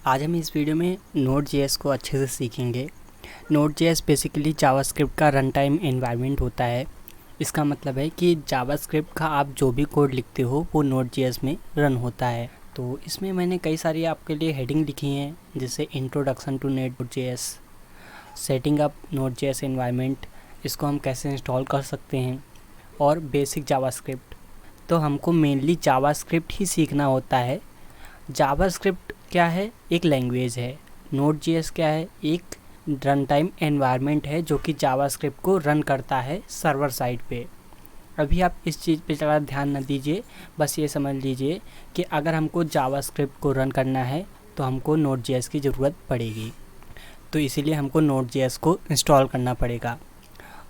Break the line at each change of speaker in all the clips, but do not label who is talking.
आज हम इस वीडियो में Node.js को अच्छे से सीखेंगे। Node.js बेसिकली जावास्क्रिप्ट का रन टाइम एनवायरनमेंट होता है। इसका मतलब है कि जावास्क्रिप्ट का आप जो भी कोड लिखते हो वो Node.js में रन होता है। तो इसमें मैंने कई सारी आपके लिए हेडिंग लिखी हैं, जैसे introduction to Node.js, setting up Node.js environment, इसको हम कैसे इंस्टॉल कर सकते हैं, और बेसिक जावास्क्रिप्ट। तो हमको मेनली जावास्क्रिप्ट ही सीखना होता है। जावास्क्रिप्ट क्या है? एक लैंग्वेज है। Node.js क्या है? एक रन टाइम एनवायरनमेंट है जो कि जावास्क्रिप्ट को रन करता है सर्वर साइड पे। अभी आप इस चीज़ पे ज़्यादा ध्यान न दीजिए, बस ये समझ लीजिए कि अगर हमको जावास्क्रिप्ट को रन करना है तो हमको Node.js की ज़रूरत पड़ेगी। तो इसीलिए हमको Node.js को इंस्टॉल करना पड़ेगा।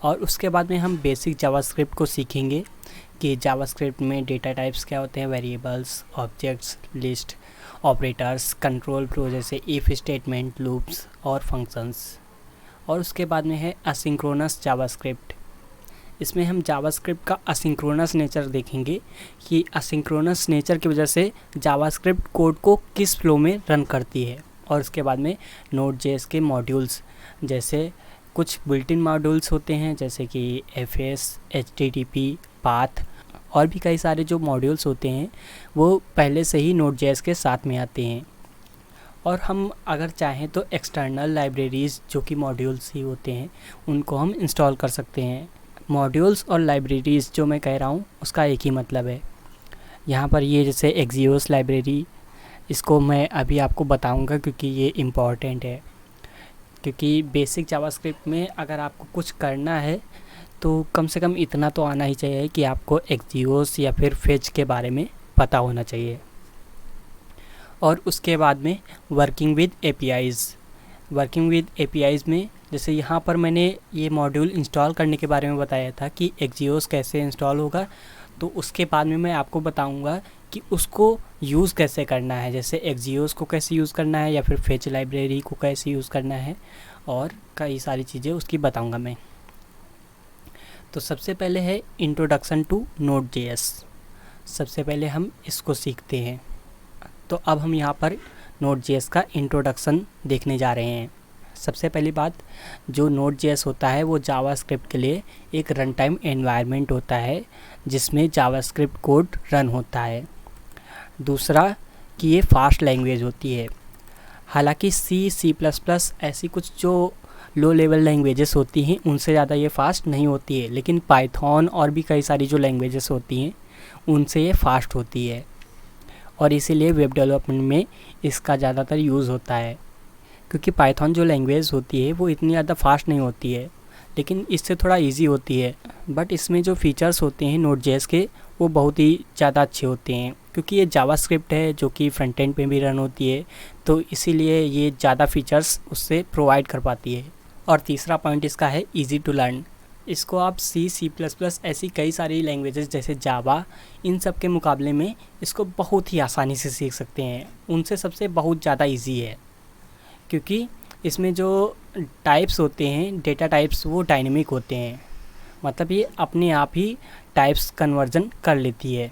और उसके बाद में हम बेसिक जावास्क्रिप्ट को सीखेंगे कि जावास्क्रिप्ट में डेटा टाइप्स क्या होते हैं, variables, objects, list, operators, control flow जैसे इफ़ स्टेटमेंट, लूप्स और फंक्शंस। और उसके बाद में है असिंक्रोनस जावास्क्रिप्ट। इसमें हम जावास्क्रिप्ट का असिंक्रोनस नेचर देखेंगे कि असिंक्रोनस नेचर की वजह से जावास्क्रिप्ट कोड को किस फ्लो में रन करती है। और उसके बाद में Node.js के मॉड्यूल्स, जैसे कुछ बिल्ट इन मॉड्यूल्स होते हैं जैसे कि FS, HTTP, पाथ और भी कई सारे जो मॉड्यूल्स होते हैं वो पहले से ही Node.js के साथ में आते हैं। और हम अगर चाहें तो एक्सटर्नल लाइब्रेरीज़ जो कि मॉड्यूल्स ही होते हैं उनको हम इंस्टॉल कर सकते हैं। मॉड्यूल्स और लाइब्रेरीज़ जो मैं कह रहा हूँ उसका एक ही मतलब है। यहाँ पर ये जैसे Axios लाइब्रेरी, इसको मैं अभी आपको बताऊँगा क्योंकि ये इम्पॉर्टेंट है। क्योंकि बेसिक जावास्क्रिप्ट में अगर आपको कुछ करना है तो कम से कम इतना तो आना ही चाहिए कि आपको Axios या फिर फेच के बारे में पता होना चाहिए। और उसके बाद में working with APIs। Working with APIs में जैसे यहाँ पर मैंने ये मॉड्यूल इंस्टॉल करने के बारे में बताया था कि Axios कैसे इंस्टॉल होगा, तो उसके बाद में मैं आपको बताऊँगा कि उसको यूज़ कैसे करना है, जैसे Axios को कैसे यूज़ करना है या फिर फेच लाइब्रेरी को कैसे यूज़ करना है, और कई सारी चीज़ें उसकी बताऊँगा मैं। तो सबसे पहले है इंट्रोडक्शन टू Node.js। सबसे पहले हम इसको सीखते हैं। तो अब हम यहाँ पर Node.js का इंट्रोडक्शन देखने जा रहे हैं। सबसे पहली बात, जो Node.js होता है वो जावास्क्रिप्ट के लिए एक रन टाइम एनवायरनमेंट होता है जिसमें जावास्क्रिप्ट कोड रन होता है। दूसरा कि ये फास्ट लैंग्वेज होती है। हालांकि C++ ऐसी कुछ जो लो लेवल लैंग्वेजेस होती हैं उनसे ज़्यादा ये फास्ट नहीं होती है, लेकिन पाइथन और भी कई सारी जो लैंग्वेजेस होती हैं उनसे ये फास्ट होती है। और इसीलिए वेब डेवलपमेंट में इसका ज़्यादातर यूज़ होता है, क्योंकि पाइथन जो लैंग्वेज होती है वो इतनी ज़्यादा फास्ट नहीं होती है, लेकिन इससे थोड़ा इजी होती है। बट इसमें जो फीचर्स होते हैं Node.js के वो बहुत ही ज़्यादा अच्छे होते हैं, क्योंकि ये जावास्क्रिप्ट है जो कि फ्रंट एंड पे भी रन होती है, तो इसीलिए ये ज़्यादा फीचर्स उससे प्रोवाइड कर पाती है। और तीसरा पॉइंट इसका है ईज़ी टू लर्न। इसको आप C++ ऐसी कई सारी लैंग्वेजेस जैसे जावा, इन सब के मुकाबले में इसको बहुत ही आसानी से सीख सकते हैं। उनसे सबसे बहुत ज़्यादा इजी है, क्योंकि इसमें जो टाइप्स होते हैं, डेटा टाइप्स, वो डायनेमिक होते हैं। मतलब ये अपने आप ही टाइप्स कन्वर्जन कर लेती है।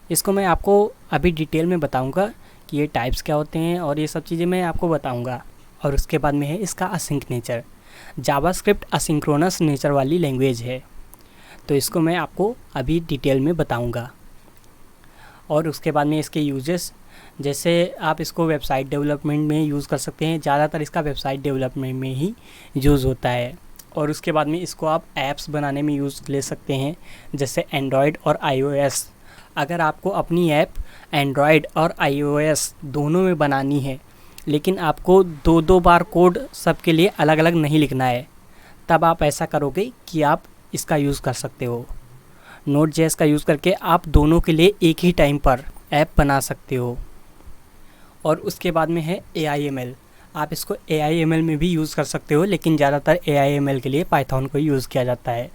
इसको मैं आपको अभी डिटेल में बताऊंगा कि ये टाइप्स क्या होते हैं, और ये सब चीज़ें मैं आपको बताऊंगा। और उसके बाद में है इसका async nature. JavaScript asynchronous nature वाली लैंग्वेज है, तो इसको मैं आपको अभी डिटेल में बताऊंगा। और उसके बाद में इसके यूजेस, जैसे आप इसको वेबसाइट डेवलपमेंट में यूज़ कर सकते हैं। ज़्यादातर इसका वेबसाइट डेवलपमेंट में ही यूज़ होता है। और उसके बाद में इसको आप ऐप्स बनाने में यूज़ ले सकते हैं, जैसे एंड्रॉयड और iOS। अगर आपको अपनी ऐप एंड्रॉयड और iOS दोनों में बनानी है, लेकिन आपको दो बार कोड सबके लिए अलग अलग नहीं लिखना है, तब आप ऐसा करोगे कि आप इसका यूज़ कर सकते हो। Node.js का यूज़ करके आप दोनों के लिए एक ही टाइम पर ऐप बना सकते हो। और उसके बाद में है AIML। आप इसको AIML में भी यूज़ कर सकते हो, लेकिन ज़्यादातर AIML के लिए पाइथन को यूज़ किया जाता है,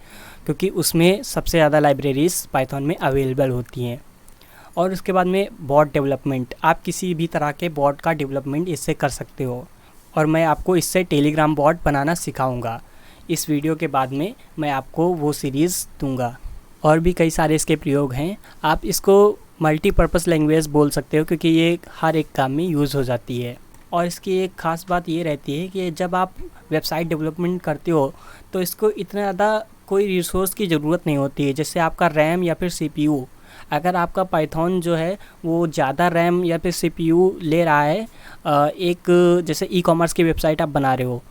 क्योंकि उसमें सबसे ज़्यादा लाइब्रेरीज़ पाइथन में अवेलेबल होती हैं। और उसके बाद में बॉट डेवलपमेंट, आप किसी भी तरह के बॉट का डेवलपमेंट इससे कर सकते हो, और मैं आपको इससे टेलीग्राम बॉट बनाना सिखाऊंगा। इस वीडियो के बाद में मैं आपको वो सीरीज़ दूंगा। और भी कई सारे इसके प्रयोग हैं। आप इसको मल्टीपर्पज़ लैंग्वेज बोल सकते हो, क्योंकि ये हर एक काम में यूज़ हो जाती है। और इसकी एक ख़ास बात ये रहती है कि जब आप वेबसाइट डेवलपमेंट करते हो तो इसको इतना ज़्यादा कोई रिसोर्स की ज़रूरत नहीं होती है, जैसे आपका रैम या फिर सीपीयू। अगर आपका पाइथन जो है वो ज़्यादा रैम या फिर सीपीयू ले रहा है, एक जैसे ई कॉमर्स की वेबसाइट आप बना रहे हो,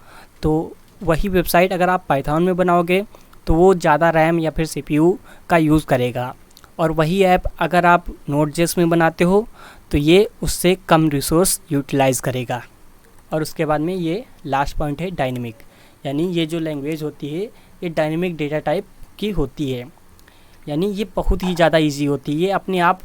तो वही वेबसाइट अगर आप पाइथन में बनाओगे तो वो ज़्यादा रैम या फिर सीपीयू का यूज़ करेगा। और वही ऐप अगर आप नोड.जेएस में बनाते हो तो ये उससे कम रिसोर्स यूटिलाइज़ करेगा। और उसके बाद में ये लास्ट पॉइंट है डायनेमिक, यानी ये जो लैंग्वेज होती है ये डायनेमिक डेटा टाइप की होती है, यानी ये बहुत ही ज़्यादा इजी होती है। ये अपने आप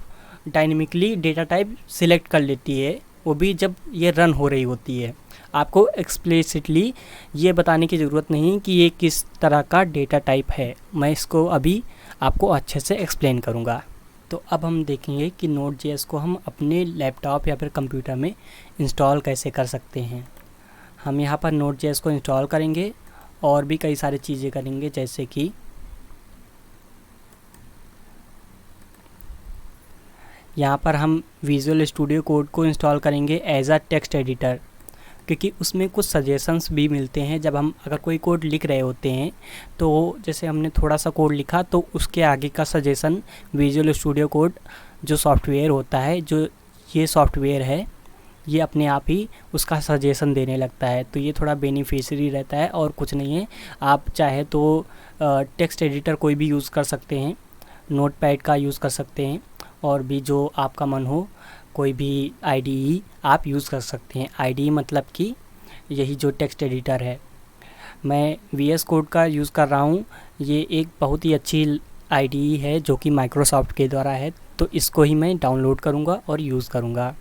डायनेमिकली डेटा टाइप सिलेक्ट कर लेती है, वो भी जब ये रन हो रही होती है। आपको एक्सप्लिसिटली ये बताने की ज़रूरत नहीं कि ये किस तरह का डेटा टाइप है, मैं इसको अभी आपको अच्छे से एक्सप्लेन करूँगा। तो अब हम देखेंगे कि नोड.जेएस को हम अपने लैपटॉप या फिर कंप्यूटर में इंस्टॉल कैसे कर सकते हैं। हम यहाँ पर नोड.जेएस को इंस्टॉल करेंगे और भी कई सारी चीज़ें करेंगे, जैसे कि यहाँ पर हम विजुअल स्टूडियो कोड को इंस्टॉल करेंगे एज अ टेक्स्ट एडिटर, क्योंकि उसमें कुछ सजेशंस भी मिलते हैं। जब हम अगर कोई कोड लिख रहे होते हैं तो जैसे हमने थोड़ा सा कोड लिखा तो उसके आगे का सजेशन विजुअल स्टूडियो कोड जो सॉफ्टवेयर होता है, जो ये सॉफ्टवेयर है, ये अपने आप ही उसका सजेशन देने लगता है। तो ये थोड़ा बेनिफिशियरी रहता है और कुछ नहीं है। आप चाहे तो टेक्स्ट एडिटर कोई भी यूज़ कर सकते हैं, नोटपैड का यूज़ कर सकते हैं, और भी जो आपका मन हो कोई भी आईडीई आप यूज़ कर सकते हैं। आईडीई मतलब कि यही जो टेक्स्ट एडिटर है। मैं वीएस कोड का यूज़ कर रहा हूँ, ये एक बहुत ही अच्छी आईडीई है जो कि माइक्रोसॉफ्ट के द्वारा है, तो इसको ही मैं डाउनलोड करूँगा और यूज़ करूँगा।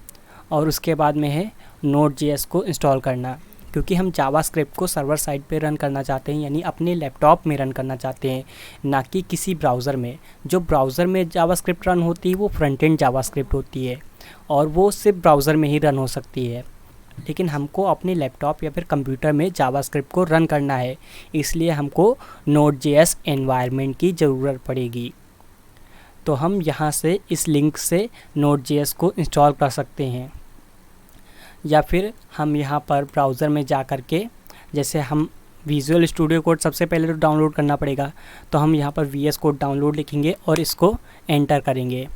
और उसके बाद में है नोड.जेएस को इंस्टॉल करना, क्योंकि हम जावास्क्रिप्ट को सर्वर साइड पे रन करना चाहते हैं, यानी अपने लैपटॉप में रन करना चाहते हैं, ना कि किसी ब्राउज़र में। जो ब्राउज़र में जावास्क्रिप्ट रन होती है वो फ्रंट एंड जावास्क्रिप्ट होती है और वो सिर्फ ब्राउज़र में ही रन हो सकती है, लेकिन हमको अपने लैपटॉप या फिर कंप्यूटर में जावास्क्रिप्ट को रन करना है, इसलिए हमको नोड.जेएस एनवायरनमेंट की ज़रूरत पड़ेगी। तो हम यहाँ से इस लिंक से नोड.जेएस को इंस्टॉल कर सकते हैं, या फिर हम यहाँ पर ब्राउज़र में जा कर के, जैसे हम विजुअल स्टूडियो कोड सबसे पहले तो डाउनलोड करना पड़ेगा, तो हम यहाँ पर वीएस कोड डाउनलोड लिखेंगे और इसको एंटर करेंगे।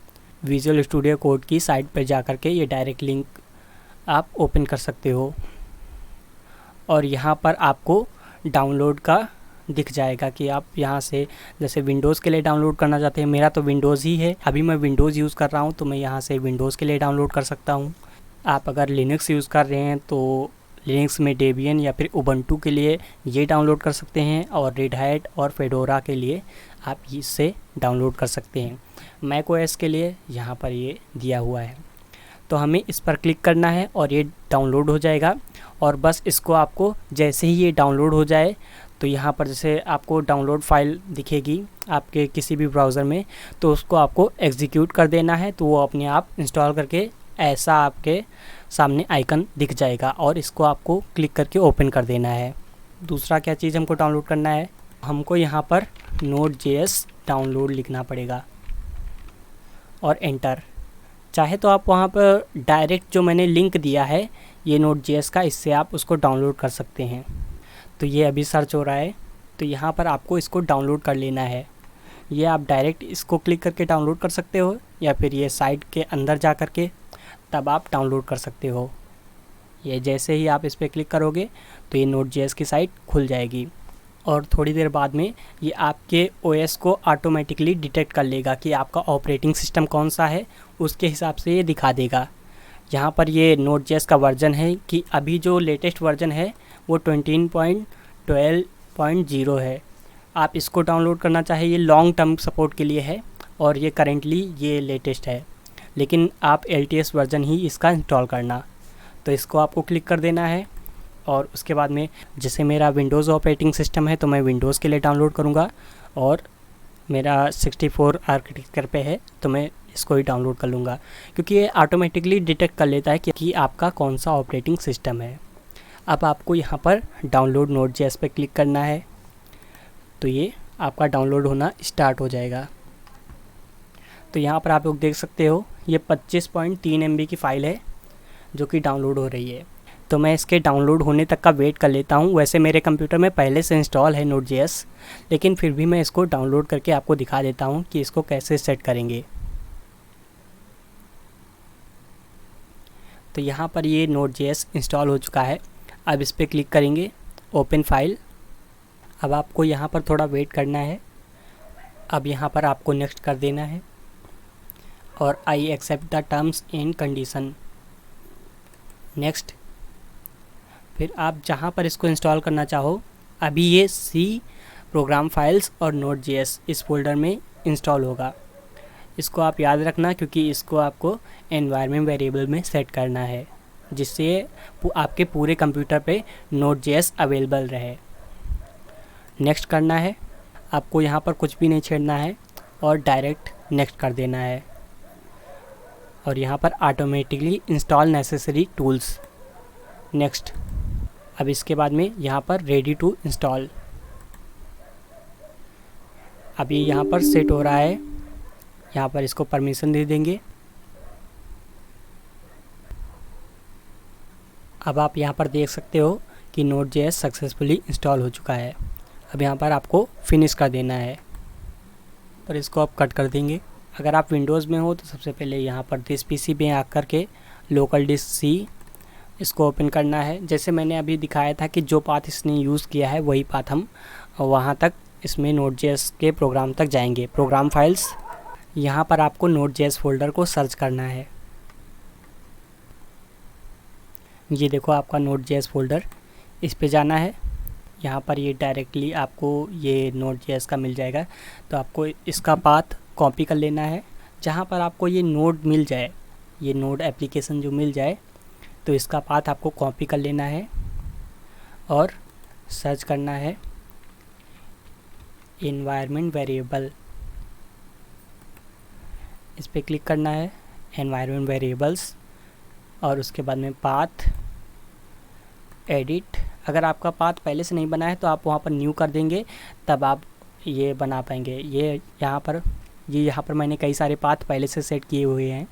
विजुअल स्टूडियो कोड की साइट पर जा कर के ये डायरेक्ट लिंक आप ओपन कर सकते हो और यहाँ पर आपको डाउनलोड का दिख जाएगा कि आप यहाँ से जैसे विंडोज़ के लिए डाउनलोड करना चाहते हैं। मेरा तो विंडोज़ ही है, अभी मैं विंडोज़ यूज़ कर रहा हूँ, तो मैं यहाँ से विंडोज़ के लिए डाउनलोड कर सकता हूँ। आप अगर लिनक्स यूज़ कर रहे हैं तो लिनक्स में डेबियन या फिर उबंटू के लिए ये डाउनलोड कर सकते हैं, और रेड हैट और फेडोरा के लिए आप इससे डाउनलोड कर सकते हैं। मैक ओएस के लिए यहाँ पर ये दिया हुआ है, तो हमें इस पर क्लिक करना है और ये डाउनलोड हो जाएगा। और बस इसको आपको जैसे ही ये डाउनलोड हो जाए तो यहाँ पर जैसे आपको डाउनलोड फाइल दिखेगी आपके किसी भी ब्राउज़र में, तो उसको आपको एग्जीक्यूट कर देना है, तो वो अपने आप इंस्टॉल करके ऐसा आपके सामने आइकन दिख जाएगा और इसको आपको क्लिक करके ओपन कर देना है। दूसरा क्या चीज़ हमको डाउनलोड करना है, हमको यहाँ पर नोड.जेएस डाउनलोड लिखना पड़ेगा और एंटर। चाहे तो आप वहाँ पर डायरेक्ट जो मैंने लिंक दिया है ये नोड.जेएस का, इससे आप उसको डाउनलोड कर सकते हैं। तो ये अभी सर्च हो रहा है, तो यहाँ पर आपको इसको डाउनलोड कर लेना है। ये आप डायरेक्ट इसको क्लिक करके डाउनलोड कर सकते हो, या फिर ये साइट के अंदर जा कर के तब आप डाउनलोड कर सकते हो। ये जैसे ही आप इस पर क्लिक करोगे तो ये नोड.जेएस की साइट खुल जाएगी, और थोड़ी देर बाद में ये आपके ओएस को ऑटोमेटिकली डिटेक्ट कर लेगा कि आपका ऑपरेटिंग सिस्टम कौन सा है, उसके हिसाब से ये दिखा देगा। यहाँ पर ये नोड.जेएस का वर्जन है कि अभी जो लेटेस्ट वर्जन है वो 20.12.0 है। आप इसको डाउनलोड करना चाहे, ये लॉन्ग टर्म सपोर्ट के लिए है और ये करेंटली ये लेटेस्ट है, लेकिन आप LTS वर्जन ही इसका इंस्टॉल करना। तो इसको आपको क्लिक कर देना है, और उसके बाद में जैसे मेरा विंडोज़ ऑपरेटिंग सिस्टम है तो मैं विंडोज़ के लिए डाउनलोड करूँगा, और मेरा 64 आर्किटेक्चर पे है तो मैं इसको ही डाउनलोड कर लूँगा, क्योंकि ये ऑटोमेटिकली डिटेक्ट कर लेता है कि आपका कौन सा ऑपरेटिंग सिस्टम है। अब आपको यहाँ पर डाउनलोड नोड.जेएस पे क्लिक करना है, तो ये आपका डाउनलोड होना स्टार्ट हो जाएगा। तो यहाँ पर आप लोग देख सकते हो ये 25.3 MB की फ़ाइल है जो कि डाउनलोड हो रही है। तो मैं इसके डाउनलोड होने तक का वेट कर लेता हूँ। वैसे मेरे कंप्यूटर में पहले से इंस्टॉल है Node.js, लेकिन फिर भी मैं इसको डाउनलोड करके आपको दिखा देता हूँ कि इसको कैसे सेट करेंगे। तो यहाँ पर ये Node.js इंस्टॉल हो चुका है। अब इस पर क्लिक करेंगे, ओपन फाइल। अब आपको यहाँ पर थोड़ा वेट करना है। अब यहाँ पर आपको नेक्स्ट कर देना है और I accept the terms and condition, next. फिर आप जहाँ पर इसको इंस्टॉल करना चाहो, अभी ये सी प्रोग्राम फाइल्स और Node.js इस फोल्डर में इंस्टॉल होगा। इसको आप याद रखना, क्योंकि इसको आपको एनवायरनमेंट वेरिएबल में सेट करना है, जिससे आपके पूरे कंप्यूटर पे Node.js अवेलेबल रहे। नेक्स्ट करना है। आपको यहाँ पर कुछ भी नहीं छेड़ना है और डायरेक्ट नेक्स्ट कर देना है। और यहाँ पर automatically install necessary tools, next. अब इसके बाद में यहाँ पर रेडी टू इंस्टॉल। अभी यहाँ पर सेट हो रहा है, यहाँ पर इसको परमिशन दे देंगे। अब आप यहाँ पर देख सकते हो कि Node.js सक्सेसफुली इंस्टॉल हो चुका है। अब यहाँ पर आपको फिनिश कर देना है और इसको आप कट कर देंगे। अगर आप विंडोज़ में हो तो सबसे पहले यहाँ पर दिस पीसी में आकर के लोकल डिस्क सी इसको ओपन करना है। जैसे मैंने अभी दिखाया था कि जो पाथ इसने यूज़ किया है वही पाथ हम वहाँ तक इसमें Node.js के प्रोग्राम तक जाएंगे। प्रोग्राम फाइल्स, यहाँ पर आपको Node.js फोल्डर को सर्च करना है। ये देखो आपका Node.js फोल्डर, इस पे जाना है। यहाँ पर ये डायरेक्टली आपको ये Node.js का मिल जाएगा। तो आपको इसका पाथ कॉपी कर लेना है। जहाँ पर आपको ये नोड मिल जाए, ये नोड एप्लीकेशन जो मिल जाए, तो इसका पाथ आपको कॉपी कर लेना है और सर्च करना है एनवायरनमेंट वेरिएबल। इस पर क्लिक करना है, एनवायरनमेंट वेरिएबल्स, और उसके बाद में पाथ एडिट। अगर आपका पाथ पहले से नहीं बना है तो आप वहाँ पर न्यू कर देंगे, तब आप ये बना पाएंगे। ये यहाँ पर मैंने कई सारे पाथ पहले से सेट किए हुए हैं।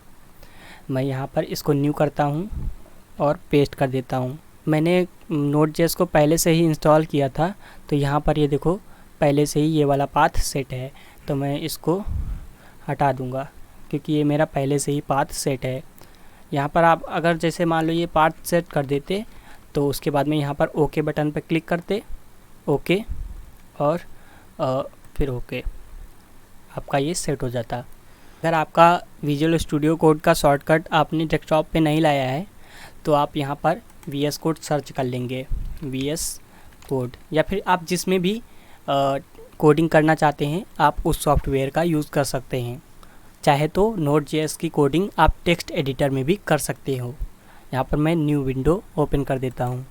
मैं यहाँ पर इसको न्यू करता हूँ और पेस्ट कर देता हूँ। मैंने Node.js को पहले से ही इंस्टॉल किया था, तो यहाँ पर ये देखो पहले से ही ये वाला पाथ सेट है। तो मैं इसको हटा दूँगा क्योंकि ये मेरा पहले से ही पाथ सेट है। यहाँ पर आप अगर जैसे मान लो ये पाथ सेट कर देते, तो उसके बाद में यहाँ पर ओके बटन पर क्लिक करते, ओके, और फिर ओके, आपका ये सेट हो जाता। अगर आपका विजुअल स्टूडियो कोड का शॉर्टकट आपने डेस्कटॉप पे नहीं लाया है तो आप यहाँ पर VS कोड सर्च कर लेंगे, VS कोड, या फिर आप जिसमें भी कोडिंग करना चाहते हैं आप उस सॉफ्टवेयर का यूज़ कर सकते हैं। चाहे तो Node.js की कोडिंग आप टेक्स्ट एडिटर में भी कर सकते हो। यहाँ पर मैं न्यू विंडो ओपन कर देता हूँ।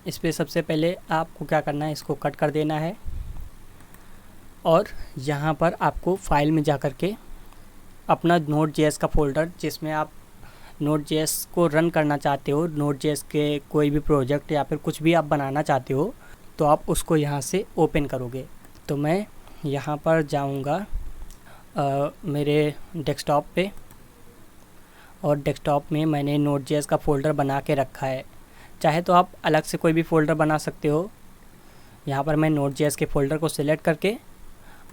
इस पर सबसे पहले आपको क्या करना है, इसको कट कर देना है और यहाँ पर आपको फाइल में जा कर के अपना Node.js का फ़ोल्डर जिसमें आप Node.js को रन करना चाहते हो, Node.js के कोई भी प्रोजेक्ट या फिर कुछ भी आप बनाना चाहते हो, तो आप उसको यहाँ से ओपन करोगे। तो मैं यहाँ पर जाऊँगा मेरे डेस्कटॉप पे, और डेस्कटॉप में मैंने Node.js का फ़ोल्डर बना के रखा है। चाहे तो आप अलग से कोई भी फ़ोल्डर बना सकते हो। यहाँ पर मैं Node.js के फ़ोल्डर को सिलेक्ट करके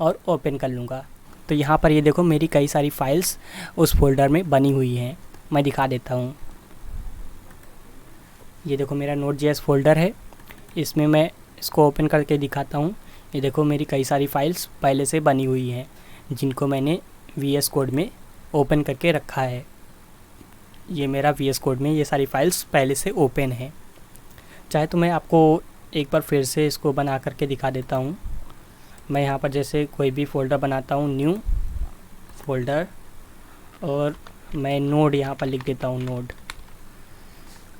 और ओपन कर लूँगा। तो यहाँ पर ये देखो मेरी कई सारी फाइल्स उस फोल्डर में बनी हुई हैं। मैं दिखा देता हूँ। ये देखो मेरा Node.js फोल्डर है, इसमें मैं इसको ओपन करके दिखाता हूँ। ये देखो मेरी कई सारी फाइल्स पहले से बनी हुई हैं जिनको मैंने VS कोड में ओपन करके रखा है। ये मेरा VS कोड में ये सारी फाइल्स पहले से ओपन है। चाहे तो मैं आपको एक बार फिर से इसको बना करके दिखा देता हूँ। मैं यहाँ पर जैसे कोई भी फ़ोल्डर बनाता हूँ, न्यू फ़ोल्डर, और मैं नोड यहाँ पर लिख देता हूँ, नोड,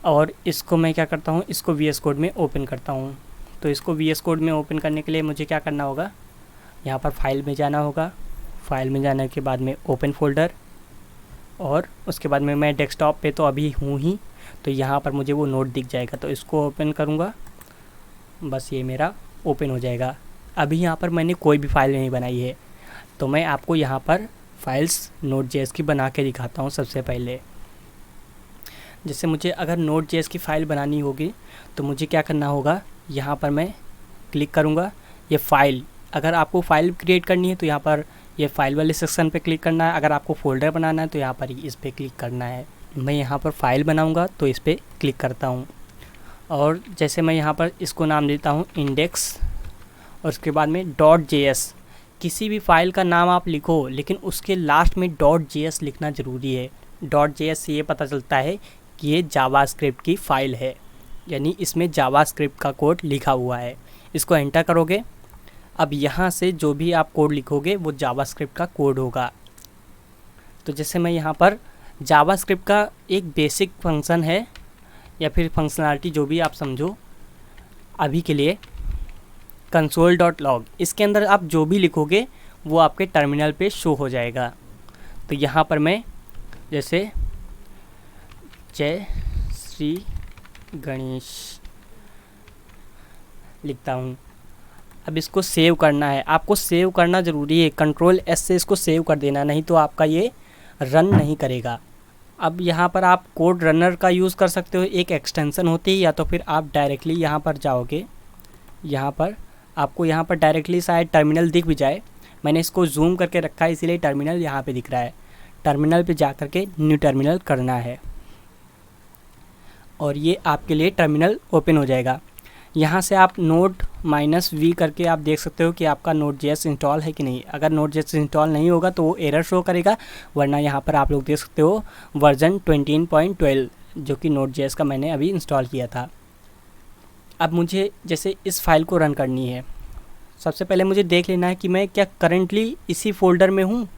और इसको मैं क्या करता हूँ, इसको VS कोड में ओपन करता हूँ। तो इसको VS कोड में ओपन करने के लिए मुझे क्या करना होगा, यहाँ पर फाइल में जाना होगा। फाइल में जाने के बाद में ओपन फ़ोल्डर, और उसके बाद में मैं डेस्कटॉप पे तो अभी हूँ ही, तो यहाँ पर मुझे वो नोड दिख जाएगा। तो इसको ओपन करूँगा, बस ये मेरा ओपन हो जाएगा। अभी यहाँ पर मैंने कोई भी फाइल नहीं बनाई है, तो मैं आपको यहाँ पर फाइल्स Node.js की बना के दिखाता हूँ। सबसे पहले जैसे मुझे अगर नोट जेएस की फ़ाइल बनानी होगी तो मुझे क्या करना होगा, यहाँ पर मैं क्लिक करूँगा, ये फ़ाइल, अगर आपको फ़ाइल क्रिएट करनी है तो यहाँ पर ये फ़ाइल वाले सेक्शन पे क्लिक करना है, अगर आपको फ़ोल्डर बनाना है तो यहाँ पर इस पर क्लिक करना है। मैं यहाँ पर फ़ाइल बनाऊँगा तो इस पर क्लिक करता हूँ, और जैसे मैं यहाँ पर इसको नाम देता हूँ इंडेक्स, और उसके बाद में .js। किसी भी फ़ाइल का नाम आप लिखो लेकिन उसके लास्ट में .js लिखना ज़रूरी है। .js से ये पता चलता है कि ये जावास्क्रिप्ट की फ़ाइल है, यानी इसमें जावास्क्रिप्ट का कोड लिखा हुआ है। इसको एंटर करोगे, अब यहाँ से जो भी आप कोड लिखोगे वो जावास्क्रिप्ट का कोड होगा। तो जैसे मैं यहाँ पर जावास्क्रिप्ट का एक बेसिक फंक्शन है या फिर फंक्शनलिटी जो भी आप समझो, अभी के लिए console.log, इसके अंदर आप जो भी लिखोगे वो आपके टर्मिनल पे शो हो जाएगा। तो यहाँ पर मैं जैसे जय श्री गणेश लिखता हूँ। अब इसको सेव करना है, आपको सेव करना ज़रूरी है, Ctrl+S से इसको सेव कर देना, नहीं तो आपका ये रन नहीं करेगा। अब यहाँ पर आप कोड रनर का यूज़ कर सकते हो, एक एक्सटेंशन होती है, या तो फिर आप डायरेक्टली यहाँ पर जाओगे, यहाँ पर आपको यहाँ पर डायरेक्टली शायद टर्मिनल दिख भी जाए, मैंने इसको जूम करके रखा है इसीलिए टर्मिनल यहाँ पे दिख रहा है। टर्मिनल पे जा करके न्यू टर्मिनल करना है और ये आपके लिए टर्मिनल ओपन हो जाएगा। यहाँ से आप node-v करके आप देख सकते हो कि आपका Node.js इंस्टॉल है कि नहीं। अगर Node.js इंस्टॉल नहीं होगा तो वो एरर शो करेगा, वरना यहाँ पर आप लोग देख सकते हो वर्जन 20.12 जो कि Node.js का मैंने अभी इंस्टॉल किया था। अब मुझे जैसे इस फाइल को रन करनी है, सबसे पहले मुझे देख लेना है कि मैं क्या करंटली इसी फोल्डर में हूँ।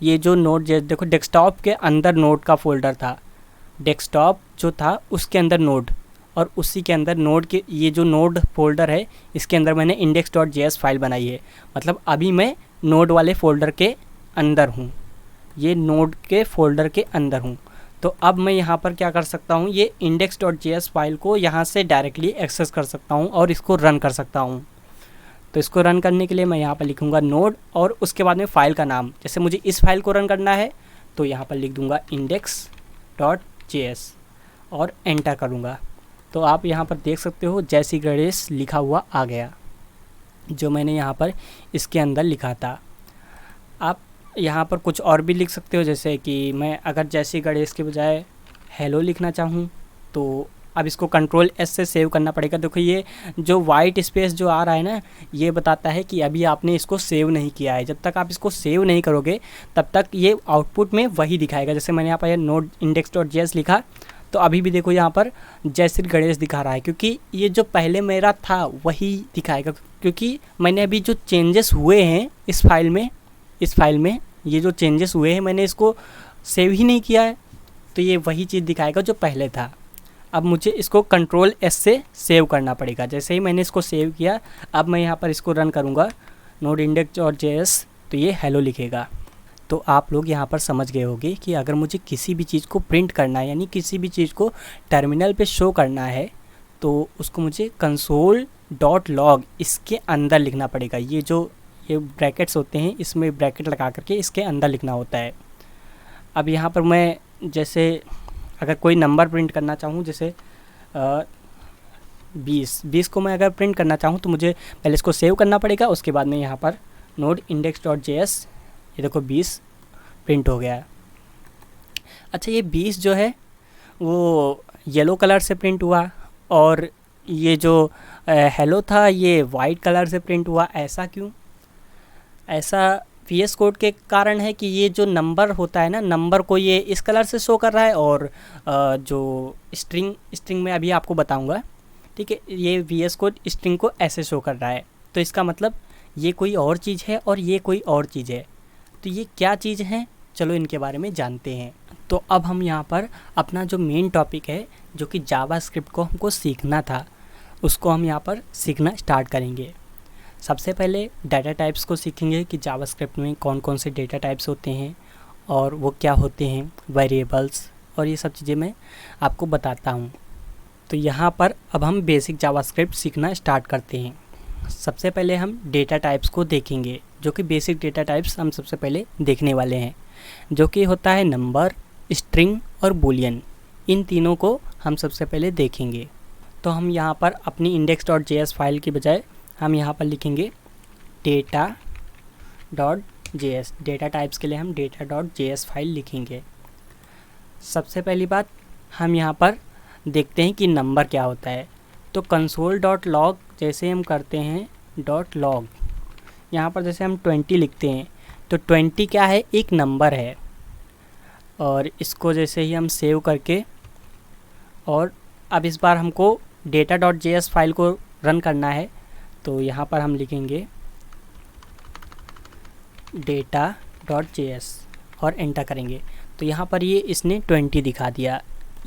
ये जो Node.js देखो, डेस्कटॉप के अंदर नोड का फोल्डर था, डेस्कटॉप जो था उसके अंदर नोड, और उसी के अंदर नोड के ये जो नोड फोल्डर है इसके अंदर मैंने index.js फाइल बनाई है। मतलब अभी मैं नोड वाले फ़ोल्डर के अंदर हूँ, ये नोड के फ़ोल्डर के अंदर हूँ। तो अब मैं यहाँ पर क्या कर सकता हूँ, ये index.js फाइल को यहाँ से डायरेक्टली एक्सेस कर सकता हूँ और इसको रन कर सकता हूँ। तो इसको रन करने के लिए मैं यहाँ पर लिखूँगा नोड और उसके बाद में फ़ाइल का नाम, जैसे मुझे इस फाइल को रन करना है तो यहाँ पर लिख दूँगा index.js और एंटर करूँगा। तो आप यहाँ पर देख सकते हो जय श्री गणेश लिखा हुआ आ गया, जो मैंने यहाँ पर इसके अंदर लिखा था। आप यहाँ पर कुछ और भी लिख सकते हो, जैसे कि मैं अगर जय श्री गणेश के बजाय हेलो लिखना चाहूँ तो अब इसको Ctrl+S से सेव करना पड़ेगा। देखो ये जो वाइट स्पेस जो आ रहा है ना, ये बताता है कि अभी आपने इसको सेव नहीं किया है। जब तक आप इसको सेव नहीं करोगे तब तक ये आउटपुट में वही दिखाएगा। जैसे मैंने यहाँ पर नोड index.js लिखा तो अभी भी देखो यहाँ पर जय श्री गणेश दिखा रहा है, क्योंकि ये जो पहले मेरा था वही दिखाएगा, क्योंकि मैंने अभी जो चेंजेस हुए हैं इस फाइल में ये जो चेंजेस हुए हैं मैंने इसको सेव ही नहीं किया है, तो ये वही चीज़ दिखाएगा जो पहले था। अब मुझे इसको Ctrl+S से सेव करना पड़ेगा। जैसे ही मैंने इसको सेव किया, अब मैं यहाँ पर इसको रन करूँगा नोड index.js तो ये हेलो लिखेगा। तो आप लोग यहाँ पर समझ गए होंगे कि अगर मुझे किसी भी चीज़ को प्रिंट करना है, यानी किसी भी चीज़ को टर्मिनल पे शो करना है, तो उसको मुझे console.log इसके अंदर लिखना पड़ेगा। ये ब्रैकेट्स होते हैं, इसमें ब्रैकेट लगा करके इसके अंदर लिखना होता है। अब यहाँ पर मैं जैसे अगर कोई नंबर प्रिंट करना चाहूँ, जैसे 20 को मैं अगर प्रिंट करना चाहूँ तो मुझे पहले इसको सेव करना पड़ेगा। उसके बाद में यहाँ पर नोड index.js, ये देखो 20 प्रिंट हो गया है। अच्छा, ये 20 जो है वो येलो कलर से प्रिंट हुआ और ये जो हेलो था ये वाइट कलर से प्रिंट हुआ। ऐसा क्यों? ऐसा VS कोड के कारण है कि ये जो नंबर होता है ना, नंबर को ये इस कलर से शो कर रहा है, और जो स्ट्रिंग में अभी आपको बताऊंगा, ठीक है, ये VS कोड स्ट्रिंग को ऐसे शो कर रहा है। तो इसका मतलब ये कोई और चीज़ है और ये कोई और चीज़ है। तो ये क्या चीज़ है, चलो इनके बारे में जानते हैं। तो अब हम यहाँ पर अपना जो मेन टॉपिक है, जो कि जावास्क्रिप्ट को हमको सीखना था, उसको हम यहाँ पर सीखना स्टार्ट करेंगे। सबसे पहले डाटा टाइप्स को सीखेंगे कि जावास्क्रिप्ट में कौन कौन से डेटा टाइप्स होते हैं और वो क्या होते हैं, वेरिएबल्स, और ये सब चीज़ें मैं आपको बताता हूँ। तो यहाँ पर अब हम बेसिक जावास्क्रिप्ट सीखना स्टार्ट करते हैं। सबसे पहले हम डेटा टाइप्स को देखेंगे, जो कि बेसिक डेटा टाइप्स हम सबसे पहले देखने वाले हैं, जो कि होता है नंबर, स्ट्रिंग और बूलियन। इन तीनों को हम सबसे पहले देखेंगे। तो हम यहाँ पर अपनी index.js फाइल की बजाय हम यहाँ पर लिखेंगे data.js। डेटा टाइप्स के लिए हम data.js फाइल लिखेंगे। सबसे पहली बात हम यहाँ पर देखते हैं कि नंबर क्या होता है। तो console.log जैसे हम करते हैं .log, यहाँ पर जैसे हम 20 लिखते हैं तो 20 क्या है, एक नंबर है। और इसको जैसे ही हम सेव करके, और अब इस बार हमको data.js फाइल को रन करना है, तो यहाँ पर हम लिखेंगे data.js और एंटर करेंगे। तो यहाँ पर ये इसने 20 दिखा दिया,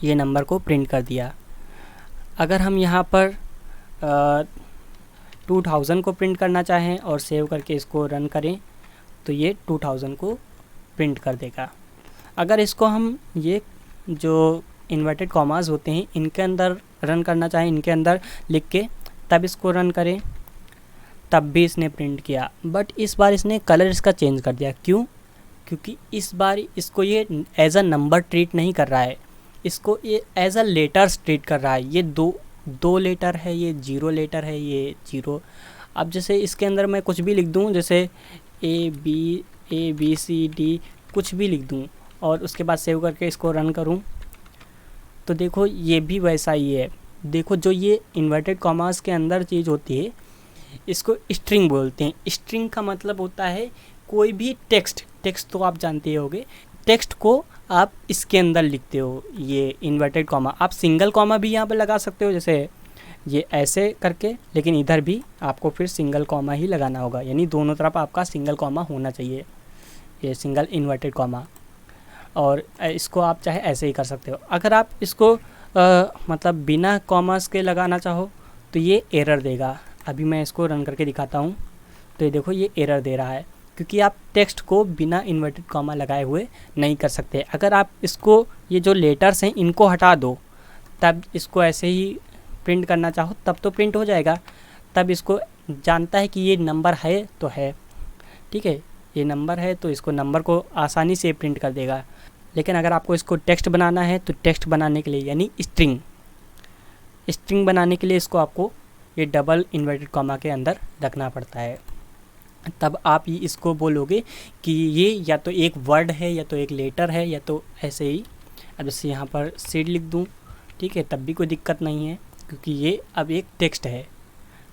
ये नंबर को प्रिंट कर दिया। अगर हम यहाँ पर 2000 को प्रिंट करना चाहें और सेव करके इसको रन करें तो ये 2000 को प्रिंट कर देगा। अगर इसको हम ये जो इन्वर्टेड कॉमास होते हैं इनके अंदर रन करना चाहें, इनके अंदर लिख के तब इसको रन करें, तब भी इसने प्रिंट किया। बट इस बार इसने कलर इसका चेंज कर दिया। क्यों? क्योंकि इस बार इसको ये एज अ नंबर ट्रीट नहीं कर रहा है, इसको ये एज अ लेटर्स ट्रीट कर रहा है। ये दो लेटर है, ये 0 लेटर है, ये 0। अब जैसे इसके अंदर मैं कुछ भी लिख दूँ, जैसे ABCD कुछ भी लिख दूँ और उसके बाद सेव करके इसको रन करूँ तो देखो ये भी वैसा ही है। देखो जो ये इन्वर्टेड कॉमास के अंदर चीज़ होती है इसको स्ट्रिंग बोलते हैं। स्ट्रिंग का मतलब होता है कोई भी टेक्स्ट तो आप जानते होगे, टेक्स्ट को आप इसके अंदर लिखते हो। ये इन्वर्टेड कॉमा, आप सिंगल कॉमा भी यहाँ पर लगा सकते हो, जैसे ये ऐसे करके, लेकिन इधर भी आपको फिर सिंगल कॉमा ही लगाना होगा, यानी दोनों तरफ आपका सिंगल कॉमा होना चाहिए, ये सिंगल इन्वर्टेड कॉमा। और इसको आप चाहे ऐसे ही कर सकते हो। अगर आप इसको मतलब बिना कॉमास के लगाना चाहो तो ये एरर देगा। अभी मैं इसको रन करके दिखाता हूँ तो ये देखो ये एरर दे रहा है, क्योंकि आप टेक्स्ट को बिना इन्वर्टेड कॉमा लगाए हुए नहीं कर सकते। अगर आप इसको ये जो लेटर्स हैं इनको हटा दो, तब इसको ऐसे ही प्रिंट करना चाहो तब तो प्रिंट हो जाएगा। तब इसको जानता है कि ये नंबर है तो है, ठीक है, ये नंबर है तो इसको नंबर को आसानी से प्रिंट कर देगा। लेकिन अगर आपको इसको टेक्स्ट बनाना है तो टेक्स्ट बनाने के लिए यानी स्ट्रिंग बनाने के लिए इसको आपको ये डबल इन्वर्टेड कॉमा के अंदर रखना पड़ता है। तब आप ये इसको बोलोगे कि ये या तो एक वर्ड है या तो एक लेटर है या तो ऐसे ही। अब जैसे यहाँ पर सीड लिख दूँ, ठीक है, तब भी कोई दिक्कत नहीं है, क्योंकि ये अब एक टेक्स्ट है।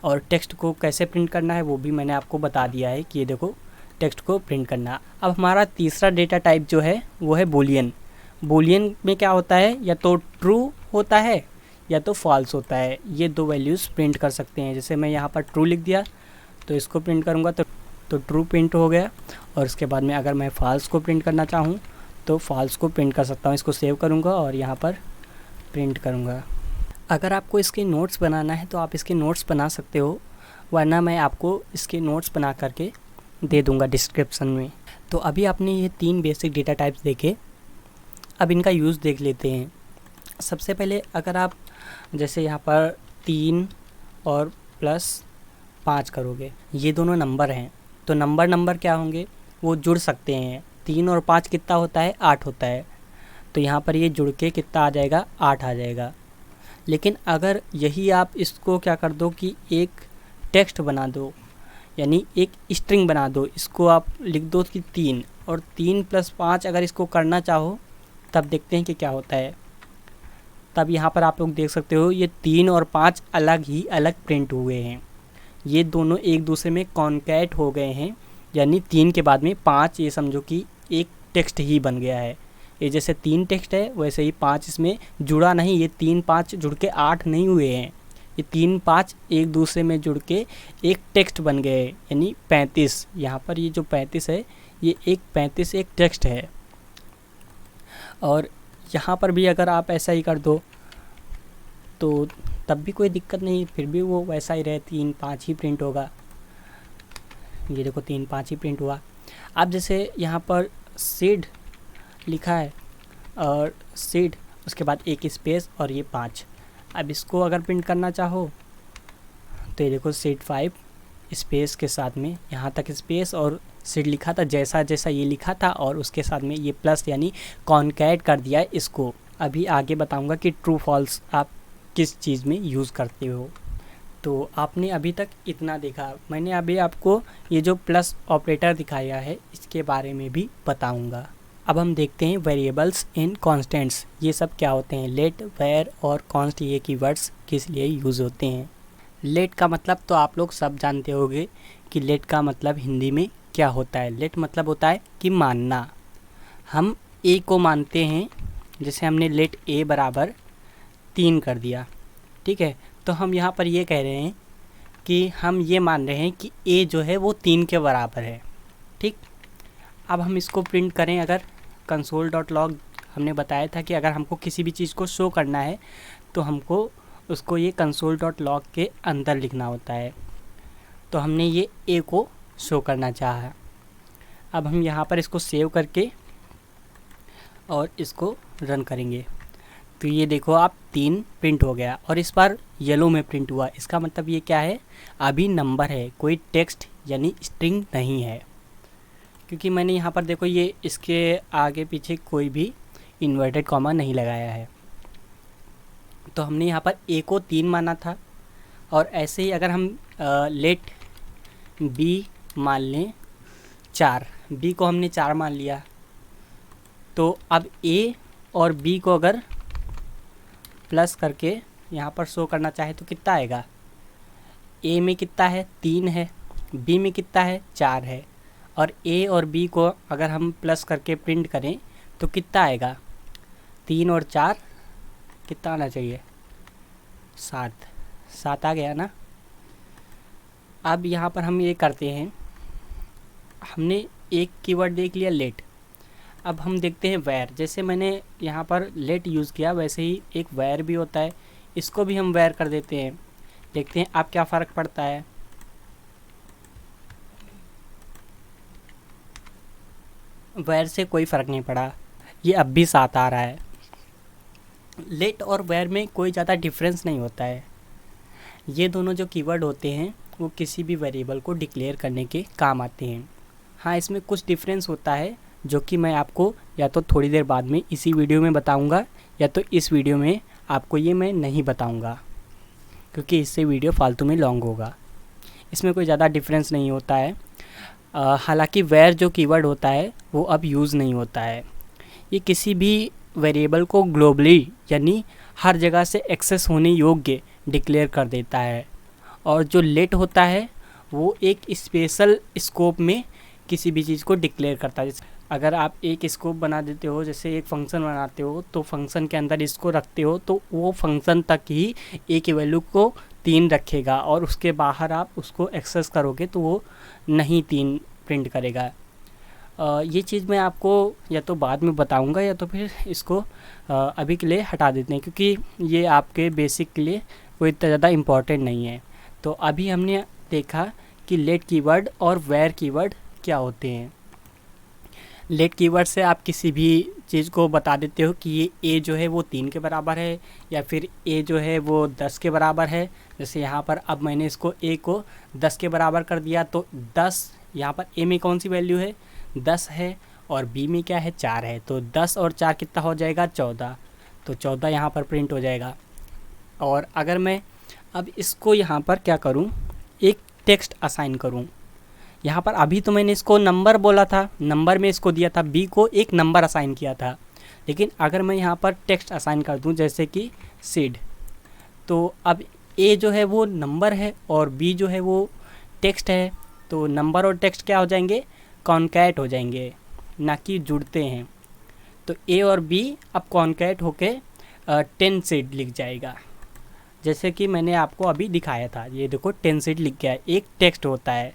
और टेक्स्ट को कैसे प्रिंट करना है वो भी मैंने आपको बता दिया है कि ये देखो टेक्स्ट को प्रिंट करना। अब हमारा तीसरा डेटा टाइप जो है वो है बूलियन। बूलियन में क्या होता है, या तो ट्रू होता है या तो फॉल्स होता है। ये दो वैल्यूज़ प्रिंट कर सकते हैं। जैसे मैं यहाँ पर ट्रू लिख दिया तो इसको प्रिंट करूँगा तो ट्रू प्रिंट हो गया। और उसके बाद में अगर मैं फॉल्स को प्रिंट करना चाहूँ तो फॉल्स को प्रिंट कर सकता हूँ। इसको सेव करूँगा और यहाँ पर प्रिंट करूँगा। अगर आपको इसके नोट्स बनाना है तो आप इसके नोट्स बना सकते हो, वरना मैं आपको इसके नोट्स बना करके दे दूँगा डिस्क्रिप्शन में। तो अभी आपने ये 3 बेसिक डेटा टाइप्स देखे, अब इनका यूज़ देख लेते हैं। सबसे पहले अगर आप जैसे यहाँ पर 3 और +5 करोगे, ये दोनों नंबर हैं, तो नंबर क्या होंगे, वो जुड़ सकते हैं। 3 और 5 कितना होता है, 8 होता है। तो यहाँ पर ये जुड़ के कितना आ जाएगा, 8 आ जाएगा। लेकिन अगर यही आप इसको क्या कर दो कि एक टेक्स्ट बना दो, यानी एक स्ट्रिंग बना दो, इसको आप लिख दो कि 3 और 3 + 5 अगर इसको करना चाहो तब देखते हैं कि क्या होता है। तब यहाँ पर आप लोग देख सकते हो ये 3 और 5 अलग ही अलग प्रिंट हुए हैं। ये दोनों एक दूसरे में कॉन्कैट हो गए हैं, यानी 3 के बाद में 5, ये समझो कि एक टेक्स्ट ही बन गया है। ये जैसे 3 टेक्स्ट है वैसे ही 5 इसमें जुड़ा नहीं, ये 3 5 जुड़ के 8 नहीं हुए हैं, ये 3 5 एक दूसरे में जुड़ के एक टेक्स्ट बन गए, यानी 35। यहाँ पर ये जो 35 है ये एक 35 एक टेक्स्ट है। और यहाँ पर भी अगर आप ऐसा ही कर दो तो तब भी कोई दिक्कत नहीं, फिर भी वो वैसा ही रहे, 3 5 ही प्रिंट होगा। ये देखो 3 5 ही प्रिंट हुआ। अब जैसे यहाँ पर सीड लिखा है और सीड उसके बाद एक स्पेस और ये 5। अब इसको अगर प्रिंट करना चाहो तो ये देखो सीड 5 स्पेस के साथ में यहाँ तक स्पेस और सीड लिखा था, जैसा जैसा ये लिखा था और उसके साथ में ये प्लस यानी कॉन्कैट कर दिया इसको। अभी आगे बताऊंगा कि ट्रू फॉल्स आप किस चीज़ में यूज़ करते हो। तो आपने अभी तक इतना देखा, मैंने अभी आपको ये जो प्लस ऑपरेटर दिखाया है इसके बारे में भी बताऊंगा। अब हम देखते हैं वेरिएबल्स एंड कॉन्स्टेंट्स ये सब क्या होते हैं। लेट, वेयर और कॉन्स्ट ये कीवर्ड्स किस लिए यूज़ होते हैं। लेट का मतलब तो आप लोग सब जानते होंगे कि लेट का मतलब हिंदी में क्या होता है। लेट मतलब होता है कि मानना। हम ए को मानते हैं, जैसे हमने लेट ए बराबर 3 कर दिया, ठीक है। तो हम यहाँ पर ये कह रहे हैं कि हम ये मान रहे हैं कि ए जो है वो 3 के बराबर है, ठीक। अब हम इसको प्रिंट करें, अगर console.log हमने बताया था कि अगर हमको किसी भी चीज़ को शो करना है तो हमको उसको ये console.log के अंदर लिखना होता है। तो हमने ये ए को शो करना चाहा। अब हम यहाँ पर इसको सेव करके और इसको रन करेंगे तो ये देखो आप 3 प्रिंट हो गया और इस बार येलो में प्रिंट हुआ। इसका मतलब ये क्या है, अभी नंबर है, कोई टेक्स्ट यानी स्ट्रिंग नहीं है। क्योंकि मैंने यहाँ पर देखो ये इसके आगे पीछे कोई भी इन्वर्टेड कॉमा नहीं लगाया है। तो हमने यहाँ पर ए को 3 माना था और ऐसे ही अगर हम लेट बी मान लें 4, बी को हमने 4 मान लिया तो अब ए और बी को अगर प्लस करके यहाँ पर शो करना चाहे तो कितना आएगा। ए में कितना है 3 है, बी में कितना है 4 है, और ए और बी को अगर हम प्लस करके प्रिंट करें तो कितना आएगा 3 और 4 कितना आना चाहिए 7 आ गया ना। अब यहाँ पर हम ये करते हैं, हमने एक कीवर्ड देख लिया लेट। अब हम देखते हैं वेयर। जैसे मैंने यहाँ पर लेट यूज़ किया वैसे ही एक वेयर भी होता है, इसको भी हम वेयर कर देते हैं। देखते हैं अब क्या फ़र्क पड़ता है। वेयर से कोई फ़र्क नहीं पड़ा, ये अब भी 7 आ रहा है। लेट और वेयर में कोई ज़्यादा डिफरेंस नहीं होता है। ये दोनों जो कीवर्ड होते हैं वो किसी भी वेरिएबल को डिक्लेयर करने के काम आते हैं। हाँ, इसमें कुछ डिफरेंस होता है जो कि मैं आपको या तो थोड़ी देर बाद में इसी वीडियो में बताऊंगा या तो इस वीडियो में आपको ये मैं नहीं बताऊंगा क्योंकि इससे वीडियो फालतू में लॉन्ग होगा। इसमें कोई ज़्यादा डिफरेंस नहीं होता है। हालांकि वेयर जो कीवर्ड होता है वो अब यूज़ नहीं होता है। ये किसी भी वेरिएबल को ग्लोबली यानी हर जगह से एक्सेस होने योग्य डिक्लेयर कर देता है, और जो लेट होता है वो एक स्पेशल स्कोप में किसी भी चीज़ को डिक्लेयर करता है। जैसे अगर आप एक स्कोप बना देते हो, जैसे एक फंक्शन बनाते हो तो फंक्शन के अंदर इसको रखते हो तो वो फंक्शन तक ही ए की वैल्यू को 3 रखेगा और उसके बाहर आप उसको एक्सेस करोगे तो वो नहीं 3 प्रिंट करेगा। ये चीज़ मैं आपको या तो बाद में बताऊंगा या तो फिर इसको अभी के लिए हटा देते हैं क्योंकि ये आपके बेसिक के लिए कोई इतना ज़्यादा इम्पॉर्टेंट नहीं है। तो अभी हमने देखा कि लेट कीवर्ड और वेयर कीवर्ड क्या होते हैं। लेट कीवर्ड से आप किसी भी चीज़ को बता देते हो कि ये ए जो है वो 3 के बराबर है या फिर ए जो है वो 10 के बराबर है। जैसे यहाँ पर अब मैंने इसको ए को 10 के बराबर कर दिया तो 10 यहाँ पर ए में कौन सी वैल्यू है 10 है और बी में क्या है 4 है, तो 10 और 4 कितना हो जाएगा 14। तो 14 यहाँ पर प्रिंट हो जाएगा। और अगर मैं अब इसको यहाँ पर क्या करूँ, एक टेक्स्ट असाइन करूँ। यहाँ पर अभी तो मैंने इसको नंबर बोला था, नंबर में इसको दिया था, बी को एक नंबर असाइन किया था। लेकिन अगर मैं यहाँ पर टेक्स्ट असाइन कर दूँ जैसे कि सीड, तो अब ए जो है वो नंबर है और बी जो है वो टेक्स्ट है, तो नंबर और टेक्स्ट क्या हो जाएंगे कॉन्कैट हो जाएंगे, ना कि जुड़ते हैं। तो ए और बी अब कॉन्कैट होके 10 सीड लिख जाएगा, जैसे कि मैंने आपको अभी दिखाया था। ये देखो 10 सीड लिख गया है, एक टेक्स्ट होता है,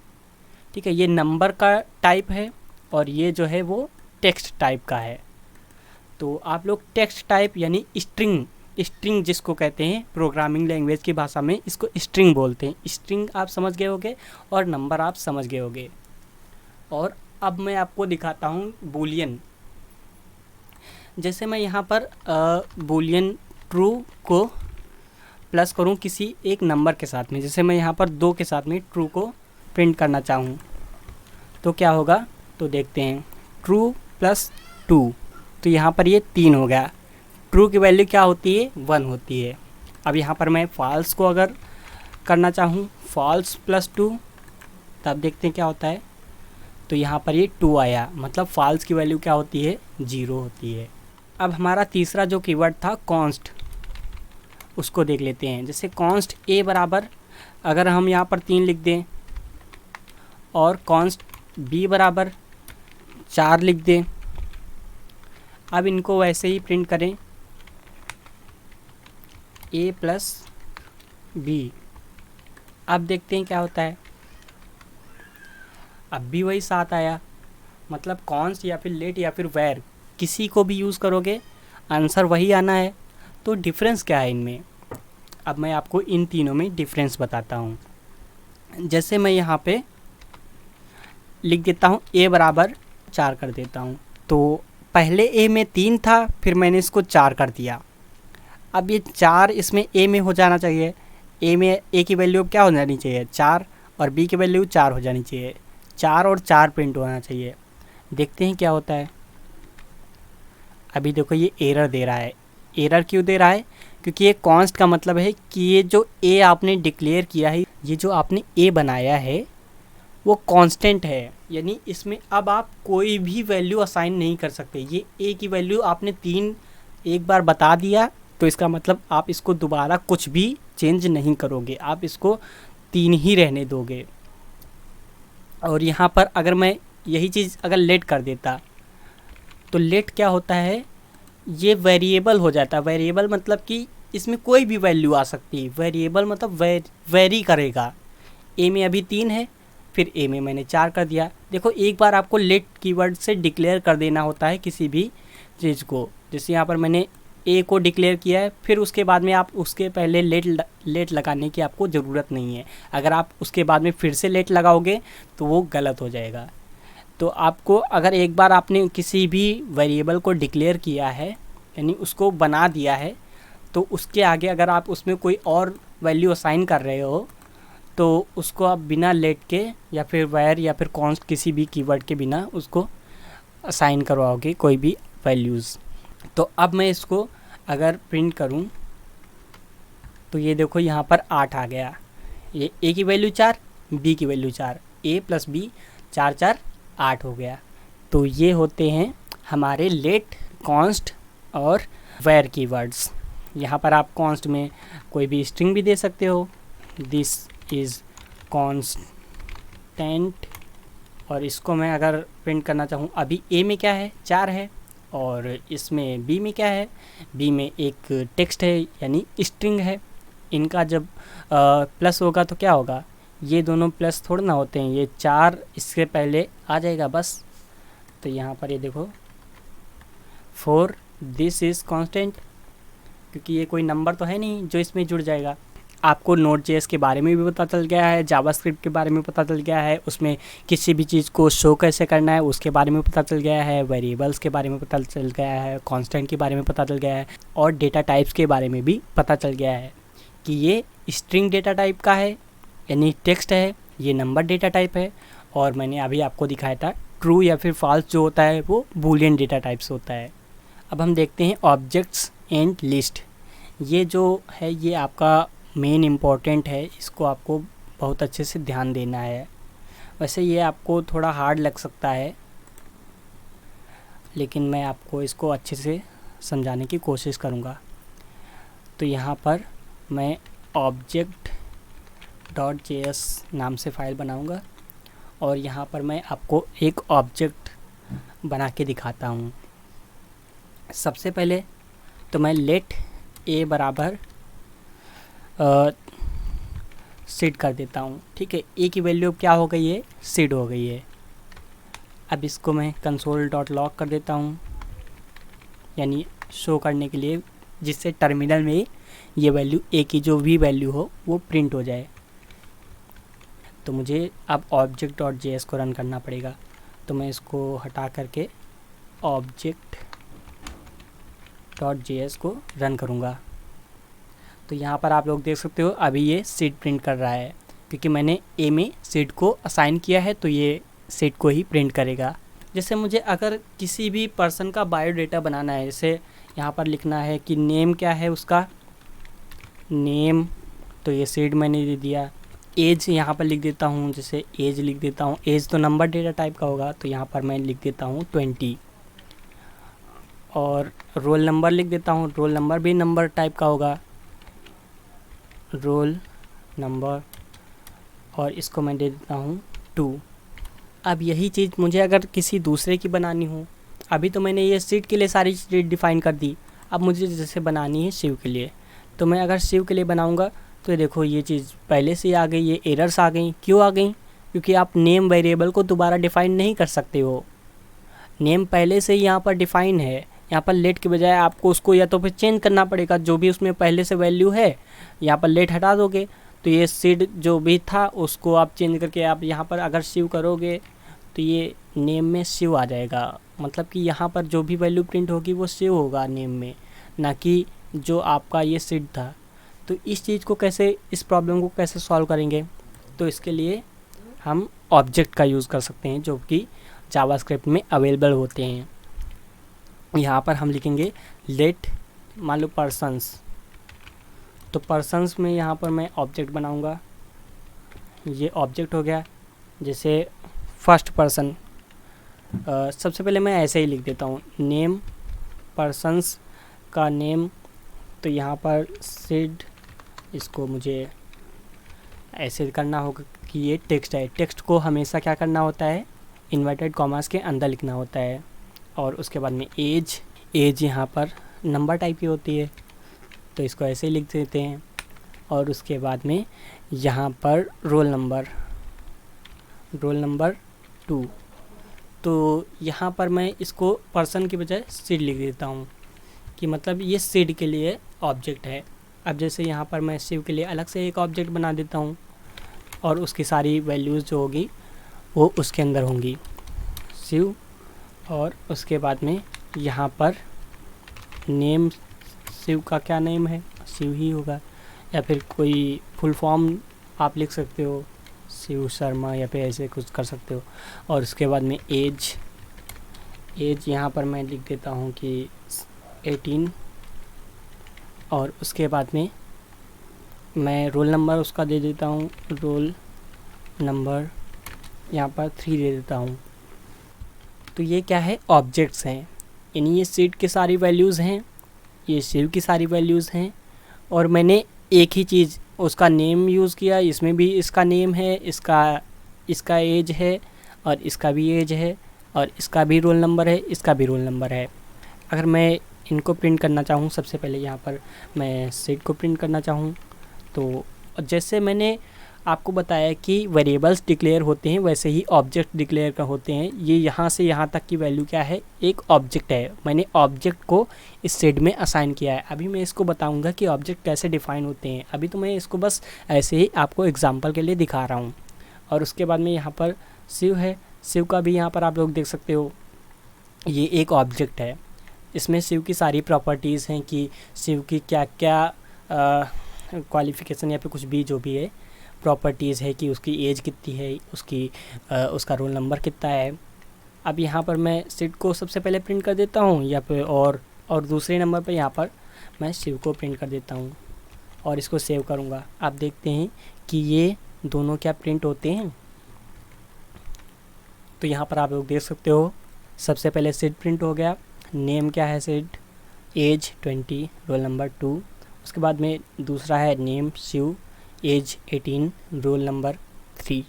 ठीक है। ये नंबर का टाइप है और ये जो है वो टेक्स्ट टाइप का है। तो आप लोग टेक्स्ट टाइप यानी स्ट्रिंग जिसको कहते हैं प्रोग्रामिंग लैंग्वेज की भाषा में इसको स्ट्रिंग बोलते हैं। स्ट्रिंग आप समझ गए होगे और नंबर आप समझ गए होगे। और अब मैं आपको दिखाता हूँ बूलियन। जैसे मैं यहाँ पर बूलियन ट्रू को प्लस करूँ किसी एक नंबर के साथ में, जैसे मैं यहाँ पर 2 के साथ में ट्रू को प्रिंट करना चाहूँ तो क्या होगा, तो देखते हैं ट्रू + 2, तो यहाँ पर ये 3 हो गया। ट्रू की वैल्यू क्या होती है, 1 होती है। अब यहाँ पर मैं फॉल्स को अगर करना चाहूँ, फॉल्स प्लस 2, तब देखते हैं क्या होता है। तो यहाँ पर ये 2 आया, मतलब फॉल्स की वैल्यू क्या होती है, 0 होती है। अब हमारा तीसरा जो कीवर्ड था कॉन्स्ट, उसको देख लेते हैं। जैसे कॉन्स्ट ए बराबर, अगर हम यहाँ पर 3 लिख दें और कॉन्स्ट बी बराबर 4 लिख दें। अब इनको वैसे ही प्रिंट करें, ए प्लस बी। अब देखते हैं क्या होता है। अब भी वही 7 आया, मतलब कॉन्स्ट या फिर लेट या फिर वेर किसी को भी यूज़ करोगे आंसर वही आना है। तो डिफरेंस क्या है इनमें, अब मैं आपको इन तीनों में डिफरेंस बताता हूँ। जैसे मैं यहाँ पे लिख देता हूँ ए बराबर 4 कर देता हूँ, तो पहले ए में 3 था, फिर मैंने इसको 4 कर दिया। अब ये 4 इसमें ए में हो जाना चाहिए, ए में ए की वैल्यू क्या हो जानी चाहिए, 4, और बी की वैल्यू 4 हो जानी चाहिए। 4 और 4 प्रिंट होना चाहिए। देखते हैं क्या होता है। अभी देखो ये एरर दे रहा है। एरर क्यों दे रहा है, क्योंकि ये कॉन्स्ट का मतलब है कि ये जो ए आपने डिक्लेयर किया है, ये जो आपने ए बनाया है वो कांस्टेंट है, यानी इसमें अब आप कोई भी वैल्यू असाइन नहीं कर सकते। ये ए की वैल्यू आपने 3 एक बार बता दिया, तो इसका मतलब आप इसको दोबारा कुछ भी चेंज नहीं करोगे, आप इसको 3 ही रहने दोगे। और यहाँ पर अगर मैं यही चीज़ अगर लेट कर देता, तो लेट क्या होता है, ये वेरिएबल हो जाता है। वेरिएबल मतलब कि इसमें कोई भी वैल्यू आ सकती है। वेरिएबल मतलब वेरी करेगा। ए में अभी 3 है, फिर ए में मैंने 4 कर दिया। देखो एक बार आपको लेट कीवर्ड से डिक्लेयर कर देना होता है किसी भी चीज़ को। जैसे यहाँ पर मैंने ए को डिक्लेयर किया है, फिर उसके बाद में आप उसके पहले लेट लगाने की आपको ज़रूरत नहीं है। अगर आप उसके बाद में फिर से लेट लगाओगे तो वो गलत हो जाएगा। तो आपको अगर एक बार आपने किसी भी वेरिएबल को डिक्लेयर किया है, यानी उसको बना दिया है, तो उसके आगे अगर आप उसमें कोई और वैल्यू असाइन कर रहे हो, तो उसको आप बिना लेट के या फिर वेर या फिर कॉन्स्ट किसी भी कीवर्ड के बिना उसको असाइन करवाओगे कोई भी वैल्यूज़। तो अब मैं इसको अगर प्रिंट करूं, तो ये देखो यहाँ पर 8 आ गया। ये ए की वैल्यू 4, बी की वैल्यू 4, ए प्लस बी 4 4 8 हो गया। तो ये होते हैं हमारे लेट, कॉन्स्ट और वेर कीवर्ड्स। यहाँ पर आप कॉन्स्ट में कोई भी स्ट्रिंग भी दे सकते हो, दिस इज़ कॉन्स्टेंट, और इसको मैं अगर प्रिंट करना चाहूँ, अभी ए में क्या है, 4 है, और इसमें बी में क्या है, बी में एक टेक्स्ट है यानी स्ट्रिंग है। इनका जब प्लस होगा तो क्या होगा, ये दोनों प्लस थोड़ा ना होते हैं, ये 4 इसके पहले आ जाएगा बस। तो यहाँ पर ये देखो 4 दिस इज़ कांस्टेंट, क्योंकि ये कोई नंबर तो है नहीं जो इसमें जुड़ जाएगा। आपको Node.js के बारे में भी पता चल गया है, जावास्क्रिप्ट के बारे में पता चल गया है, उसमें किसी भी चीज़ को शो कैसे करना है उसके बारे में पता चल गया है, वेरिएबल्स के बारे में पता चल गया है, कांस्टेंट के बारे में पता चल गया है, और डेटा टाइप्स के बारे में भी पता चल गया है कि ये स्ट्रिंग डेटा टाइप का है यानी टेक्स्ट है, ये नंबर डेटा टाइप है, और मैंने अभी आपको दिखाया था ट्रू या फिर फॉल्स जो होता है वो बूलियन डेटा टाइप्स होता है। अब हम देखते हैं ऑब्जेक्ट्स एंड लिस्ट। ये जो है ये आपका मेन इम्पॉर्टेंट है, इसको आपको बहुत अच्छे से ध्यान देना है। वैसे ये आपको थोड़ा हार्ड लग सकता है, लेकिन मैं आपको इसको अच्छे से समझाने की कोशिश करूँगा। तो यहाँ पर मैं object.js नाम से फ़ाइल बनाऊँगा, और यहाँ पर मैं आपको एक ऑब्जेक्ट बना के दिखाता हूँ। सबसे पहले तो मैं लेट ए बराबर सीड कर देता हूँ, ठीक है। ए की वैल्यू क्या हो गई है, सीड हो गई है। अब इसको मैं console.log कर देता हूँ, यानी शो करने के लिए, जिससे टर्मिनल में ये वैल्यू ए की जो भी वैल्यू हो वो प्रिंट हो जाए। तो मुझे अब object.js को रन करना पड़ेगा, तो मैं इसको हटा करके object.js को रन करूँगा। तो यहाँ पर आप लोग देख सकते हो अभी ये सीड प्रिंट कर रहा है, क्योंकि मैंने ए में सीड को असाइन किया है, तो ये सीड को ही प्रिंट करेगा। जैसे मुझे अगर किसी भी पर्सन का बायोडाटा बनाना है, जैसे यहाँ पर लिखना है कि नेम क्या है उसका, नेम, तो ये सीड मैंने दे दिया। एज यहाँ पर लिख देता हूँ, जैसे एज लिख देता हूँ, एज तो नंबर डेटा टाइप का होगा, तो यहाँ पर मैं लिख देता हूँ 20। और रोल नंबर लिख देता हूँ, रोल नंबर भी नंबर टाइप का होगा, रोल नंबर, और इसको मैं दे देता हूँ 2। अब यही चीज़ मुझे अगर किसी दूसरे की बनानी हो, अभी तो मैंने ये सीट के लिए सारी चीज़ डिफ़ाइन कर दी, अब मुझे जैसे बनानी है शिव के लिए, तो मैं अगर शिव के लिए बनाऊँगा तो ये देखो ये चीज़ पहले से ही आ गई, ये एरर्स आ गई। क्यों आ गई? क्योंकि आप नेम वेरिएबल को दोबारा डिफ़ाइन नहीं कर सकते हो, नेम पहले से ही यहाँ पर डिफ़ाइन है। यहाँ पर लेट के बजाय आपको उसको या तो फिर चेंज करना पड़ेगा, जो भी उसमें पहले से वैल्यू है यहाँ पर लेट हटा दोगे तो ये सीड जो भी था उसको आप चेंज करके आप यहाँ पर अगर शिव करोगे तो ये नेम में शिव आ जाएगा। मतलब कि यहाँ पर जो भी वैल्यू प्रिंट होगी वो शिव होगा नेम में, ना कि जो आपका ये सीड था। तो इस चीज़ को कैसे, इस प्रॉब्लम को कैसे सॉल्व करेंगे? तो इसके लिए हम ऑब्जेक्ट का यूज़ कर सकते हैं जो कि जावास्क्रिप्ट में अवेलेबल होते हैं। यहाँ पर हम लिखेंगे लेट, मान लो पर्सन्स, तो पर्सन्स में यहाँ पर मैं ऑब्जेक्ट बनाऊँगा, ये ऑब्जेक्ट हो गया। जैसे फर्स्ट पर्सन, सबसे पहले मैं ऐसे ही लिख देता हूँ नेम, पर्सन्स का नेम, तो यहाँ पर सीड, इसको मुझे ऐसे करना होगा कि ये टेक्स्ट है, टेक्स्ट को हमेशा क्या करना होता है, इन्वर्टेड कॉमास के अंदर लिखना होता है। और उसके बाद में एज, एज यहाँ पर नंबर टाइप की होती है तो इसको ऐसे ही लिख देते हैं। और उसके बाद में यहाँ पर रोल नंबर, रोल नंबर 2, तो यहाँ पर मैं इसको पर्सन की बजाय सीड लिख देता हूँ कि मतलब ये सीड के लिए ऑब्जेक्ट है। अब जैसे यहाँ पर मैं शिव के लिए अलग से एक ऑब्जेक्ट बना देता हूँ और उसकी सारी वैल्यूज़ जो होगी वो उसके अंदर होंगी, शिव। और उसके बाद में यहाँ पर नेम, शिव का क्या नेम है, शिव ही होगा, या फिर कोई फुल फॉर्म आप लिख सकते हो, शिव शर्मा, या फिर ऐसे कुछ कर सकते हो। और उसके बाद में एज, एज यहाँ पर मैं लिख देता हूँ कि 18। और उसके बाद में मैं रोल नंबर उसका दे देता हूँ, रोल नंबर यहाँ पर 3 दे देता हूँ। तो ये क्या है, ऑब्जेक्ट्स हैं, यानी ये सीड की सारी वैल्यूज़ हैं, ये शिव की सारी वैल्यूज़ हैं। और मैंने एक ही चीज़, उसका नेम यूज़ किया, इसमें भी इसका नेम है, इसका एज है, और इसका भी एज है, और इसका भी रोल नंबर है, इसका भी रोल नंबर है। अगर मैं इनको प्रिंट करना चाहूँ, सबसे पहले यहाँ पर मैं सीड को प्रिंट करना चाहूँ, तो जैसे मैंने आपको बताया कि वेरिएबल्स डिक्लेयर होते हैं वैसे ही ऑब्जेक्ट डिक्लेयर का होते हैं। ये यहाँ से यहाँ तक की वैल्यू क्या है, एक ऑब्जेक्ट है, मैंने ऑब्जेक्ट को इस सीड में असाइन किया है। अभी मैं इसको बताऊँगा कि ऑब्जेक्ट कैसे डिफ़ाइन होते हैं, अभी तो मैं इसको बस ऐसे ही आपको एग्जाम्पल के लिए दिखा रहा हूँ। और उसके बाद में यहाँ पर शिव है, शिव का भी यहाँ पर आप लोग देख सकते हो, ये एक ऑब्जेक्ट है, इसमें शिव की सारी प्रॉपर्टीज़ हैं कि शिव की क्या क्या क्वालिफ़िकेशन या फिर कुछ भी जो भी है प्रॉपर्टीज़ है कि उसकी एज कितनी है, उसका रोल नंबर कितना है। अब यहाँ पर मैं सीड को सबसे पहले प्रिंट कर देता हूँ या फिर और दूसरे नंबर पे यहाँ पर मैं शिव को प्रिंट कर देता हूँ और इसको सेव करूँगा। आप देखते हैं कि ये दोनों क्या प्रिंट होते हैं। तो यहाँ पर आप लोग देख सकते हो, सबसे पहले सीड प्रिंट हो गया, नेम क्या है सीड, एज 20, रोल नंबर 2। उसके बाद में दूसरा है name Shiv, age 18, roll number 3।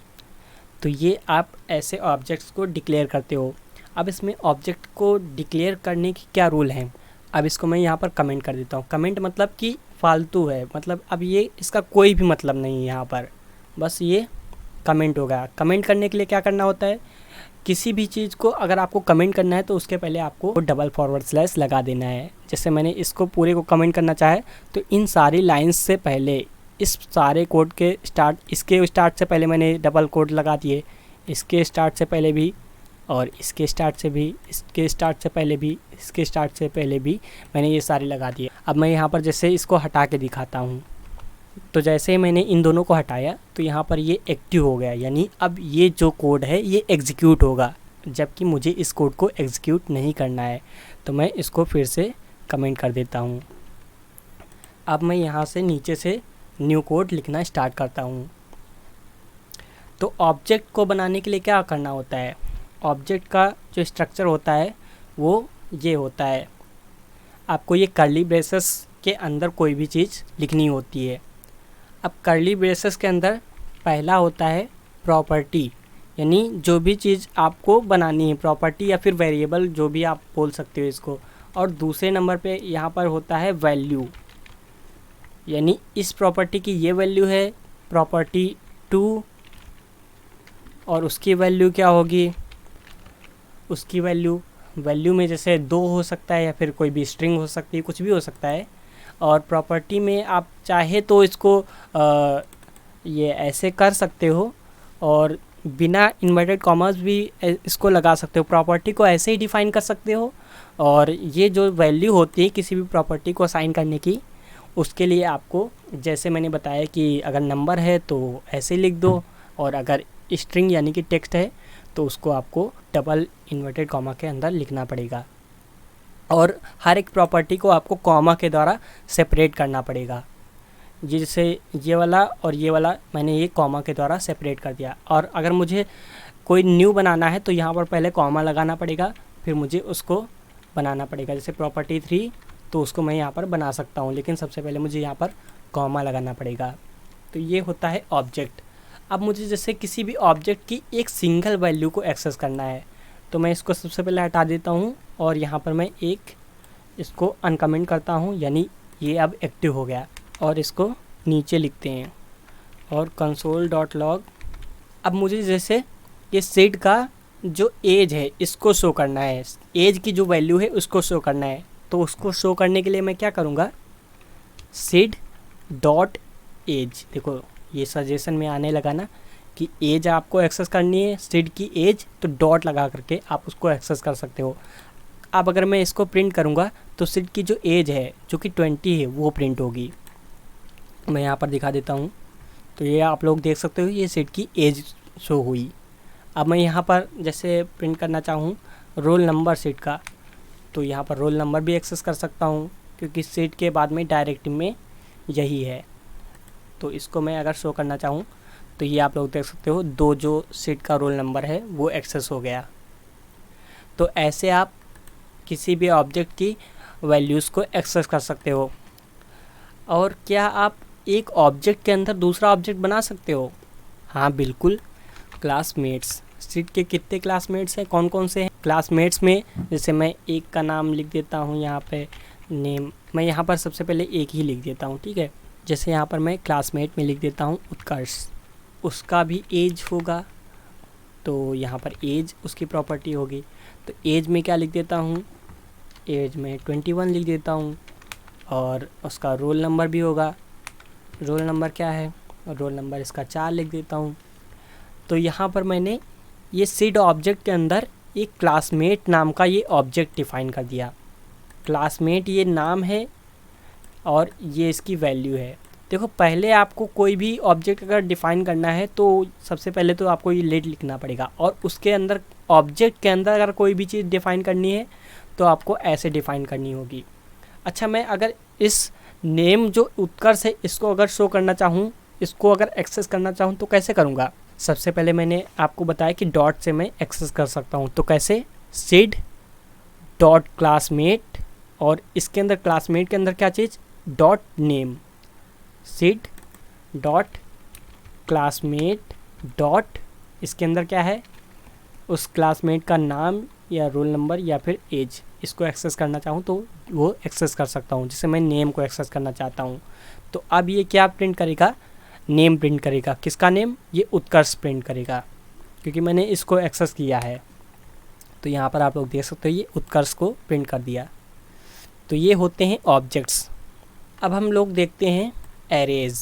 तो ये आप ऐसे ऑब्जेक्ट्स को डिक्लेयर करते हो। अब इसमें ऑब्जेक्ट को डिक्लेयर करने की क्या रूल हैं, अब इसको मैं यहाँ पर कमेंट कर देता हूँ। कमेंट मतलब कि फालतू है, मतलब अब ये इसका कोई भी मतलब नहीं है यहाँ पर, बस ये कमेंट होगा। कमेंट करने के लिए क्या करना होता है, किसी भी चीज़ को अगर आपको कमेंट करना है तो उसके पहले आपको डबल फॉरवर्ड स्लैश लगा देना है। जैसे मैंने इसको पूरे को कमेंट करना चाहे तो इन सारी लाइंस से पहले, इस सारे कोड के स्टार्ट, इसके स्टार्ट से पहले मैंने डबल कोड लगा दिए, इसके स्टार्ट से पहले भी, और इसके स्टार्ट से भी, इसके स्टार्ट से पहले भी, इसके स्टार्ट से पहले भी मैंने ये सारे लगा दिए। अब मैं यहाँ पर जैसे इसको हटा के दिखाता हूँ, तो जैसे ही मैंने इन दोनों को हटाया तो यहाँ पर ये एक्टिव हो गया, यानी अब ये जो कोड है ये एग्जीक्यूट होगा, जबकि मुझे इस कोड को एग्जीक्यूट नहीं करना है। तो मैं इसको फिर से कमेंट कर देता हूँ। अब मैं यहाँ से नीचे से न्यू कोड लिखना स्टार्ट करता हूँ। तो ऑब्जेक्ट को बनाने के लिए क्या करना होता है, ऑब्जेक्ट का जो स्ट्रक्चर होता है वो ये होता है, आपको ये कर्ली ब्रेसेस के अंदर कोई भी चीज़ लिखनी होती है। अब कर्ली ब्रेसेस के अंदर पहला होता है प्रॉपर्टी, यानी जो भी चीज़ आपको बनानी है, प्रॉपर्टी या फिर वेरिएबल जो भी आप बोल सकते हो इसको। और दूसरे नंबर पे यहाँ पर होता है वैल्यू, यानी इस प्रॉपर्टी की ये वैल्यू है प्रॉपर्टी 2, और उसकी वैल्यू क्या होगी, उसकी वैल्यू में जैसे 2 हो सकता है या फिर कोई भी स्ट्रिंग हो सकती है, कुछ भी हो सकता है। और प्रॉपर्टी में आप चाहे तो इसको ये ऐसे कर सकते हो और बिना इन्वर्टेड कॉमास भी इसको लगा सकते हो, प्रॉपर्टी को ऐसे ही डिफ़ाइन कर सकते हो। और ये जो वैल्यू होती है किसी भी प्रॉपर्टी को असाइन करने की, उसके लिए आपको जैसे मैंने बताया कि अगर नंबर है तो ऐसे लिख दो, और अगर स्ट्रिंग यानी कि टेक्स्ट है तो उसको आपको डबल इन्वर्टेड कॉमा के अंदर लिखना पड़ेगा। और हर एक प्रॉपर्टी को आपको कॉमा के द्वारा सेपरेट करना पड़ेगा। जैसे ये वाला और ये वाला मैंने ये कॉमा के द्वारा सेपरेट कर दिया। और अगर मुझे कोई न्यू बनाना है तो यहाँ पर पहले कॉमा लगाना पड़ेगा, फिर मुझे उसको बनाना पड़ेगा। जैसे प्रॉपर्टी 3 तो उसको मैं यहाँ पर बना सकता हूँ, लेकिन सबसे पहले मुझे यहाँ पर कॉमा लगाना पड़ेगा। तो ये होता है ऑब्जेक्ट। अब मुझे जैसे किसी भी ऑब्जेक्ट की एक सिंगल वैल्यू को एक्सेस करना है, तो मैं इसको सबसे पहले हटा देता हूँ और यहाँ पर मैं एक इसको अनकमेंट करता हूँ, यानी ये अब एक्टिव हो गया। और इसको नीचे लिखते हैं और console.log। अब मुझे जैसे ये सीड का जो एज है इसको शो करना है, एज की जो वैल्यू है उसको शो करना है। तो उसको शो करने के लिए मैं क्या करूँगा, सीड डॉट एज, देखो ये सजेशन में आने लगा ना कि एज आपको एक्सेस करनी है, सीड की एज, तो डॉट लगा करके आप उसको एक्सेस कर सकते हो। अब अगर मैं इसको प्रिंट करूँगा तो सीड की जो एज है जो कि 20 है वो प्रिंट होगी। मैं यहाँ पर दिखा देता हूँ, तो ये आप लोग देख सकते हो ये सीड की एज शो हुई। अब मैं यहाँ पर जैसे प्रिंट करना चाहूँ रोल नंबर सीड का, तो यहाँ पर रोल नंबर भी एक्सेस कर सकता हूँ क्योंकि सीड के बाद में डायरेक्ट में यही है। तो इसको मैं अगर शो करना चाहूँ तो ये आप लोग देख सकते हो 2 जो सीड का रोल नंबर है वो एक्सेस हो गया। तो ऐसे आप किसी भी ऑब्जेक्ट की वैल्यूज़ को एक्सेस कर सकते हो। और क्या आप एक ऑब्जेक्ट के अंदर दूसरा ऑब्जेक्ट बना सकते हो? हाँ बिल्कुल, क्लासमेट्स। सीड के कितने क्लासमेट्स हैं, कौन कौन से हैं क्लासमेट्स में? जैसे मैं एक का नाम लिख देता हूँ यहाँ पे, नेम, मैं यहाँ पर सबसे पहले एक ही लिख देता हूँ, ठीक है। जैसे यहाँ पर मैं क्लासमेट में लिख देता हूँ उत्कर्ष, उसका भी एज होगा, तो यहाँ पर एज उसकी प्रॉपर्टी होगी। तो एज में क्या लिख देता हूँ, एज में 21 लिख देता हूँ, और उसका रोल नंबर भी होगा। रोल नंबर क्या है, रोल नंबर इसका 4 लिख देता हूँ। तो यहाँ पर मैंने ये सीड ऑब्जेक्ट के अंदर एक क्लासमेट नाम का ये ऑब्जेक्ट डिफ़ाइन कर दिया। क्लासमेट ये नाम है और ये इसकी वैल्यू है। देखो पहले आपको कोई भी ऑब्जेक्ट अगर डिफ़ाइन करना है तो सबसे पहले तो आपको ये लेट लिखना पड़ेगा, और उसके अंदर ऑब्जेक्ट के अंदर अगर कोई भी चीज़ डिफ़ाइन करनी है तो आपको ऐसे डिफ़ाइन करनी होगी। अच्छा, मैं अगर इस नेम जो उत्कर्ष है इसको अगर शो करना चाहूँ, इसको अगर एक्सेस करना चाहूँ तो कैसे करूँगा? सबसे पहले मैंने आपको बताया कि डॉट से मैं एक्सेस कर सकता हूँ। तो कैसे, सीड डॉट क्लासमेट, और इसके अंदर क्लासमेट के अंदर क्या चीज़, dot name, seed dot classmate dot, इसके अंदर क्या है, उस क्लासमेट का नाम या रोल नंबर या फिर एज, इसको एक्सेस करना चाहूँ तो वो एक्सेस कर सकता हूँ। जैसे मैं नेम को एक्सेस करना चाहता हूँ, तो अब ये क्या प्रिंट करेगा, नेम प्रिंट करेगा। किसका नेम, ये उत्कर्ष प्रिंट करेगा, क्योंकि मैंने इसको एक्सेस किया है। तो यहाँ पर आप लोग देख सकते हो ये उत्कर्ष को प्रिंट कर दिया। तो ये होते हैं ऑब्जेक्ट्स। अब हम लोग देखते हैं एरेज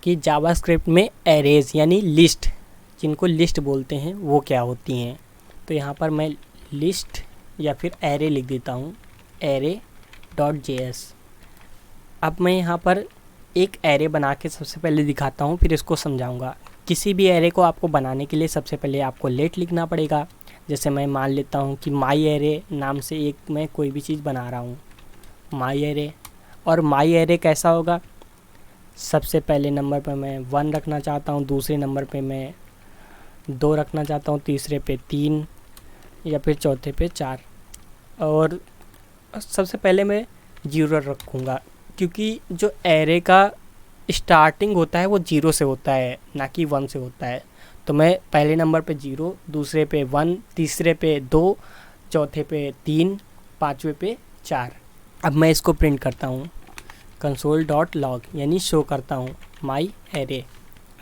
कि जावास्क्रिप्ट में एरेज यानी लिस्ट, जिनको लिस्ट बोलते हैं, वो क्या होती हैं। तो यहाँ पर मैं लिस्ट या फिर एरे लिख देता हूँ, array.js। अब मैं यहाँ पर एक एरे बना के सबसे पहले दिखाता हूँ, फिर इसको समझाऊँगा। किसी भी एरे को आपको बनाने के लिए सबसे पहले आपको लेट लिखना पड़ेगा। जैसे मैं मान लेता हूँ कि माई एरे नाम से एक मैं कोई भी चीज़ बना रहा हूँ, माई एरे। और माई एरे कैसा होगा, सबसे पहले नंबर पर मैं 1 रखना चाहता हूँ, दूसरे नंबर पे मैं 2 रखना चाहता हूँ, तीसरे पे 3 या फिर चौथे पे 4, और सबसे पहले मैं 0 रखूँगा, क्योंकि जो एरे का स्टार्टिंग होता है वो 0 से होता है, ना कि 1 से होता है। तो मैं पहले नंबर पे 0, दूसरे पे 1, तीसरे पे 2, चौथे पे 3, पाँचवें पे 4। अब मैं इसको प्रिंट करता हूँ, console.log, यानी शो करता हूँ माई एरे।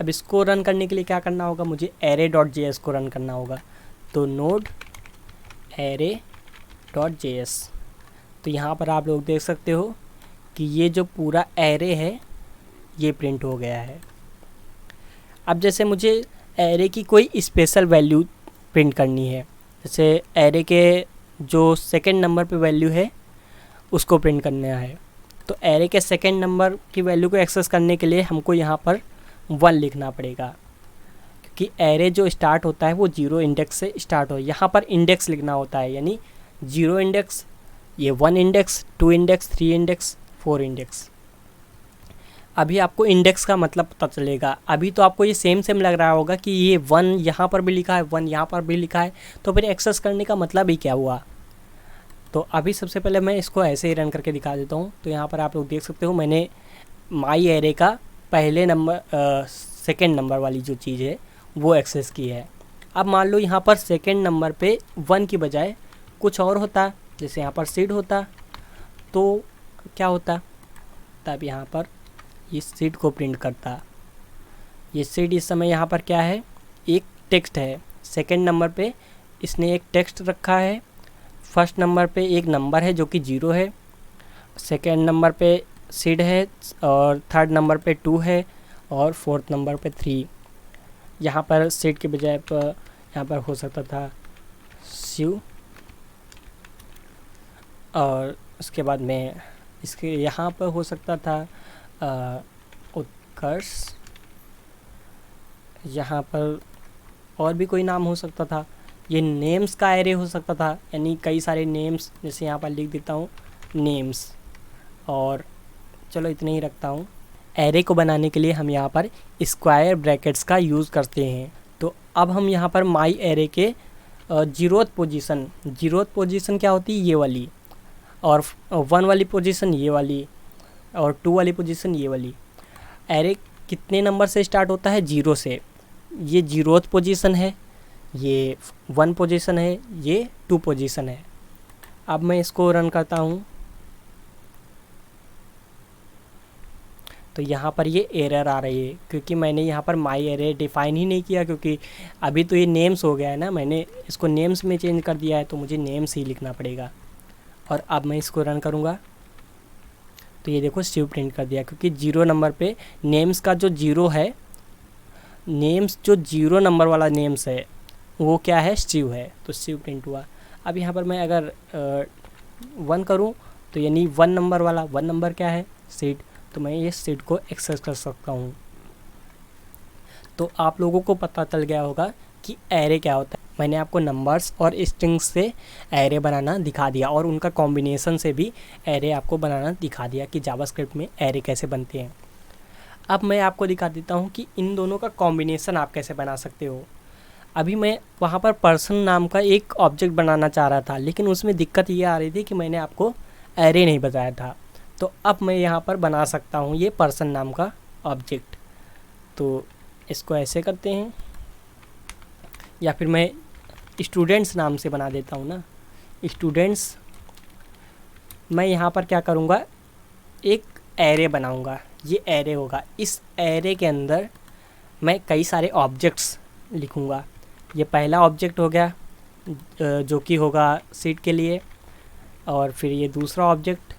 अब इसको रन करने के लिए क्या करना होगा, मुझे array.js को रन करना होगा। तो नोड array.js, तो यहाँ पर आप लोग देख सकते हो कि ये जो पूरा एरे है ये प्रिंट हो गया है। अब जैसे मुझे एरे की कोई स्पेशल वैल्यू प्रिंट करनी है, जैसे एरे के जो सेकंड नंबर पे वैल्यू है उसको प्रिंट करना है, तो एरे के सेकंड नंबर की वैल्यू को एक्सेस करने के लिए हमको यहाँ पर 1 लिखना पड़ेगा, क्योंकि एरे जो स्टार्ट होता है वो 0 इंडेक्स से स्टार्ट हो। यहाँ पर इंडेक्स लिखना होता है, यानी 0 इंडेक्स, ये 1 इंडेक्स, 2 इंडेक्स, 3 इंडेक्स, 4 इंडेक्स। अभी आपको इंडेक्स का मतलब पता चलेगा। अभी तो आपको ये सेम लग रहा होगा कि ये 1 यहाँ पर भी लिखा है, 1 यहाँ पर भी लिखा है, तो फिर एक्सेस करने का मतलब ही क्या हुआ। तो अभी सबसे पहले मैं इसको ऐसे ही रन करके दिखा देता हूँ। तो यहाँ पर आप लोग देख सकते हो मैंने माई एरे का पहले नंबर सेकेंड नंबर वाली जो चीज़ है वो एक्सेस की है। अब मान लो यहाँ पर सेकेंड नंबर पे 1 की बजाय कुछ और होता, जैसे यहाँ पर सीड होता, तो क्या होता, तब यहाँ पर इस सीड को प्रिंट करता। ये सीड इस समय यहाँ पर क्या है, एक टेक्स्ट है। सेकेंड नंबर पे इसने एक टेक्स्ट रखा है, फर्स्ट नंबर पे एक नंबर है जो कि 0 है, सेकेंड नंबर पे सीड है, और थर्ड नंबर पे 2 है, और फोर्थ नंबर पे 3। यहाँ पर सीड के बजाय पर यहाँ पर हो सकता था शिव, और उसके बाद में इसके यहाँ पर हो सकता था उत्कर्ष, यहाँ पर और भी कोई नाम हो सकता था। ये नेम्स का एरे हो सकता था, यानी कई सारे नेम्स, जैसे यहाँ पर लिख देता हूँ नेम्स, और चलो इतने ही रखता हूँ। एरे को बनाने के लिए हम यहाँ पर स्क्वायर ब्रैकेट्स का यूज़ करते हैं। तो अब हम यहाँ पर माई एरे के 0th पोजीशन क्या होती है, ये वाली, और 1 वाली पोजीशन ये वाली, और 2 वाली पोजीशन ये वाली। एरे कितने नंबर से स्टार्ट होता है, 0 से। ये 0th पोजीशन है, ये 1 पोजीशन है, ये 2 पोजीशन है। अब मैं इसको रन करता हूँ, तो यहाँ पर ये एरर आ रही है, क्योंकि मैंने यहाँ पर माई एरे डिफ़ाइन ही नहीं किया, क्योंकि अभी तो ये नेम्स हो गया है ना, मैंने इसको नेम्स में चेंज कर दिया है, तो मुझे नेम्स ही लिखना पड़ेगा। और अब मैं इसको रन करूँगा, तो ये देखो शिव प्रिंट कर दिया, क्योंकि 0 नंबर पे नेम्स का जो 0 है, नेम्स जो 0 नंबर वाला नेम्स है वो क्या है, शिव है, तो शिव प्रिंट हुआ। अब यहाँ पर मैं अगर 1 करूँ, तो यानी 1 नंबर वाला, 1 नंबर क्या है, सीड, तो मैं ये सीड को एक्सेस कर सकता हूँ। तो आप लोगों को पता चल गया होगा कि एरे क्या होता है। मैंने आपको नंबर्स और स्ट्रिंग्स से एरे बनाना दिखा दिया, और उनका कॉम्बिनेशन से भी एरे आपको बनाना दिखा दिया कि जावास्क्रिप्ट में एरे कैसे बनते हैं। अब मैं आपको दिखा देता हूँ कि इन दोनों का कॉम्बिनेशन आप कैसे बना सकते हो। अभी मैं वहाँ पर पर्सन नाम का एक ऑब्जेक्ट बनाना चाह रहा था, लेकिन उसमें दिक्कत ये आ रही थी कि मैंने आपको एरे नहीं बताया था। तो अब मैं यहाँ पर बना सकता हूँ ये पर्सन नाम का ऑब्जेक्ट। तो इसको ऐसे करते हैं, या फिर मैं स्टूडेंट्स नाम से बना देता हूँ ना, स्टूडेंट्स। मैं यहाँ पर क्या करूँगा, एक एरे बनाऊँगा, ये एरे होगा। इस एरे के अंदर मैं कई सारे ऑब्जेक्ट्स लिखूँगा। ये पहला ऑब्जेक्ट हो गया जो कि होगा सीट के लिए, और फिर ये दूसरा ऑब्जेक्ट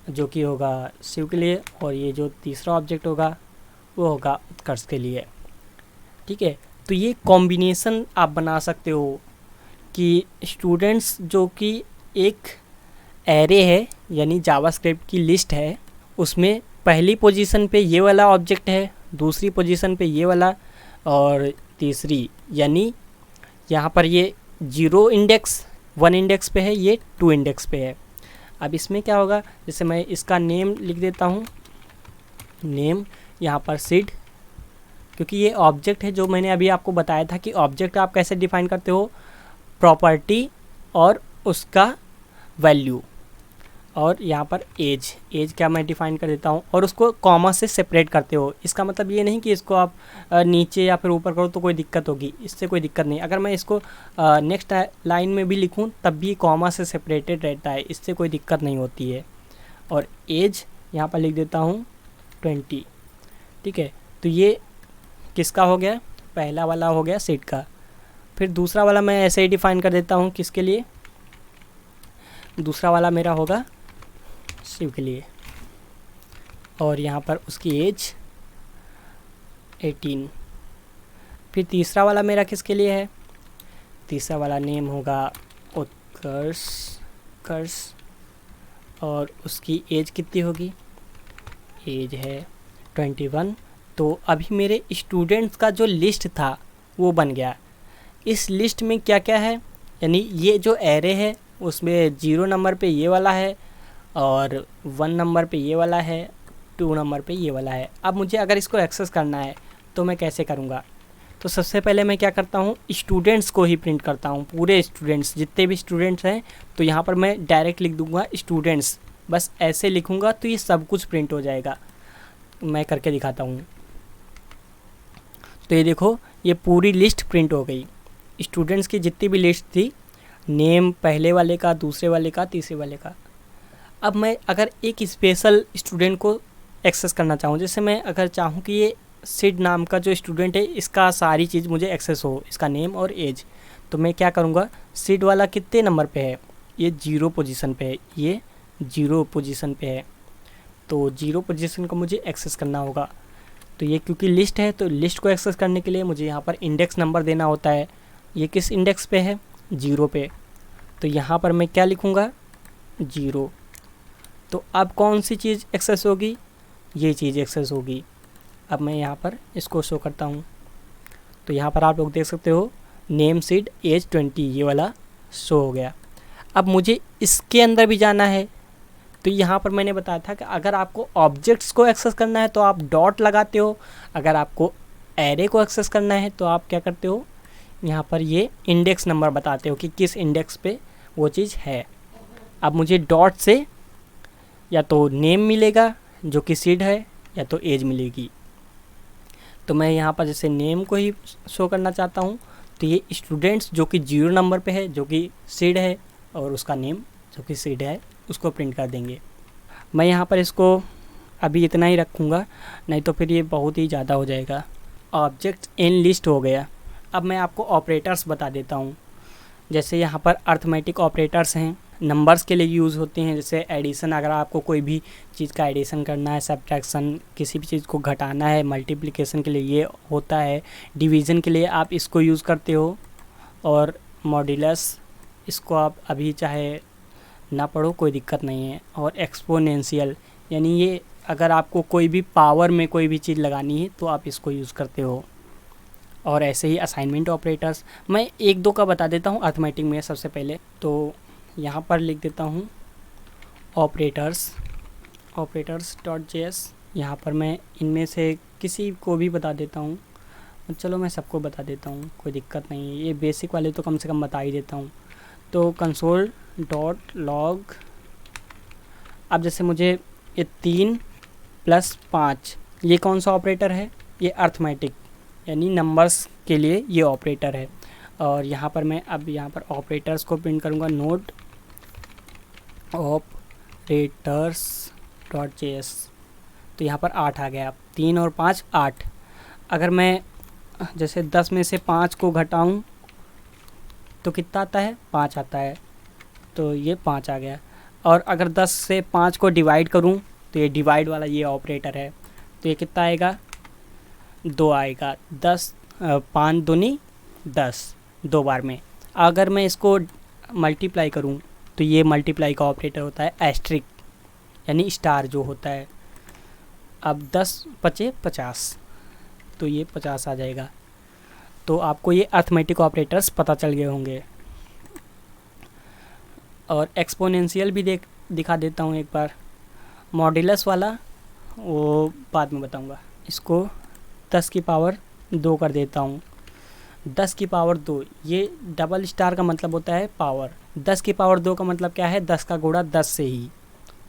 जो कि होगा शिव के लिए, और ये जो तीसरा ऑब्जेक्ट होगा वो होगा उत्कर्ष के लिए। ठीक है, तो ये कॉम्बिनेशन आप बना सकते हो कि स्टूडेंट्स जो कि एक एरे है, यानी जावास्क्रिप्ट की लिस्ट है, उसमें पहली पोजीशन पे ये वाला ऑब्जेक्ट है, दूसरी पोजीशन पे ये वाला, और तीसरी, यानी यहाँ पर ये 0 इंडेक्स 1 इंडेक्स पे है, ये 2 इंडेक्स पे है। अब इसमें क्या होगा, जैसे मैं इसका नेम लिख देता हूँ, नेम, यहाँ पर सीड, क्योंकि ये ऑब्जेक्ट है जो मैंने अभी आपको बताया था कि ऑब्जेक्ट आप कैसे डिफाइन करते हो, प्रॉपर्टी और उसका वैल्यू, और यहाँ पर एज, एज क्या मैं डिफाइन कर देता हूँ और उसको कॉमा से सेपरेट करते हो। इसका मतलब ये नहीं कि इसको आप नीचे या फिर ऊपर करो तो कोई दिक्कत होगी, इससे कोई दिक्कत नहीं। अगर मैं इसको नेक्स्ट लाइन में भी लिखूँ तब भी कॉमा से सेपरेटेड रहता है, इससे कोई दिक्कत नहीं होती है। और एज यहाँ पर लिख देता हूँ 20, ठीक है। तो ये किसका हो गया, पहला वाला हो गया सीट का। फिर दूसरा वाला मैं ऐसे ही डिफाइन कर देता हूँ, किसके लिए, दूसरा वाला मेरा होगा शिव के लिए, और यहाँ पर उसकी एज 18। फिर तीसरा वाला मेरा किसके लिए है, तीसरा वाला नेम होगा उत्कर्ष, और उसकी एज कितनी होगी, एज है 21। तो अभी मेरे स्टूडेंट्स का जो लिस्ट था वो बन गया। इस लिस्ट में क्या क्या है, यानी ये जो एरे है उसमें 0 नंबर पे ये वाला है, और 1 नंबर पे ये वाला है, 2 नंबर पे ये वाला है। अब मुझे अगर इसको एक्सेस करना है तो मैं कैसे करूँगा, तो सबसे पहले मैं क्या करता हूँ, स्टूडेंट्स को ही प्रिंट करता हूँ, पूरे स्टूडेंट्स, जितने भी स्टूडेंट्स हैं। तो यहाँ पर मैं डायरेक्ट लिख दूँगा स्टूडेंट्स, बस ऐसे लिखूँगा तो ये सब कुछ प्रिंट हो जाएगा। मैं करके दिखाता हूँ। तो ये देखो, ये पूरी लिस्ट प्रिंट हो गई, स्टूडेंट्स की जितनी भी लिस्ट थी, नेम पहले वाले का, दूसरे वाले का, तीसरे वाले का। अब मैं अगर एक स्पेशल स्टूडेंट को एक्सेस करना चाहूँ, जैसे मैं अगर चाहूँ कि ये सिड नाम का जो स्टूडेंट है इसका सारी चीज़ मुझे एक्सेस हो, इसका नेम और एज, तो मैं क्या करूँगा, सिड वाला कितने नंबर पे है, ये 0 पोजीशन पे है, ये 0 पोजीशन पे है, तो 0 पोजीशन को मुझे एक्सेस करना होगा। तो ये क्योंकि लिस्ट है तो लिस्ट को एक्सेस करने के लिए मुझे यहाँ पर इंडेक्स नंबर देना होता है। ये किस इंडेक्स पे है, 0 पे, तो यहाँ पर मैं क्या लिखूँगा, 0। तो अब कौन सी चीज़ एक्सेस होगी, ये चीज़ एक्सेस होगी। अब मैं यहाँ पर इसको शो करता हूँ, तो यहाँ पर आप लोग देख सकते हो नेम सीड एज 20, ये वाला शो हो गया। अब मुझे इसके अंदर भी जाना है, तो यहाँ पर मैंने बताया था कि अगर आपको ऑब्जेक्ट्स को एक्सेस करना है तो आप डॉट लगाते हो, अगर आपको एरे को एक्सेस करना है तो आप क्या करते हो, यहाँ पर ये इंडेक्स नंबर बताते हो कि किस इंडेक्स पे वो चीज़ है। अब मुझे डॉट से या तो नेम मिलेगा जो कि सीड है, या तो एज मिलेगी। तो मैं यहाँ पर जैसे नेम को ही शो करना चाहता हूँ, तो ये स्टूडेंट्स जो कि 0 नंबर पे है, जो कि सीड है, और उसका नेम जो कि सीड है, उसको प्रिंट कर देंगे। मैं यहाँ पर इसको अभी इतना ही रखूँगा, नहीं तो फिर ये बहुत ही ज़्यादा हो जाएगा। ऑब्जेक्ट इन लिस्ट हो गया। अब मैं आपको ऑपरेटर्स बता देता हूँ। जैसे यहाँ पर अर्थमेटिक ऑपरेटर्स हैं, नंबर्स के लिए यूज़ होते हैं, जैसे एडिशन, अगर आपको कोई भी चीज़ का एडिशन करना है, सब्ट्रैक्शन, किसी भी चीज़ को घटाना है, मल्टीप्लिकेशन के लिए ये होता है, डिवीज़न के लिए आप इसको यूज़ करते हो, और मॉड्यूलस, इसको आप अभी चाहे ना पढ़ो कोई दिक्कत नहीं है। और एक्सपोनेंशियल, यानी ये अगर आपको कोई भी पावर में कोई भी चीज़ लगानी है तो आप इसको यूज़ करते हो। और ऐसे ही असाइनमेंट ऑपरेटर्स, मैं 1-2 का बता देता हूँ अर्थमेटिक में। सबसे पहले तो यहाँ पर लिख देता हूँ ऑपरेटर्स .js। यहाँ पर मैं इनमें से किसी को भी बता देता हूँ, चलो मैं सबको बता देता हूँ, कोई दिक्कत नहीं है। ये बेसिक वाले तो कम से कम बता ही देता हूँ। तो console.log, अब जैसे मुझे ये 3 + 5, ये कौन सा ऑपरेटर है, ये अर्थमेटिक यानी नंबर्स के लिए ये ऑपरेटर है। और यहाँ पर मैं अब यहाँ पर ऑपरेटर्स को प्रिंट करूँगा, नोड operators.js। तो यहाँ पर 8 आ गया, 3 और 5 8। अगर मैं जैसे 10 में से 5 को घटाऊँ तो कितना आता है, 5 आता है, तो ये 5 आ गया। और अगर 10 से 5 को डिवाइड करूँ तो ये डिवाइड वाला ये ऑपरेटर है, तो ये कितना आएगा, 2 आएगा। 5 दूनी 10, 2 बार में। अगर मैं इसको मल्टीप्लाई करूँ तो ये मल्टीप्लाई का ऑपरेटर होता है एस्ट्रिक, यानी स्टार जो होता है। अब 10 × 5 = 50, तो ये 50 आ जाएगा। तो आपको ये अर्थमेटिक ऑपरेटर्स पता चल गए होंगे। और एक्सपोनेंशियल भी दिखा देता हूँ एक बार। मॉड्यूलस वाला वो बाद में बताऊँगा। इसको 10 की पावर 2 कर देता हूँ। 10 की पावर 2, ये डबल स्टार का मतलब होता है पावर। 10 की पावर 2 का मतलब क्या है, 10 का गुणा 10 से ही,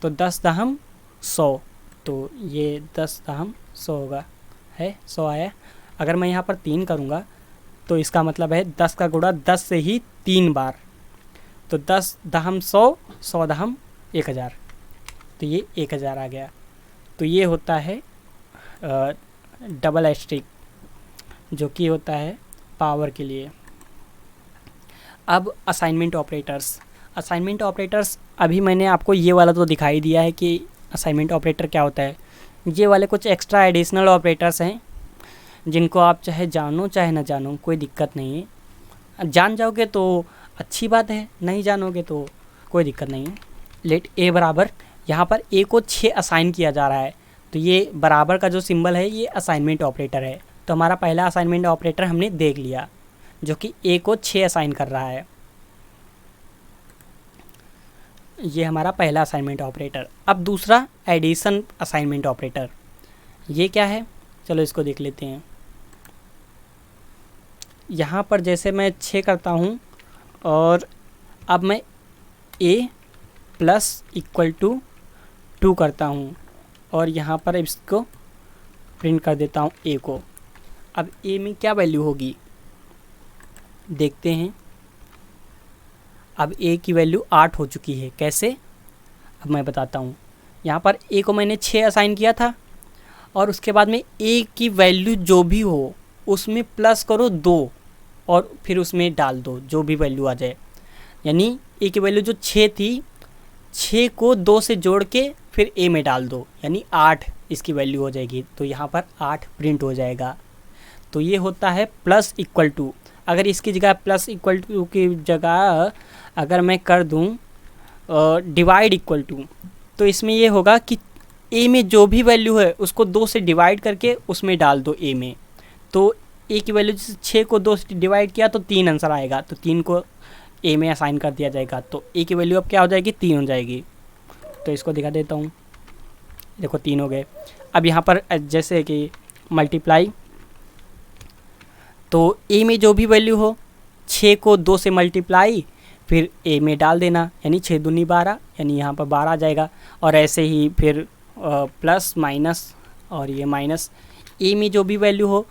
तो 10 दहम 100, तो ये 10 दहम 100 होगा, है 100 आया। अगर मैं यहाँ पर 3 करूँगा तो इसका मतलब है 10 का गुणा 10 से ही 3 बार, तो 10 दहम 100, 100 दहम 1000, तो ये 1000 आ गया। तो ये होता है डबल एस्ट्रिक, जो कि होता है पावर के लिए। अब असाइनमेंट ऑपरेटर्स। असाइनमेंट ऑपरेटर्स अभी मैंने आपको ये वाला तो दिखाई दिया है कि असाइनमेंट ऑपरेटर क्या होता है। ये वाले कुछ एक्स्ट्रा एडिशनल ऑपरेटर्स हैं जिनको आप चाहे जानो चाहे ना जानो, कोई दिक्कत नहीं है। जान जाओगे तो अच्छी बात है, नहीं जानोगे तो कोई दिक्कत नहीं है। लेट ए बराबर, यहाँ पर ए को 6 असाइन किया जा रहा है, तो ये बराबर का जो सिंबल है ये असाइनमेंट ऑपरेटर है। तो हमारा पहला असाइनमेंट ऑपरेटर हमने देख लिया, जो कि ए को 6 असाइन कर रहा है। ये हमारा पहला असाइनमेंट ऑपरेटर। अब दूसरा एडिशन असाइनमेंट ऑपरेटर, ये क्या है, चलो इसको देख लेते हैं। यहाँ पर जैसे मैं 6 करता हूँ और अब मैं a प्लस इक्वल टू 2 करता हूँ और यहाँ पर इसको प्रिंट कर देता हूँ a को। अब a में क्या वैल्यू होगी देखते हैं। अब a की वैल्यू 8 हो चुकी है। कैसे, अब मैं बताता हूँ। यहाँ पर a को मैंने 6 असाइन किया था और उसके बाद में a की वैल्यू जो भी हो उसमें प्लस करो 2 और फिर उसमें डाल दो जो भी वैल्यू आ जाए। यानी a की वैल्यू जो 6 थी, 6 को 2 से जोड़ के फिर a में डाल दो, यानी 8 इसकी वैल्यू हो जाएगी। तो यहाँ पर 8 प्रिंट हो जाएगा। तो ये होता है प्लस इक्वल टू। अगर इसकी जगह प्लस इक्वल टू की जगह अगर मैं कर दूँ डिवाइड इक्वल टू, तो इसमें ये होगा कि a में जो भी वैल्यू है उसको 2 से डिवाइड करके उसमें डाल दो a में। तो a की वैल्यू 6 को 2 से डिवाइड किया तो 3 आंसर आएगा, तो 3 को a में असाइन कर दिया जाएगा। तो a की वैल्यू अब क्या हो जाएगी, 3 हो जाएगी। तो इसको दिखा देता हूँ, देखो 3 हो गए। अब यहाँ पर जैसे कि मल्टीप्लाई, तो a में जो भी वैल्यू हो 6 को 2 से मल्टीप्लाई फिर a में डाल देना, यानी 6 दूनी 12, यानी यहाँ पर 12 आ जाएगा। और ऐसे ही फिर प्लस माइनस और ये माइनस, a में जो भी वैल्यू हो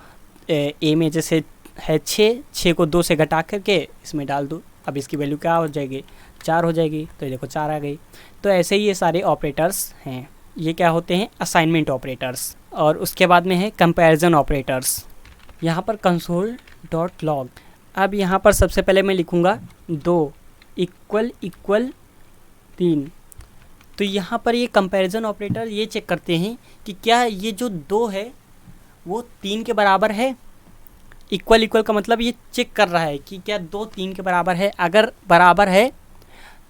a में जैसे है 6 को 2 से घटा करके इसमें डाल दो। अब इसकी वैल्यू क्या हो जाएगी, 4 हो जाएगी। तो देखो 4 आ गई। तो ऐसे ही ये सारे ऑपरेटर्स हैं, ये क्या होते हैं, असाइनमेंट ऑपरेटर्स। और उसके बाद में है कंपैरिजन ऑपरेटर्स। यहाँ पर कंसोल डॉट लॉग। अब यहाँ पर सबसे पहले मैं लिखूँगा 2 इक्वल इक्वल 3। तो यहाँ पर ये कंपैरिजन ऑपरेटर ये चेक करते हैं कि क्या ये जो 2 है वो 3 के बराबर है। इक्वल इक्वल का मतलब ये चेक कर रहा है कि क्या 2 3 के बराबर है। अगर बराबर है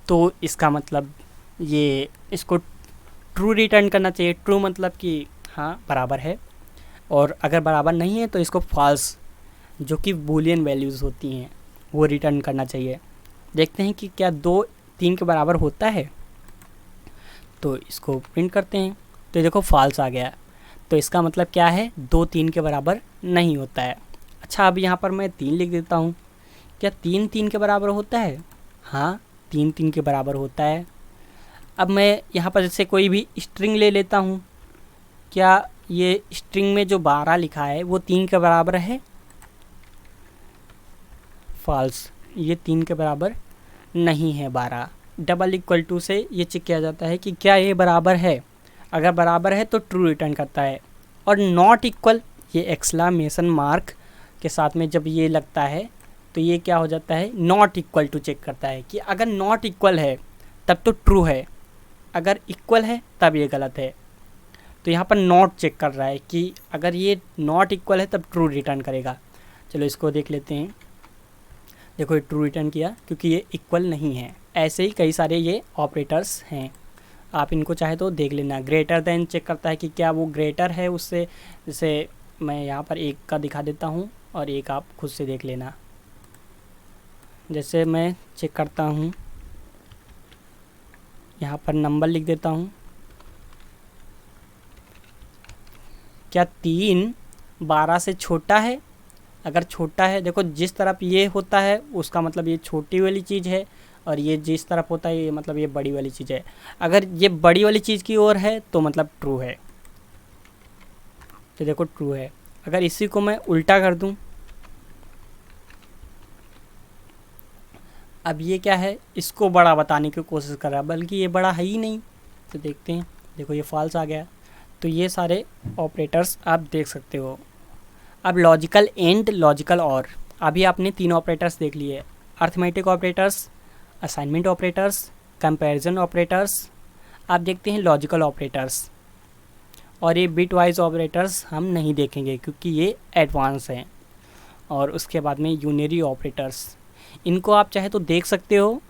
तो इसका मतलब ये इसको ट्रू रिटर्न करना चाहिए। ट्रू मतलब कि हाँ बराबर है, और अगर बराबर नहीं है तो इसको फॉल्स, जो कि बूलियन वैल्यूज़ होती हैं, वो रिटर्न करना चाहिए। देखते हैं कि क्या 2 3 के बराबर होता है, तो इसको प्रिंट करते हैं। तो देखो फॉल्स आ गया, तो इसका मतलब क्या है, 2 3 के बराबर नहीं होता है। अच्छा, अब यहाँ पर मैं 3 लिख देता हूँ। क्या 3 3 के बराबर होता है, हाँ 3 3 के बराबर होता है। अब मैं यहाँ पर जैसे कोई भी स्ट्रिंग ले लेता हूँ, क्या ये स्ट्रिंग में जो 12 लिखा है वो 3 के बराबर है, फॉल्स, ये 3 के बराबर नहीं है 12। डबल इक्वल टू से ये चेक किया जाता है कि क्या ये बराबर है। अगर बराबर है तो ट्रू रिटर्न करता है। और नॉट इक्वल, ये एक्सक्लेमेशन मार्क के साथ में जब ये लगता है तो ये क्या हो जाता है, नॉट इक्वल टू चेक करता है कि अगर नॉट इक्वल है तब तो ट्रू है, अगर इक्वल है तब ये गलत है। तो यहाँ पर नॉट चेक कर रहा है कि अगर ये नॉट इक्वल है तब ट्रू रिटर्न करेगा। चलो इसको देख लेते हैं। देखो ये ट्रू रिटर्न किया क्योंकि ये इक्वल नहीं है। ऐसे ही कई सारे ये ऑपरेटर्स हैं, आप इनको चाहे तो देख लेना। ग्रेटर देन चेक करता है कि क्या वो ग्रेटर है उससे, जैसे मैं यहाँ पर एक का दिखा देता हूँ और एक आप खुद से देख लेना। जैसे मैं चेक करता हूँ यहाँ पर नंबर लिख देता हूँ। क्या 3 12 से छोटा है? अगर छोटा है, देखो जिस तरफ ये होता है उसका मतलब ये छोटी वाली चीज़ है, और ये जिस तरफ होता है ये मतलब ये बड़ी वाली चीज़ है। अगर ये बड़ी वाली चीज़ की ओर है तो मतलब ट्रू है, तो देखो ट्रू है। अगर इसी को मैं उल्टा कर दूं, अब ये क्या है, इसको बड़ा बताने की कोशिश कर रहा है, बल्कि ये बड़ा है ही नहीं। तो देखते हैं, देखो ये फॉल्स आ गया। तो ये सारे ऑपरेटर्स आप देख सकते हो। अब लॉजिकल एंड, लॉजिकल और, अभी आपने 3 ऑपरेटर्स देख लिए, arithmetic operators, assignment operators, comparison operators. आप देखते हैं लॉजिकल ऑपरेटर्स, और ये बिट वाइज ऑपरेटर्स हम नहीं देखेंगे क्योंकि ये एडवांस हैं। और उसके बाद में यूनरी ऑपरेटर्स, इनको आप चाहे तो देख सकते हो,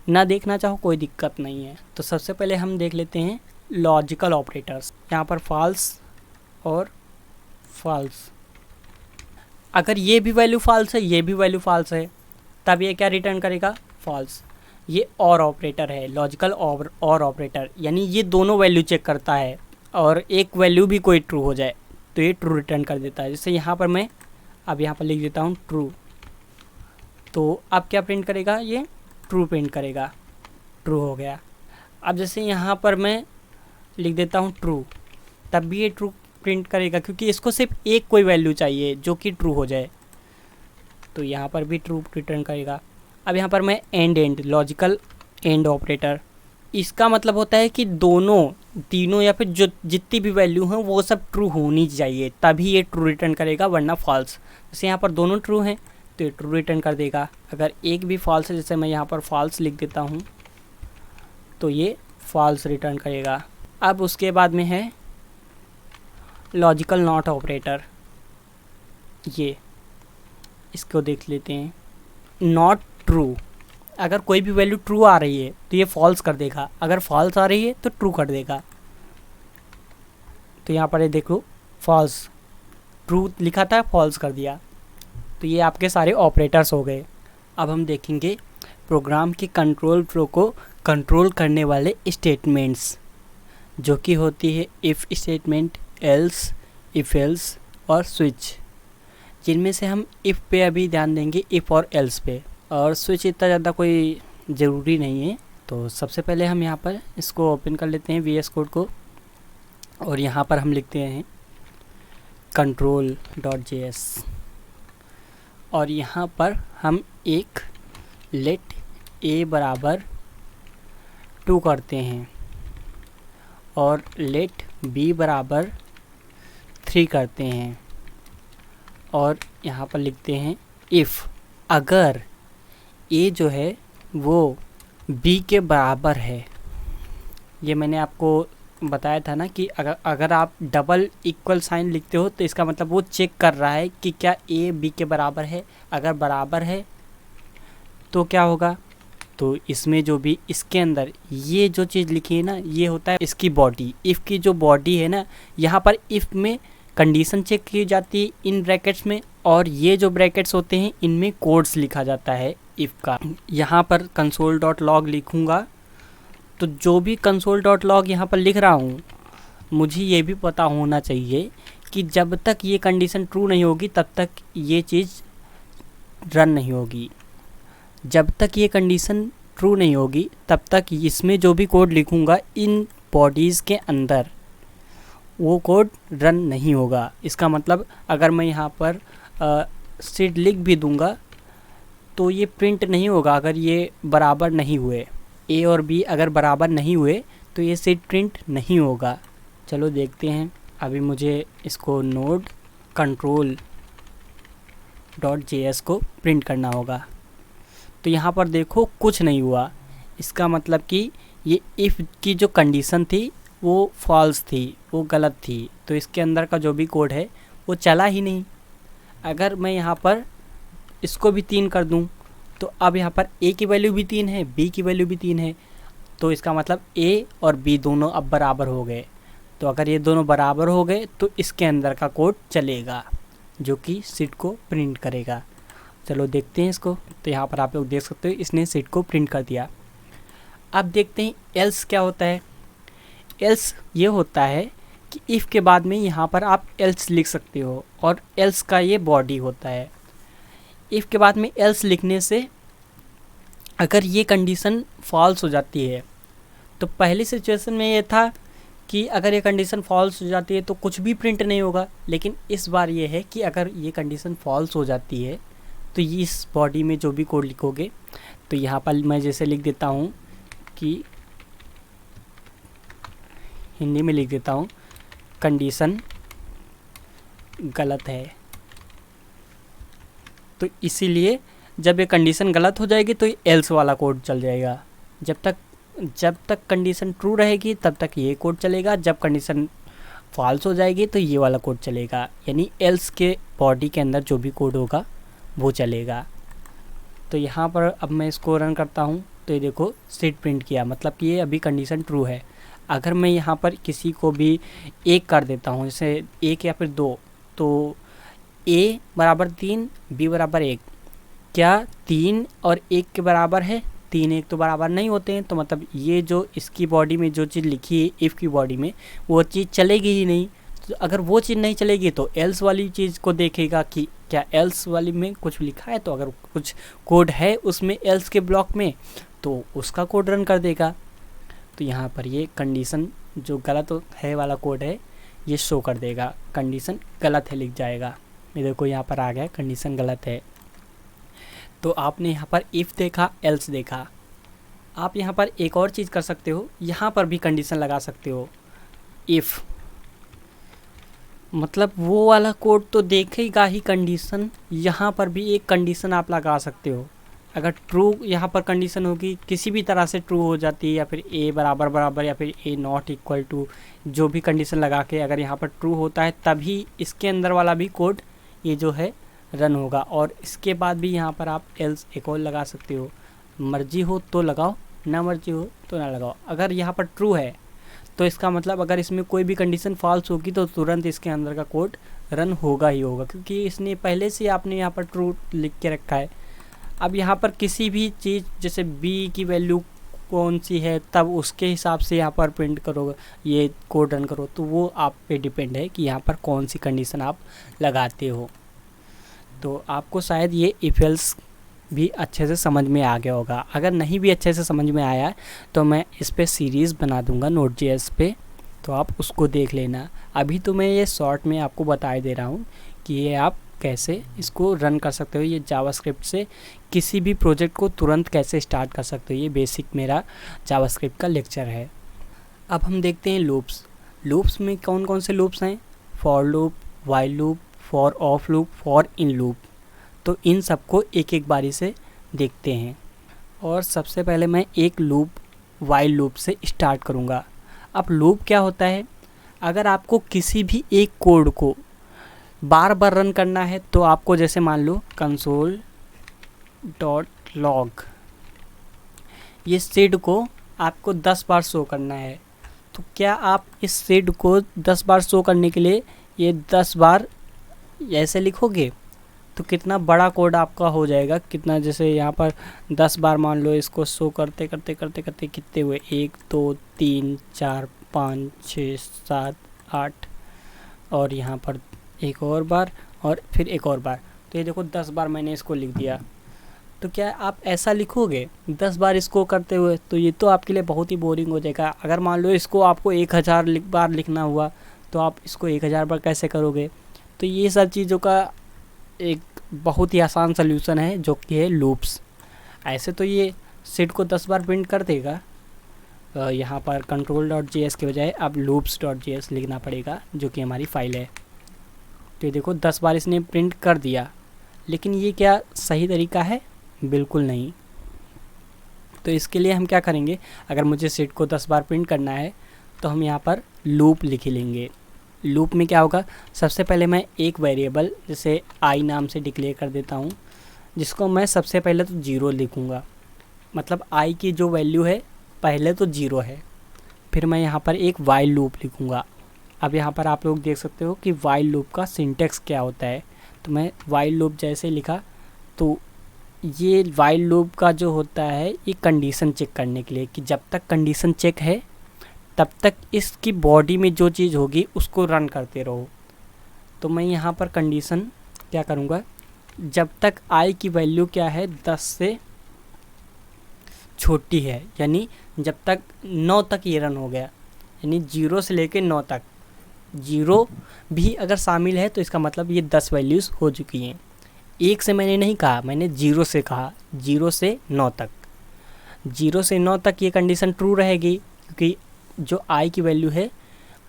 ना देखना चाहो कोई दिक्कत नहीं है। तो सबसे पहले हम देख लेते हैं लॉजिकल ऑपरेटर्स। यहाँ पर फॉल्स और फॉल्स, अगर ये भी वैल्यू फॉल्स है, ये भी वैल्यू फॉल्स है, तब ये क्या रिटर्न करेगा? फॉल्स। ये और ऑपरेटर है, लॉजिकल और ऑपरेटर, यानी ये दोनों वैल्यू चेक करता है, और एक वैल्यू भी कोई ट्रू हो जाए तो ये ट्रू रिटर्न कर देता है। जैसे यहाँ पर मैं अब यहाँ पर लिख देता हूँ ट्रू, तो अब क्या प्रिंट करेगा? ये ट्रू प्रिंट करेगा, ट्रू हो गया। अब जैसे यहाँ पर मैं लिख देता हूँ ट्रू, तब भी ये ट्रू प्रिंट करेगा, क्योंकि इसको सिर्फ एक कोई वैल्यू चाहिए जो कि ट्रू हो जाए, तो यहाँ पर भी ट्रू रिटर्न करेगा। अब यहाँ पर मैं एंड, लॉजिकल एंड ऑपरेटर, इसका मतलब होता है कि दोनों, तीनों या फिर जो जितनी भी वैल्यू हैं वो सब ट्रू होनी चाहिए, तभी ये ट्रू रिटर्न करेगा, वरना फॉल्स। जैसे यहाँ पर दोनों ट्रू हैं तो ये ट्रू रिटर्न कर देगा। अगर एक भी फॉल्स है, जैसे मैं यहाँ पर फॉल्स लिख देता हूँ, तो ये फॉल्स रिटर्न करेगा। अब उसके बाद में है लॉजिकल नॉट ऑपरेटर, ये इसको देख लेते हैं। नॉट ट्रू, अगर कोई भी वैल्यू ट्रू आ रही है तो ये फॉल्स कर देगा, अगर फॉल्स आ रही है तो ट्रू कर देगा। तो यहाँ पर ये देखो फॉल्स, ट्रू लिखा था फॉल्स कर दिया। तो ये आपके सारे ऑपरेटर्स हो गए। अब हम देखेंगे प्रोग्राम के कंट्रोल फ्लो को कंट्रोल करने वाले स्टेटमेंट्स, जो कि होती है if statement, else, if else और स्विच। जिनमें से हम इफ़ पे अभी ध्यान देंगे, इफ़ और एल्स पे, और स्विच इतना ज़्यादा कोई ज़रूरी नहीं है। तो सबसे पहले हम यहाँ पर इसको ओपन कर लेते हैं VS कोड को, और यहाँ पर हम लिखते हैं control.js, और यहाँ पर हम एक लेट a बराबर 2 करते हैं और लेट b बराबर 3 करते हैं, और यहाँ पर लिखते हैं इफ़ अगर a जो है वो b के बराबर है। ये मैंने आपको बताया था ना कि अगर आप डबल इक्वल साइन लिखते हो तो इसका मतलब वो चेक कर रहा है कि क्या a b के बराबर है। अगर बराबर है तो क्या होगा, तो इसमें जो भी इसके अंदर ये जो चीज़ लिखी है ना, ये होता है इसकी बॉडी, इफ़ की जो बॉडी है ना, यहाँ पर इफ़ में कंडीशन चेक की जाती है इन ब्रैकेट्स में, और ये जो ब्रैकेट्स होते हैं इनमें कोड्स लिखा जाता है इफ़ का। यहाँ पर console.log लिखूँगा, तो जो भी console.log यहाँ पर लिख रहा हूँ, मुझे ये भी पता होना चाहिए कि जब तक ये कंडीशन ट्रू नहीं होगी तब तक ये चीज़ रन नहीं होगी। जब तक ये कंडीशन ट्रू नहीं होगी तब तक इसमें जो भी कोड लिखूँगा इन बॉडीज़ के अंदर, वो कोड रन नहीं होगा। इसका मतलब अगर मैं यहाँ पर सिड लिख भी दूँगा तो ये प्रिंट नहीं होगा अगर ये बराबर नहीं हुए। a और b अगर बराबर नहीं हुए तो ये सिड प्रिंट नहीं होगा। चलो देखते हैं। अभी मुझे इसको नोड control.js को प्रिंट करना होगा। तो यहाँ पर देखो कुछ नहीं हुआ, इसका मतलब कि ये इफ़ की जो कंडीशन थी वो फॉल्स थी, वो गलत थी, तो इसके अंदर का जो भी कोड है वो चला ही नहीं। अगर मैं यहाँ पर इसको भी 3 कर दूँ तो अब यहाँ पर a की वैल्यू भी 3 है, b की वैल्यू भी 3 है, तो इसका मतलब a और b दोनों अब बराबर हो गए। तो अगर ये दोनों बराबर हो गए तो इसके अंदर का कोड चलेगा जो कि सीट को प्रिंट करेगा। चलो देखते हैं इसको। तो यहाँ पर आप लोग देख सकते हो इसने सीट को प्रिंट कर दिया। अब देखते हैं एल्स क्या होता है। एल्स ये होता है कि इफ़ के बाद में यहाँ पर आप एल्स लिख सकते हो, और एल्स का ये बॉडी होता है। इफ़ के बाद में एल्स लिखने से अगर ये कंडीशन फॉल्स हो जाती है, तो पहली सिचुएशन में ये था कि अगर ये कंडीशन फॉल्स हो जाती है तो कुछ भी प्रिंट नहीं होगा, लेकिन इस बार ये है कि अगर ये कंडीशन फॉल्स हो जाती है तो ये इस बॉडी में जो भी कोड लिखोगे, तो यहाँ पर मैं जैसे लिख देता हूँ कि हिंदी में लिख देता हूँ कंडीशन गलत है, तो इसीलिए जब ये कंडीशन गलत हो जाएगी तो एल्स वाला कोड चल जाएगा। जब तक कंडीशन ट्रू रहेगी तब तक ये कोड चलेगा, जब कंडीशन फॉल्स हो जाएगी तो ये वाला कोड चलेगा, यानी एल्स के बॉडी के अंदर जो भी कोड होगा वो चलेगा। तो यहाँ पर अब मैं इसको रन करता हूँ तो ये देखो स्टेट प्रिंट किया, मतलब कि ये अभी कंडीशन ट्रू है। अगर मैं यहाँ पर किसी को भी एक कर देता हूँ, जैसे एक या फिर दो, तो a बराबर 3 b बराबर 1, क्या 3 और 1 के बराबर है? 3 1 तो बराबर नहीं होते हैं, तो मतलब ये जो इसकी बॉडी में जो चीज़ लिखी है इफ़ की बॉडी में वो चीज़ चलेगी ही नहीं। तो अगर वो चीज़ नहीं चलेगी तो एल्स वाली चीज़ को देखेगा कि क्या एल्स वाली में कुछ लिखा है, तो अगर कुछ कोड है उसमें एल्स के ब्लॉक में तो उसका कोड रन कर देगा। तो यहाँ पर ये कंडीशन जो गलत है वाला कोड है ये शो कर देगा, कंडीशन गलत है लिख जाएगा। ये देखो यहाँ पर आ गया कंडीशन गलत है। तो आपने यहाँ पर इफ़ देखा, एल्स देखा। आप यहाँ पर एक और चीज़ कर सकते हो, यहाँ पर भी कंडीशन लगा सकते हो। इफ़ मतलब वो वाला कोड तो देखेगा ही कंडीशन, यहाँ पर भी एक कंडीशन आप लगा सकते हो। अगर ट्रू यहाँ पर कंडीशन होगी, किसी भी तरह से ट्रू हो जाती है, या फिर ए बराबर बराबर या फिर ए नॉट इक्वल टू, जो भी कंडीशन लगा के अगर यहाँ पर ट्रू होता है तभी इसके अंदर वाला भी कोड ये जो है रन होगा। और इसके बाद भी यहाँ पर आप एल्स एक और लगा सकते हो, मर्जी हो तो लगाओ, ना मर्जी हो तो ना लगाओ। अगर यहाँ पर ट्रू है तो इसका मतलब अगर इसमें कोई भी कंडीशन फॉल्स होगी तो तुरंत इसके अंदर का कोड रन होगा ही होगा, क्योंकि इसने पहले से आपने यहाँ पर ट्रू लिख के रखा है। अब यहाँ पर किसी भी चीज़ जैसे b की वैल्यू कौन सी है तब उसके हिसाब से यहाँ पर प्रिंट करोगे, ये कोड रन करो, तो वो आप पे डिपेंड है कि यहाँ पर कौन सी कंडीशन आप लगाते हो। तो आपको शायद ये इफ एल्स भी अच्छे से समझ में आ गया होगा। अगर नहीं भी अच्छे से समझ में आया तो मैं इस पर सीरीज़ बना दूंगा Node.js पे, तो आप उसको देख लेना। अभी तो मैं ये शॉर्ट में आपको बता दे रहा हूँ कि ये आप कैसे इसको रन कर सकते हो। ये जावास्क्रिप्ट से किसी भी प्रोजेक्ट को तुरंत कैसे स्टार्ट कर सकते हो, ये बेसिक मेरा जावास्क्रिप्ट का लेक्चर है। अब हम देखते हैं लूप्स। लूप्स में कौन कौन से लूप्स हैं? For loop, while loop, for of loop, for in loop. तो इन सबको एक एक बारी से देखते हैं। और सबसे पहले मैं एक लूप वाइल लूप से स्टार्ट करूँगा। अब लूप क्या होता है? अगर आपको किसी भी एक कोड को बार बार रन करना है तो आपको जैसे मान लो console.log, ये सेड को आपको 10 बार शो करना है। तो क्या आप इस सेड को 10 बार शो करने के लिए ये 10 बार ऐसे लिखोगे तो कितना बड़ा कोड आपका हो जाएगा, कितना, जैसे यहाँ पर 10 बार मान लो इसको शो करते करते करते करते कितने हुए, 1 2 3 4 5 6 7 8, और यहाँ पर एक और बार और फिर एक और बार। तो ये देखो 10 बार मैंने इसको लिख दिया। तो क्या आप ऐसा लिखोगे 10 बार इसको करते हुए? तो ये तो आपके लिए बहुत ही बोरिंग हो जाएगा। अगर मान लो इसको आपको 1000 बार लिखना हुआ तो आप इसको 1000 बार कैसे करोगे? तो ये सब चीज़ों का एक बहुत ही आसान सल्यूशन है जो कि है लूप्स। ऐसे तो ये सेट को 10 बार प्रिंट कर देगा, यहाँ पर control.js के बजाय अब loops.js लिखना पड़ेगा जो कि हमारी फ़ाइल है। तो ये देखो 10 बार इसने प्रिंट कर दिया, लेकिन ये क्या सही तरीका है? बिल्कुल नहीं। तो इसके लिए हम क्या करेंगे, अगर मुझे सेट को 10 बार प्रिंट करना है तो हम यहाँ पर लूप लिख लेंगे। लूप में क्या होगा, सबसे पहले मैं एक वेरिएबल जैसे आई नाम से डिक्लेयर कर देता हूँ, जिसको मैं सबसे पहले तो 0 लिखूँगा। मतलब आई की जो वैल्यू है पहले तो 0 है। फिर मैं यहाँ पर एक वाइल लूप लिखूँगा। अब यहाँ पर आप लोग देख सकते हो कि वाइल लूप का सिंटेक्स क्या होता है। तो मैं वाइल लूप जैसे लिखा तो ये वाइल लूप का जो होता है ये कंडीशन चेक करने के लिए कि जब तक कंडीशन चेक है तब तक इसकी बॉडी में जो चीज़ होगी उसको रन करते रहो। तो मैं यहाँ पर कंडीशन क्या करूँगा, जब तक आई की वैल्यू क्या है 10 से छोटी है, यानी जब तक 9 तक ये रन हो गया, यानी 0 से लेके 9 तक, 0 भी अगर शामिल है तो इसका मतलब ये 10 वैल्यूज़ हो चुकी हैं। 1 से मैंने नहीं कहा, मैंने 0 से कहा, 0 से 9 तक। 0 से 9 तक ये कंडीशन ट्रू रहेगी क्योंकि जो आई की वैल्यू है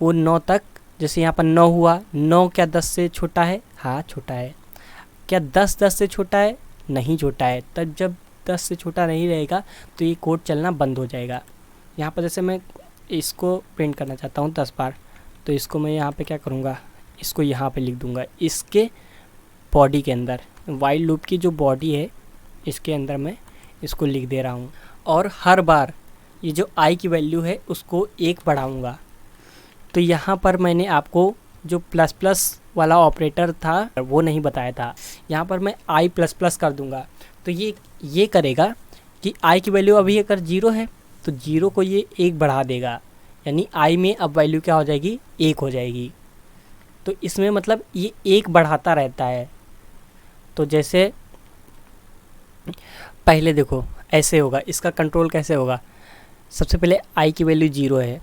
वो 9 तक, जैसे यहाँ पर 9 हुआ, 9 क्या 10 से छोटा है? हाँ छोटा है। क्या 10 10 से छोटा है? नहीं छोटा है। तब जब 10 से छोटा नहीं रहेगा तो ये कोड चलना बंद हो जाएगा। यहाँ पर जैसे मैं इसको प्रिंट करना चाहता हूँ 10 बार, तो इसको मैं यहाँ पे क्या करूँगा, इसको यहाँ पे लिख दूँगा, इसके बॉडी के अंदर, वाइल लूप की जो बॉडी है इसके अंदर मैं इसको लिख दे रहा हूँ। और हर बार ये जो आई की वैल्यू है उसको 1 बढ़ाऊँगा। तो यहाँ पर मैंने आपको जो प्लस प्लस वाला ऑपरेटर था वो नहीं बताया था, यहाँ पर मैं आई प्लस प्लस कर दूँगा। तो ये करेगा कि आई की वैल्यू अभी अगर 0 है तो 0 को ये 1 बढ़ा देगा, यानी आई में अब वैल्यू क्या हो जाएगी, 1 हो जाएगी। तो इसमें मतलब ये 1 बढ़ाता रहता है। तो जैसे पहले देखो ऐसे होगा, इसका कंट्रोल कैसे होगा, सबसे पहले आई की वैल्यू 0 है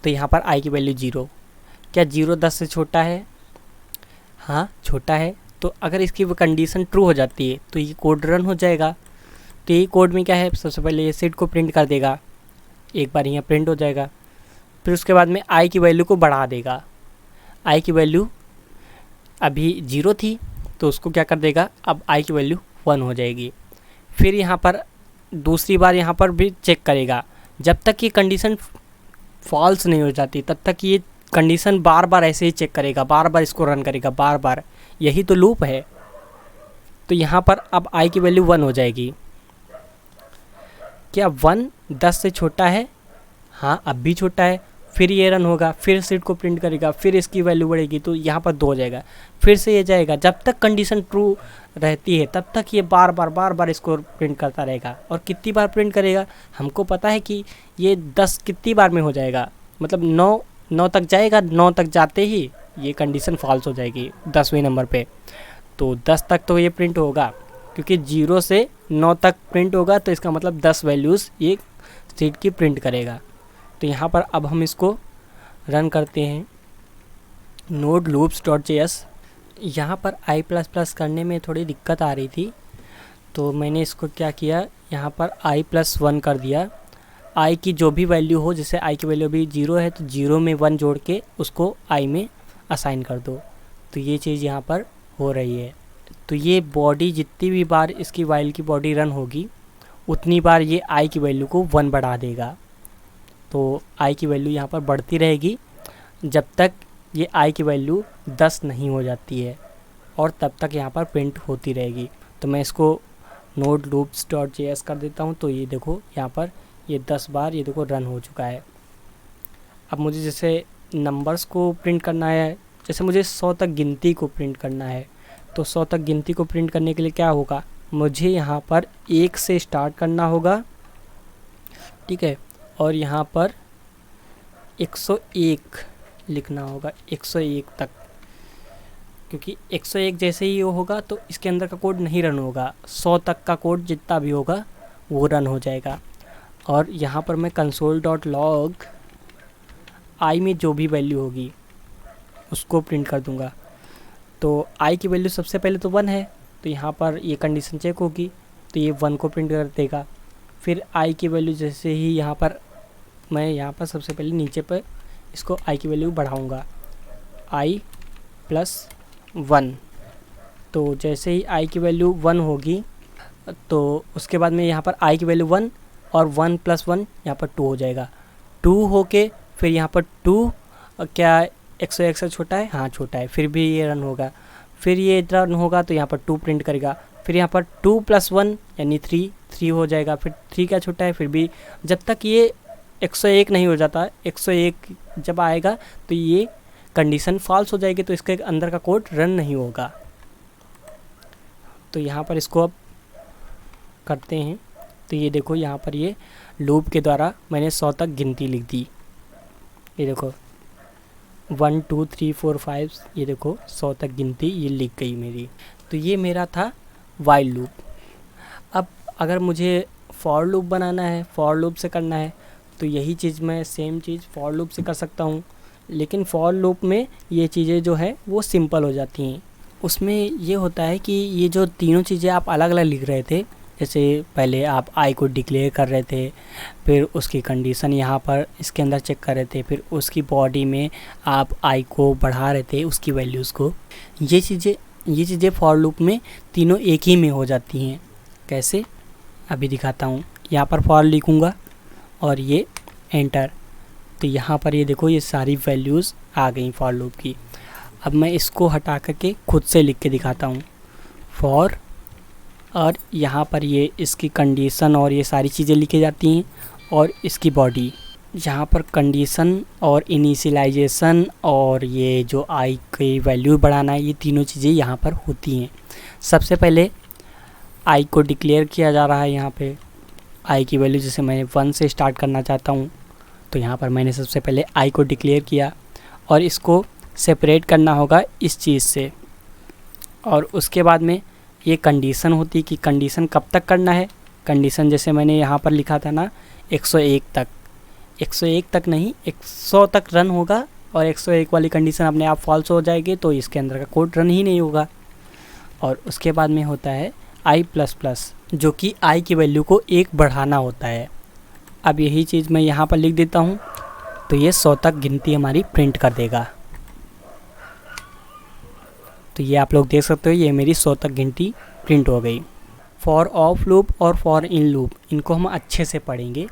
तो यहाँ पर आई की वैल्यू 0, क्या 0 10 से छोटा है? हाँ छोटा है। तो अगर इसकी वो कंडीशन ट्रू हो जाती है तो ये कोड रन हो जाएगा। तो ये कोड में क्या है, सबसे पहले ये सेट को प्रिंट कर देगा, एक बार यहाँ प्रिंट हो जाएगा, फिर उसके बाद में आई की वैल्यू को बढ़ा देगा। आई की वैल्यू अभी 0 थी तो उसको क्या कर देगा, अब आई की वैल्यू 1 हो जाएगी। फिर यहाँ पर दूसरी बार यहाँ पर भी चेक करेगा, जब तक ये कंडीशन फॉल्स नहीं हो जाती तब तक ये कंडीशन बार बार ऐसे ही चेक करेगा, बार बार इसको रन करेगा, बार बार, यही तो लूप है। तो यहाँ पर अब आई की वैल्यू 1 हो जाएगी। क्या 1 10 से छोटा है? हाँ अब भी छोटा है। फिर ये रन होगा, फिर सीट को प्रिंट करेगा, फिर इसकी वैल्यू बढ़ेगी तो यहाँ पर 2 हो जाएगा, फिर से ये जाएगा, जब तक कंडीशन ट्रू रहती है तब तक ये बार बार इसको प्रिंट करता रहेगा। और कितनी बार प्रिंट करेगा, हमको पता है कि ये 10 कितनी बार में हो जाएगा, मतलब 9 तक जाएगा, 9 तक जाते ही ये कंडीशन फॉल्स हो जाएगी 10वें नंबर पे। तो 10 तक तो ये प्रिंट होगा, क्योंकि 0 से 9 तक प्रिंट होगा तो इसका मतलब 10 वैल्यूज़ ये सीट की प्रिंट करेगा। तो यहाँ पर अब हम इसको रन करते हैं नोड loops.js। यहाँ पर आई प्लस प्लस करने में थोड़ी दिक्कत आ रही थी तो मैंने इसको क्या किया, यहाँ पर i+1 कर दिया। आई की जो भी वैल्यू हो, जैसे आई की वैल्यू अभी 0 है तो 0 में 1 जोड़ के उसको आई में असाइन कर दो। तो ये चीज़ यहाँ पर हो रही है। तो ये बॉडी जितनी भी बार इसकी वाइल की बॉडी रन होगी उतनी बार ये आई की वैल्यू को 1 बढ़ा देगा। तो आई की वैल्यू यहाँ पर बढ़ती रहेगी जब तक ये आई की वैल्यू 10 नहीं हो जाती है, और तब तक यहाँ पर प्रिंट होती रहेगी। तो मैं इसको नोड loops.js कर देता हूँ। तो ये देखो यहाँ पर ये 10 बार ये देखो रन हो चुका है। अब मुझे जैसे नंबर्स को प्रिंट करना है, जैसे मुझे 100 तक गिनती को प्रिंट करना है, तो 100 तक गिनती को प्रिंट करने के लिए क्या होगा, मुझे यहाँ पर 1 से स्टार्ट करना होगा, ठीक है, और यहाँ पर 101 लिखना होगा, 101 तक, क्योंकि 101 जैसे ही वो होगा तो इसके अंदर का कोड नहीं रन होगा, 100 तक का कोड जितना भी होगा वो रन हो जाएगा। और यहाँ पर मैं console.log आई में जो भी वैल्यू होगी उसको प्रिंट कर दूँगा। तो आई की वैल्यू सबसे पहले तो 1 है, तो यहाँ पर ये कंडीशन चेक होगी तो ये 1 को प्रिंट कर देगा। फिर आई की वैल्यू जैसे ही यहाँ पर मैं यहाँ पर सबसे पहले नीचे पर इसको आई की वैल्यू बढ़ाऊँगा, i+1। तो जैसे ही आई की वैल्यू 1 होगी तो उसके बाद में यहाँ पर आई की वैल्यू 1 और 1+1 यहाँ पर 2 हो जाएगा। 2 होके फिर यहाँ पर 2 क्या 101 से छोटा है? हाँ छोटा है। फिर भी ये रन होगा, फिर ये रन होगा तो यहाँ पर 2 प्रिंट करेगा। फिर यहाँ पर 2+1 यानी 3 हो जाएगा। फिर 3 क्या छोटा है? फिर भी जब तक ये 101 नहीं हो जाता, 101 जब आएगा तो ये कंडीशन फॉल्स हो जाएगी, तो इसके अंदर का कोड रन नहीं होगा। तो यहाँ पर इसको अब करते हैं तो ये देखो यहाँ पर ये लूप के द्वारा मैंने 100 तक गिनती लिख दी। ये देखो 1 2 3 4 5, ये देखो 100 तक गिनती ये लिख गई मेरी। तो ये मेरा था वाइल लूप। अब अगर मुझे फॉर लूप बनाना है, फॉर लूप से करना है, तो यही चीज़ मैं सेम चीज़ फॉर लूप से कर सकता हूँ। लेकिन फॉर लूप में ये चीज़ें जो है वो सिंपल हो जाती हैं। उसमें ये होता है कि ये जो तीनों चीज़ें आप अलग अलग लिख रहे थे, जैसे पहले आप आई को डिक्लेयर कर रहे थे, फिर उसकी कंडीशन यहाँ पर इसके अंदर चेक कर रहे थे, फिर उसकी बॉडी में आप आई को बढ़ा रहे थे उसकी वैल्यूज़ को। ये चीज़ें फॉर लूप में तीनों एक ही में हो जाती हैं। कैसे, अभी दिखाता हूँ। यहाँ पर फॉर लिखूँगा और ये एंटर, तो यहाँ पर ये देखो ये सारी वैल्यूज़ आ गई फॉर लूप की। अब मैं इसको हटा करके खुद से लिख के दिखाता हूँ। फॉर, और यहाँ पर ये इसकी कंडीशन और ये सारी चीज़ें लिखी जाती हैं, और इसकी बॉडी यहाँ पर कंडीशन और इनिशियलाइजेशन और ये जो आई की वैल्यू बढ़ाना है, ये तीनों चीज़ें यहाँ पर होती हैं। सबसे पहले आई को डिक्लेयर किया जा रहा है। यहाँ पे आई की वैल्यू जैसे मैं 1 से स्टार्ट करना चाहता हूँ, तो यहाँ पर मैंने सबसे पहले आई को डिक्लेयर किया और इसको सेपरेट करना होगा इस चीज़ से। और उसके बाद में ये कंडीशन होती है कि कंडीशन कब तक करना है। कंडीशन जैसे मैंने यहाँ पर लिखा था ना 101 तक, 101 तक नहीं 100 तक रन होगा, और 101 वाली कंडीशन अपने आप फॉल्स हो जाएगी तो इसके अंदर का कोड रन ही नहीं होगा। और उसके बाद में होता है आई प्लस प्लस, जो कि आई की वैल्यू को 1 बढ़ाना होता है। अब यही चीज़ मैं यहाँ पर लिख देता हूँ, तो ये 100 तक गिनती हमारी प्रिंट कर देगा। तो ये आप लोग देख सकते हो, ये मेरी 100 तक गिनती प्रिंट हो गई। फॉर ऑफ लूप और फॉर इन लूप, इनको हम अच्छे से पढ़ेंगे।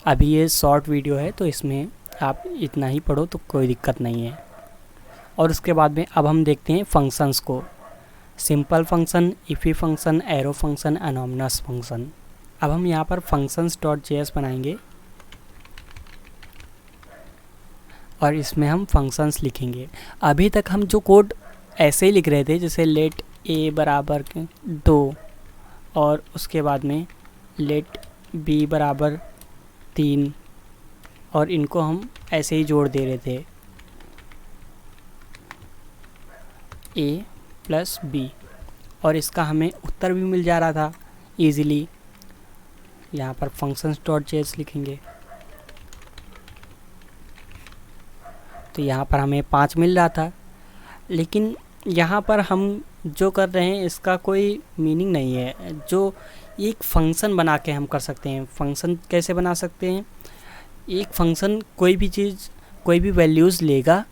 अभी ये शॉर्ट वीडियो है तो इसमें आप इतना ही पढ़ो तो कोई दिक्कत नहीं है। और उसके बाद में अब हम देखते हैं फंक्शंस को। Simple function, iffy function, arrow function, anonymous function. अब हम यहाँ पर functions.js बनाएंगे और इसमें हम फंक्शंस लिखेंगे। अभी तक हम जो कोड ऐसे ही लिख रहे थे, जैसे लेट a बराबर 2 और उसके बाद में लेट b बराबर 3, और इनको हम ऐसे ही जोड़ दे रहे थे a प्लस b, और इसका हमें उत्तर भी मिल जा रहा था ईज़िली। यहाँ पर functions.js लिखेंगे तो यहाँ पर हमें 5 मिल रहा था। लेकिन यहाँ पर हम जो कर रहे हैं इसका कोई मीनिंग नहीं है। जो एक फंक्शन बना के हम कर सकते हैं। फंक्शन कैसे बना सकते हैं, एक फंक्शन कोई भी चीज़, कोई भी वैल्यूज़ लेगा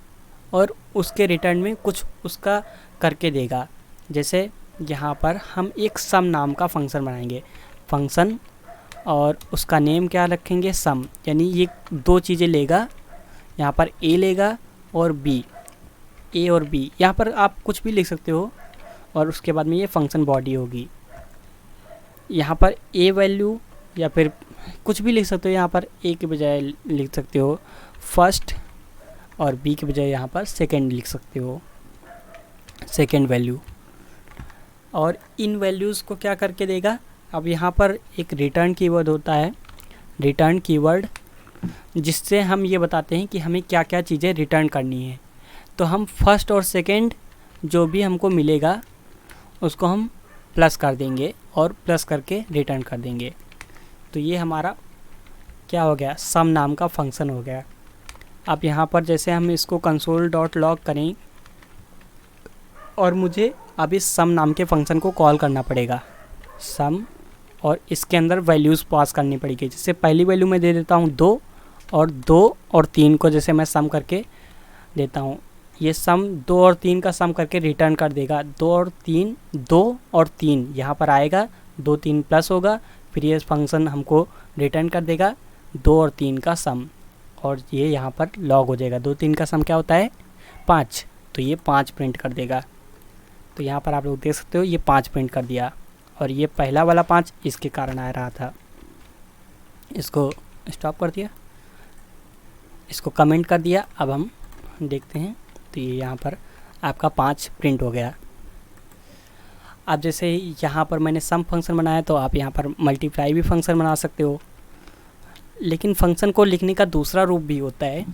और उसके रिटर्न में कुछ उसका करके देगा। जैसे यहाँ पर हम एक सम नाम का फंक्शन बनाएंगे, फंक्शन, और उसका नेम क्या रखेंगे, सम। यानी ये 2 चीज़ें लेगा, यहाँ पर a लेगा और b, a और b, यहाँ पर आप कुछ भी लिख सकते हो। और उसके बाद में ये फंक्शन बॉडी होगी। यहाँ पर a वैल्यू या फिर कुछ भी लिख सकते हो। यहाँ पर a के बजाय लिख सकते हो फर्स्ट, और b के बजाय यहाँ पर सेकेंड लिख सकते हो, सेकेंड वैल्यू। और इन वैल्यूज़ को क्या करके देगा, अब यहाँ पर एक रिटर्न कीवर्ड होता है, रिटर्न कीवर्ड, जिससे हम ये बताते हैं कि हमें क्या क्या चीज़ें रिटर्न करनी है। तो हम फर्स्ट और सेकेंड जो भी हमको मिलेगा उसको हम प्लस कर देंगे और प्लस करके रिटर्न कर देंगे। तो ये हमारा क्या हो गया, सम नाम का फंक्शन हो गया। अब यहाँ पर जैसे हम इसको console.log करें और मुझे अब इस सम नाम के फंक्शन को कॉल करना पड़ेगा, सम, और इसके अंदर वैल्यूज़ पास करनी पड़ेगी। जैसे पहली वैल्यू मैं दे देता हूँ 2, और 2 और 3 को जैसे मैं सम करके देता हूँ, ये सम 2 और 3 का सम करके रिटर्न कर देगा। 2 और 3 यहाँ पर आएगा, 2 3 प्लस होगा, फिर ये फंक्शन हमको रिटर्न कर देगा 2 और 3 का सम, और ये यहाँ पर लॉग हो जाएगा। 2 3 का सम क्या होता है, 5, तो ये 5 प्रिंट कर देगा। तो यहाँ पर आप लोग देख सकते हो ये 5 प्रिंट कर दिया, और ये पहला वाला 5 इसके कारण आ रहा था। इसको स्टॉप कर दिया, इसको कमेंट कर दिया। अब हम देखते हैं, तो ये यहाँ पर आपका 5 प्रिंट हो गया। अब जैसे यहाँ पर मैंने सम फंक्शन बनाया तो आप यहाँ पर मल्टीप्लाई भी फंक्शन बना सकते हो। लेकिन फंक्शन को लिखने का दूसरा रूप भी होता है।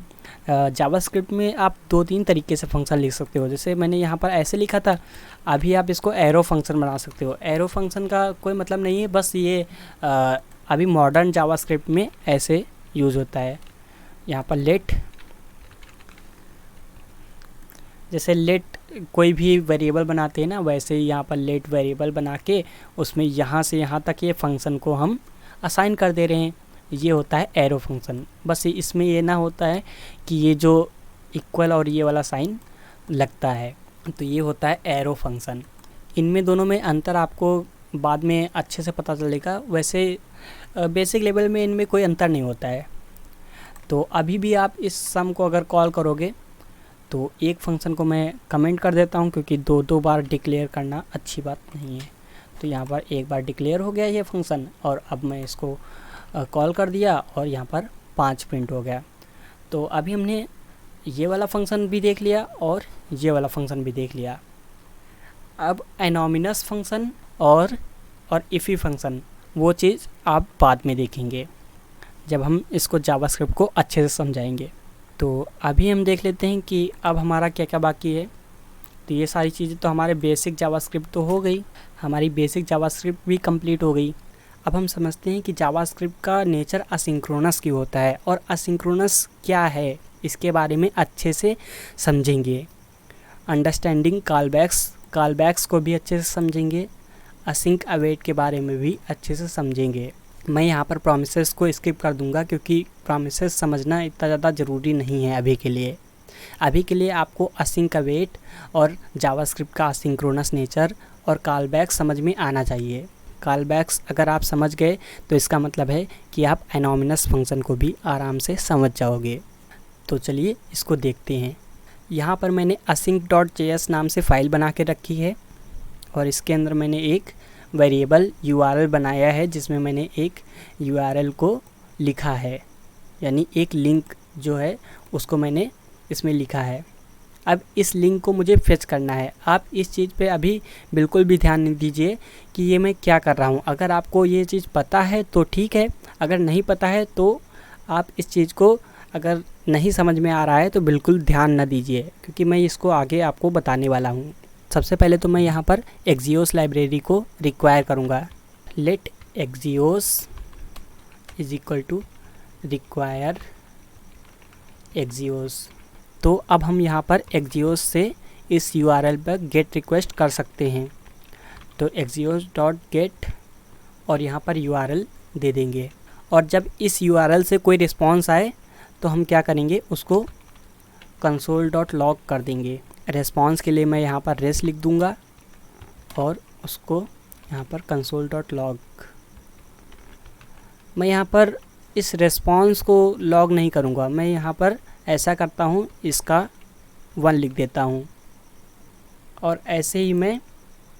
जावास्क्रिप्ट में आप 2-3 तरीके से फंक्शन लिख सकते हो। जैसे मैंने यहाँ पर ऐसे लिखा था, अभी आप इसको एरो फंक्शन बना सकते हो। एरो फंक्शन का कोई मतलब नहीं है, बस ये अभी मॉडर्न जावास्क्रिप्ट में ऐसे यूज़ होता है। यहाँ पर लेट, जैसे लेट कोई भी वेरिएबल बनाते हैं ना, वैसे ही यहाँ पर लेट वेरिएबल बना के उसमें यहाँ से यहाँ तक ये फंक्शन को हम असाइन कर दे रहे हैं। ये होता है एरो फंक्शन। बस इसमें ये ना होता है कि ये जो इक्वल और ये वाला साइन लगता है, तो ये होता है एरो फंक्शन। इनमें दोनों में अंतर आपको बाद में अच्छे से पता चलेगा। वैसे बेसिक लेवल में इनमें कोई अंतर नहीं होता है। तो अभी भी आप इस सम को अगर कॉल करोगे तो एक फंक्शन को मैं कमेंट कर देता हूँ, क्योंकि 2 बार डिक्लेयर करना अच्छी बात नहीं है। तो यहाँ पर एक बार डिक्लेयर हो गया ये फंक्शन, और अब मैं इसको कॉल कर दिया और यहाँ पर 5 प्रिंट हो गया। तो अभी हमने ये वाला फंक्शन भी देख लिया और ये वाला फंक्शन भी देख लिया। अब एनोमिनस फंक्शन और इफ़ी फंक्शन, वो चीज़ आप बाद में देखेंगे जब हम इसको जावास्क्रिप्ट को अच्छे से समझाएंगे। तो अभी हम देख लेते हैं कि अब हमारा क्या क्या बाकी है। तो ये सारी चीज़ें तो हमारे बेसिक जावास्क्रिप्ट तो हो गई, हमारी बेसिक जावास्क्रिप्ट भी कंप्लीट हो गई। अब हम समझते हैं कि जावास्क्रिप्ट का नेचर असिंक्रोनस क्यों होता है और असिंक्रोनस क्या है, इसके बारे में अच्छे से समझेंगे। अंडरस्टैंडिंग कॉलबैक्स को भी अच्छे से समझेंगे। असिंक अवेट के बारे में भी अच्छे से समझेंगे। मैं यहाँ पर प्रॉमिसेस को स्किप कर दूंगा, क्योंकि प्रॉमिसेस समझना इतना ज़्यादा ज़रूरी नहीं है अभी के लिए। अभी के लिए आपको असिंक अवेट और जावास्क्रिप्ट का असिंक्रोनस नेचर और कॉलबैक समझ में आना चाहिए। कॉलबैक्स अगर आप समझ गए तो इसका मतलब है कि आप एनोमिनस फंक्शन को भी आराम से समझ जाओगे। तो चलिए इसको देखते हैं। यहाँ पर मैंने async.js नाम से फ़ाइल बना के रखी है और इसके अंदर मैंने एक वेरिएबल URL बनाया है, जिसमें मैंने एक URL को लिखा है, यानी एक लिंक जो है उसको मैंने इसमें लिखा है। अब इस लिंक को मुझे फेच करना है। आप इस चीज़ पे अभी बिल्कुल भी ध्यान नहीं दीजिए कि ये मैं क्या कर रहा हूँ। अगर आपको ये चीज़ पता है तो ठीक है, अगर नहीं पता है तो आप इस चीज़ को अगर नहीं समझ में आ रहा है तो बिल्कुल ध्यान न दीजिए, क्योंकि मैं इसको आगे आपको बताने वाला हूँ। सबसे पहले तो मैं यहाँ पर एक्सियोस लाइब्रेरी को रिक्वायर करूँगा। Let Axios is equal to require Axios. तो अब हम यहाँ पर एक्सियोस से इस URL पर गेट रिक्वेस्ट कर सकते हैं। तो axios.get और यहाँ पर URL दे देंगे, और जब इस URL से कोई रिस्पॉन्स आए तो हम क्या करेंगे, उसको console.log कर देंगे। रिस्पॉन्स के लिए मैं यहाँ पर res लिख दूँगा और उसको यहाँ पर console.log। मैं यहाँ पर इस रिस्पॉन्स को लॉग नहीं करूँगा, मैं यहाँ पर ऐसा करता हूँ, इसका 1 लिख देता हूँ और ऐसे ही मैं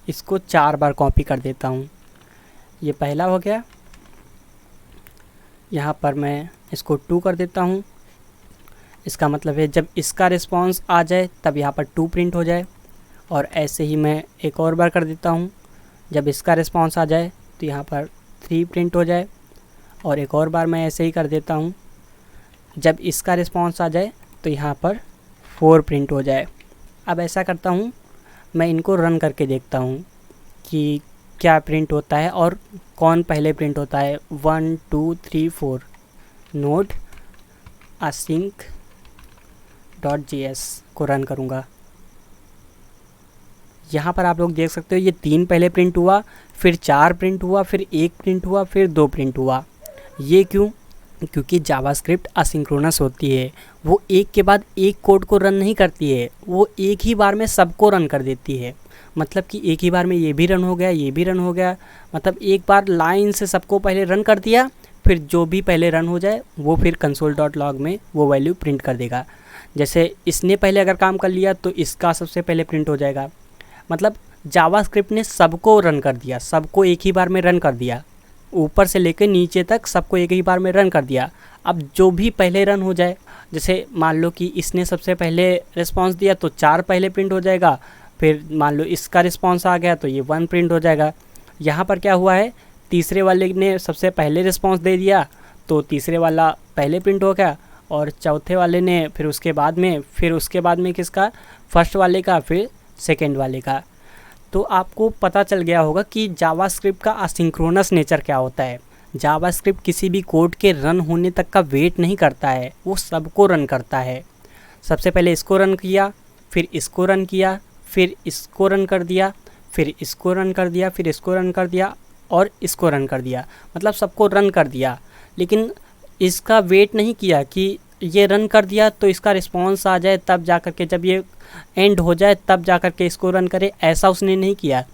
इसको 4 बार कॉपी कर देता हूँ। ये पहला हो गया। यहाँ पर मैं इसको 2 कर देता हूँ। इसका मतलब है जब इसका रिस्पॉन्स आ जाए तब यहाँ पर 2 प्रिंट हो जाए, और ऐसे ही मैं एक और बार कर देता हूँ। जब इसका रिस्पॉन्स आ जाए तो यहाँ पर 3 प्रिंट हो जाए, और एक और बार मैं ऐसे ही कर देता हूँ। जब इसका रिस्पॉन्स आ जाए तो यहाँ पर 4 प्रिंट हो जाए। अब ऐसा करता हूँ, मैं इनको रन करके देखता हूँ कि क्या प्रिंट होता है और कौन पहले प्रिंट होता है। 1 2 3 4 नोड async.js को रन करूँगा। यहाँ पर आप लोग देख सकते हो ये 3 पहले प्रिंट हुआ, फिर 4 प्रिंट हुआ, फिर 1 प्रिंट हुआ, फिर 2 प्रिंट हुआ। ये क्यों? क्योंकि जावास्क्रिप्ट असिंक्रोनस होती है। वो एक के बाद एक कोड को रन नहीं करती है, वो एक ही बार में सबको रन कर देती है। मतलब कि एक ही बार में ये भी रन हो गया, ये भी रन हो गया, मतलब एक बार लाइन से सबको पहले रन कर दिया, फिर जो भी पहले रन हो जाए वो फिर console.log में वो वैल्यू प्रिंट कर देगा। जैसे इसने पहले अगर काम कर लिया तो इसका सबसे पहले प्रिंट हो जाएगा। मतलब जावास्क्रिप्ट ने सबको रन कर दिया, सबको एक ही बार में रन कर दिया, ऊपर से लेकर नीचे तक सबको एक ही बार में रन कर दिया। अब जो भी पहले रन हो जाए, जैसे मान लो कि इसने सबसे पहले रिस्पांस दिया तो 4 पहले प्रिंट हो जाएगा, फिर मान लो इसका रिस्पॉन्स आ गया तो ये 1 प्रिंट हो जाएगा। यहाँ पर क्या हुआ है, तीसरे वाले ने सबसे पहले रिस्पॉन्स दे दिया तो तीसरे वाला पहले प्रिंट हो गया, और चौथे वाले ने फिर उसके बाद में किसका, फर्स्ट वाले का, फिर सेकेंड वाले का। तो आपको पता चल गया होगा कि जावास्क्रिप्ट का असिंक्रोनस नेचर क्या होता है। जावास्क्रिप्ट किसी भी कोड के रन होने तक का वेट नहीं करता है, वो सबको रन करता है। सबसे पहले इसको रन किया, फिर इसको रन किया, फिर इसको रन कर दिया, फिर इसको रन कर दिया, फिर इसको रन कर दिया और इसको रन कर दिया, मतलब सबको रन कर दिया। लेकिन इसका वेट नहीं किया कि ये रन कर दिया तो इसका रिस्पॉन्स आ जाए तब जा कर के, जब ये एंड हो जाए तब जा कर के इसको रन करे, ऐसा उसने नहीं किया।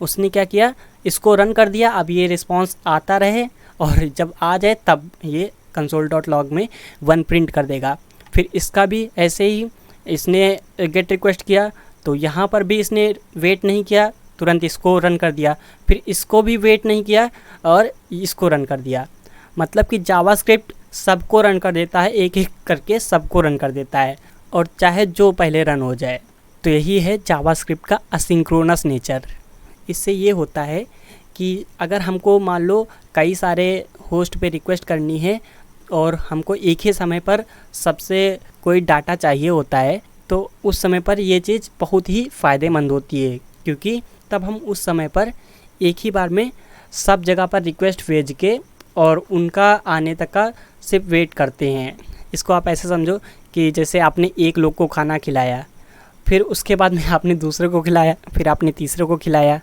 उसने क्या किया, इसको रन कर दिया, अब ये रिस्पॉन्स आता रहे और जब आ जाए तब ये console.log में 1 प्रिंट कर देगा। फिर इसका भी ऐसे ही, इसने गेट रिक्वेस्ट किया तो यहाँ पर भी इसने वेट नहीं किया, तुरंत इसको रन कर दिया, फिर इसको भी वेट नहीं किया और इसको रन कर दिया। मतलब कि जावास्क्रिप्ट सबको रन कर देता है, एक एक करके सबको रन कर देता है, और चाहे जो पहले रन हो जाए। तो यही है जावास्क्रिप्ट का असिंक्रोनस नेचर। इससे ये होता है कि अगर हमको मान लो कई सारे होस्ट पे रिक्वेस्ट करनी है और हमको एक ही समय पर सबसे कोई डाटा चाहिए होता है, तो उस समय पर ये चीज़ बहुत ही फ़ायदेमंद होती है, क्योंकि तब हम उस समय पर एक ही बार में सब जगह पर रिक्वेस्ट भेज के और उनका आने तक का सिर्फ वेट करते हैं। इसको आप ऐसे समझो कि जैसे आपने एक लोग को खाना खिलाया, फिर उसके बाद में आपने दूसरे को खिलाया, फिर आपने तीसरे को खिलाया,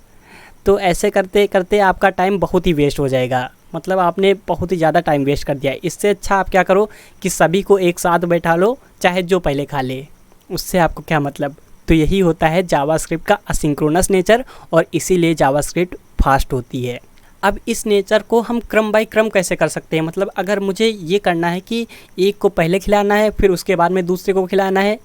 तो ऐसे करते करते आपका टाइम बहुत ही वेस्ट हो जाएगा। मतलब आपने बहुत ही ज़्यादा टाइम वेस्ट कर दिया। इससे अच्छा आप क्या करो कि सभी को एक साथ बैठा लो, चाहे जो पहले खा ले, उससे आपको क्या मतलब। तो यही होता है जावास्क्रिप्ट का असिंक्रोनस नेचर, और इसीलिए जावास्क्रिप्ट फास्ट होती है। अब इस नेचर को हम क्रम बाय क्रम कैसे कर सकते हैं, मतलब अगर मुझे ये करना है कि एक को पहले खिलाना है फिर उसके बाद में दूसरे को खिलाना है,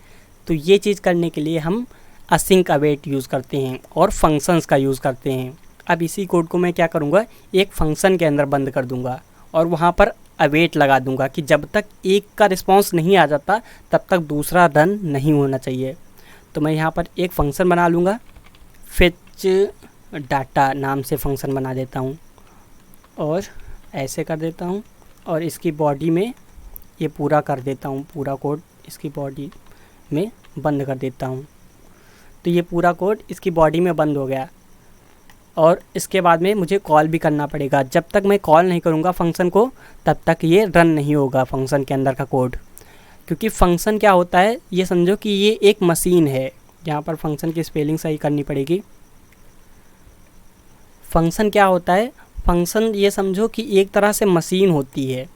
तो ये चीज़ करने के लिए हम असिंक अवेट यूज़ करते हैं और फंक्शंस का यूज़ करते हैं। अब इसी कोड को मैं क्या करूँगा, एक फंक्शन के अंदर बंद कर दूँगा और वहाँ पर अवेट लगा दूँगा कि जब तक एक का रिस्पॉन्स नहीं आ जाता तब तक दूसरा रन नहीं होना चाहिए। तो मैं यहाँ पर एक फ़ंक्शन बना लूँगा, फेच डाटा नाम से फ़ंक्शन बना देता हूँ और ऐसे कर देता हूँ, और इसकी बॉडी में ये पूरा कर देता हूँ, पूरा कोड इसकी बॉडी में बंद कर देता हूँ। तो ये पूरा कोड इसकी बॉडी में बंद हो गया, और इसके बाद में मुझे कॉल भी करना पड़ेगा। जब तक मैं कॉल नहीं करूँगा फंक्शन को तब तक ये रन नहीं होगा फंक्शन के अंदर का कोड। क्योंकि फंक्शन क्या होता है, ये समझो कि ये एक मशीन है। यहाँ पर फंक्शन की स्पेलिंग सही करनी पड़ेगी। फंक्शन क्या होता है, फंक्शन ये समझो कि एक तरह से मशीन होती है।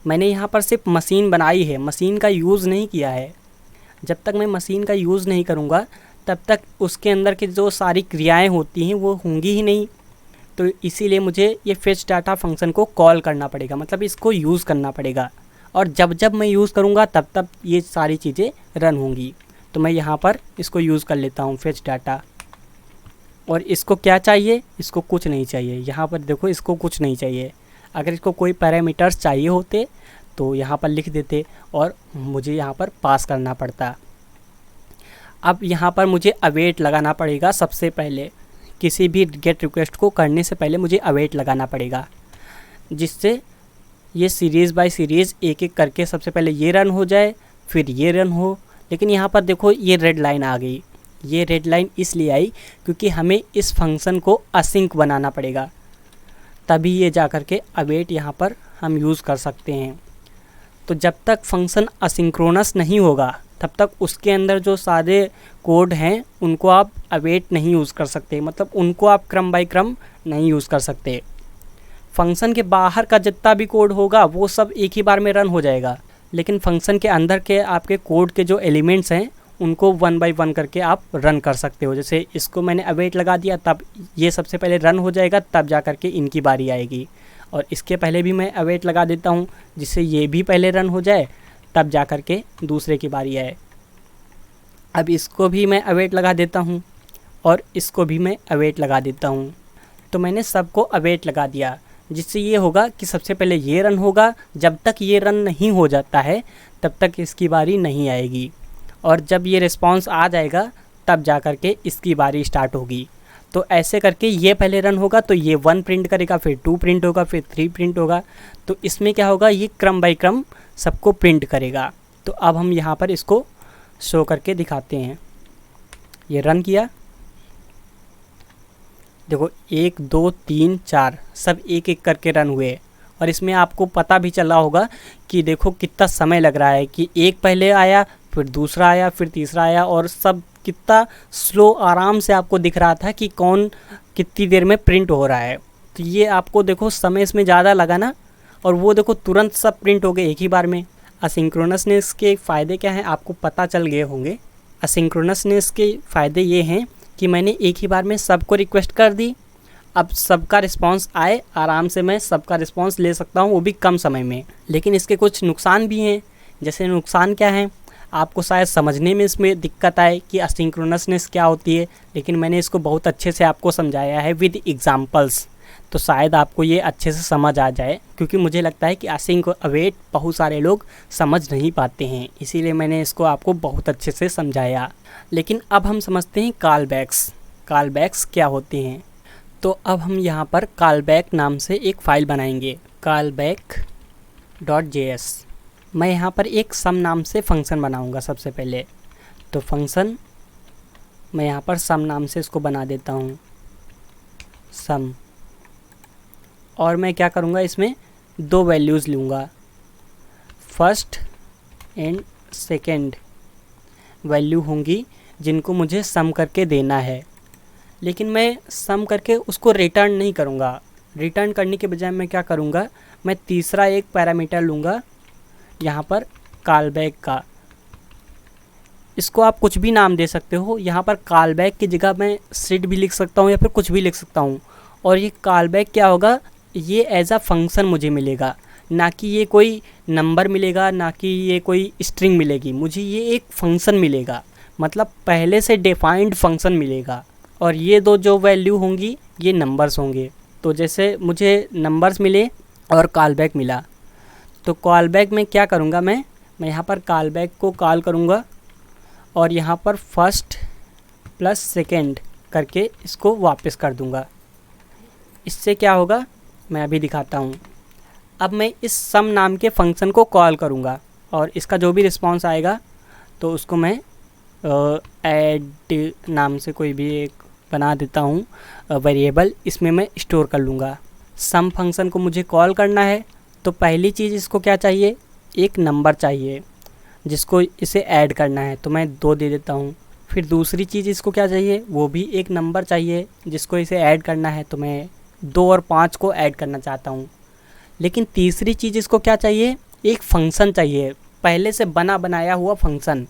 मैंने यहाँ पर सिर्फ मशीन बनाई है, मशीन का यूज़ नहीं किया है। जब तक मैं मशीन का यूज़ नहीं करूँगा तब तक उसके अंदर की जो सारी क्रियाएं होती हैं वो होंगी ही नहीं। तो इसीलिए मुझे ये फेच डाटा फंक्शन को कॉल करना पड़ेगा, मतलब इसको यूज़ करना पड़ेगा, और जब जब मैं यूज़ करूँगा तब तब ये सारी चीज़ें रन होंगी। तो मैं यहाँ पर इसको यूज़ कर लेता हूँ फेच डाटा। और इसको क्या चाहिए, इसको कुछ नहीं चाहिए। यहाँ पर देखो इसको कुछ नहीं चाहिए। अगर इसको कोई पैरामीटर्स चाहिए होते तो यहाँ पर लिख देते और मुझे यहाँ पर पास करना पड़ता। अब यहाँ पर मुझे अवेट लगाना पड़ेगा। सबसे पहले किसी भी गेट रिक्वेस्ट को करने से पहले मुझे अवेट लगाना पड़ेगा, जिससे ये सीरीज़ बाय सीरीज़ एक एक करके सबसे पहले ये रन हो जाए, फिर ये रन हो। लेकिन यहाँ पर देखो ये रेड लाइन आ गई। ये रेड लाइन इसलिए आई क्योंकि हमें इस फंक्शन को असिंक बनाना पड़ेगा, तभी ये जा कर के अवेट यहाँ पर हम यूज़ कर सकते हैं। तो जब तक फंक्शन असिंक्रोनस नहीं होगा तब तक उसके अंदर जो सारे कोड हैं उनको आप अवेट नहीं यूज़ कर सकते, मतलब उनको आप क्रम बाय क्रम नहीं यूज़ कर सकते। फंक्शन के बाहर का जितना भी कोड होगा वो सब एक ही बार में रन हो जाएगा, लेकिन फंक्शन के अंदर के आपके कोड के जो एलिमेंट्स हैं उनको 1 बाय 1 करके आप रन कर सकते हो। जैसे इसको मैंने अवेट लगा दिया, तब ये सबसे पहले रन हो जाएगा, तब जा कर के इनकी बारी आएगी। और इसके पहले भी मैं अवेट लगा देता हूँ जिससे ये भी पहले रन हो जाए, तब जा कर के दूसरे की बारी आए। अब इसको भी मैं अवेट लगा देता हूँ और इसको भी मैं अवेट लगा देता हूँ। तो मैंने सबको अवेट लगा दिया, जिससे ये होगा कि सबसे पहले ये रन होगा। जब तक ये रन नहीं हो जाता है तब तक इसकी बारी नहीं आएगी, और जब ये रिस्पॉन्स आ जाएगा तब जा कर के इसकी बारी स्टार्ट होगी। तो ऐसे करके ये पहले रन होगा तो ये 1 प्रिंट करेगा, फिर 2 प्रिंट होगा, फिर 3 प्रिंट होगा। तो इसमें क्या होगा, ये क्रम बाई क्रम सबको प्रिंट करेगा। तो अब हम यहाँ पर इसको शो करके दिखाते हैं। ये रन किया, देखो 1 2 3 4 सब एक एक करके रन हुए। और इसमें आपको पता भी चला होगा कि देखो कितना समय लग रहा है कि एक पहले आया, फिर दूसरा आया, फिर तीसरा आया, और सब कितना स्लो आराम से आपको दिख रहा था कि कौन कितनी देर में प्रिंट हो रहा है। तो ये आपको देखो समय इसमें ज़्यादा लगा ना, और वो देखो तुरंत सब प्रिंट हो गए एक ही बार में। असिंक्रोनसनेस के फ़ायदे क्या हैं आपको पता चल गए होंगे। असिंक्रोनसनेस के फ़ायदे ये हैं कि मैंने एक ही बार में सबको रिक्वेस्ट कर दी, अब सबका रिस्पांस आए, आराम से मैं सबका रिस्पांस ले सकता हूँ, वो भी कम समय में। लेकिन इसके कुछ नुकसान भी हैं। जैसे नुकसान क्या हैं, आपको शायद समझने में इसमें दिक्कत आए कि असिंक्रोनसनेस क्या होती है, लेकिन मैंने इसको बहुत अच्छे से आपको समझाया है विद एग्जांपल्स, तो शायद आपको ये अच्छे से समझ आ जाए। क्योंकि मुझे लगता है कि असिंक अवेट बहुत सारे लोग समझ नहीं पाते हैं, इसीलिए मैंने इसको आपको बहुत अच्छे से समझाया। लेकिन अब हम समझते हैं कॉलबैक्स। कॉलबैक्स क्या होते हैं। तो अब हम यहाँ पर कॉलबैक नाम से एक फ़ाइल बनाएंगे, callback.js। मैं यहाँ पर एक सम नाम से फंक्शन बनाऊँगा सबसे पहले। तो फंक्शन मैं यहाँ पर सम नाम से इसको बना देता हूँ, सम। और मैं क्या करूँगा, इसमें 2 वैल्यूज़ लूँगा, फर्स्ट एंड सेकेंड वैल्यू होंगी जिनको मुझे सम करके देना है। लेकिन मैं सम करके उसको रिटर्न नहीं करूँगा। रिटर्न करने के बजाय मैं क्या करूँगा, मैं तीसरा एक पैरामीटर लूँगा यहाँ पर कॉलबैक का। इसको आप कुछ भी नाम दे सकते हो। यहाँ पर कॉलबैक की जगह मैं सिड भी लिख सकता हूँ या फिर कुछ भी लिख सकता हूँ। और ये कॉलबैक क्या होगा, ये एज अ फंक्शन मुझे मिलेगा, ना कि ये कोई नंबर मिलेगा, ना कि ये कोई स्ट्रिंग मिलेगी। मुझे ये एक फंक्शन मिलेगा, मतलब पहले से डिफाइंड फंक्शन मिलेगा। और ये दो जो वैल्यू होंगी ये नंबर्स होंगे। तो जैसे मुझे नंबर्स मिले और कॉलबैक मिला, तो कॉलबैक में क्या करूँगा, मैं यहाँ पर कॉलबैक को कॉल करूँगा और यहाँ पर फर्स्ट प्लस सेकेंड करके इसको वापस कर दूँगा। इससे क्या होगा मैं अभी दिखाता हूँ। अब मैं इस सम नाम के फंक्शन को कॉल करूँगा और इसका जो भी रिस्पांस आएगा तो उसको मैं ऐड नाम से कोई भी एक बना देता हूँ वेरिएबल, इसमें मैं स्टोर कर लूँगा। सम फंक्शन को मुझे कॉल करना है तो पहली चीज़ इसको क्या चाहिए, एक नंबर चाहिए जिसको इसे ऐड करना है, तो मैं 2 दे देता हूँ। फिर दूसरी चीज़ इसको क्या चाहिए, वो भी एक नंबर चाहिए जिसको इसे ऐड करना है, तो मैं 2 और 5 को ऐड करना चाहता हूँ। लेकिन तीसरी चीज़ इसको क्या चाहिए, एक फंक्शन चाहिए, पहले से बना बनाया हुआ फंक्शन।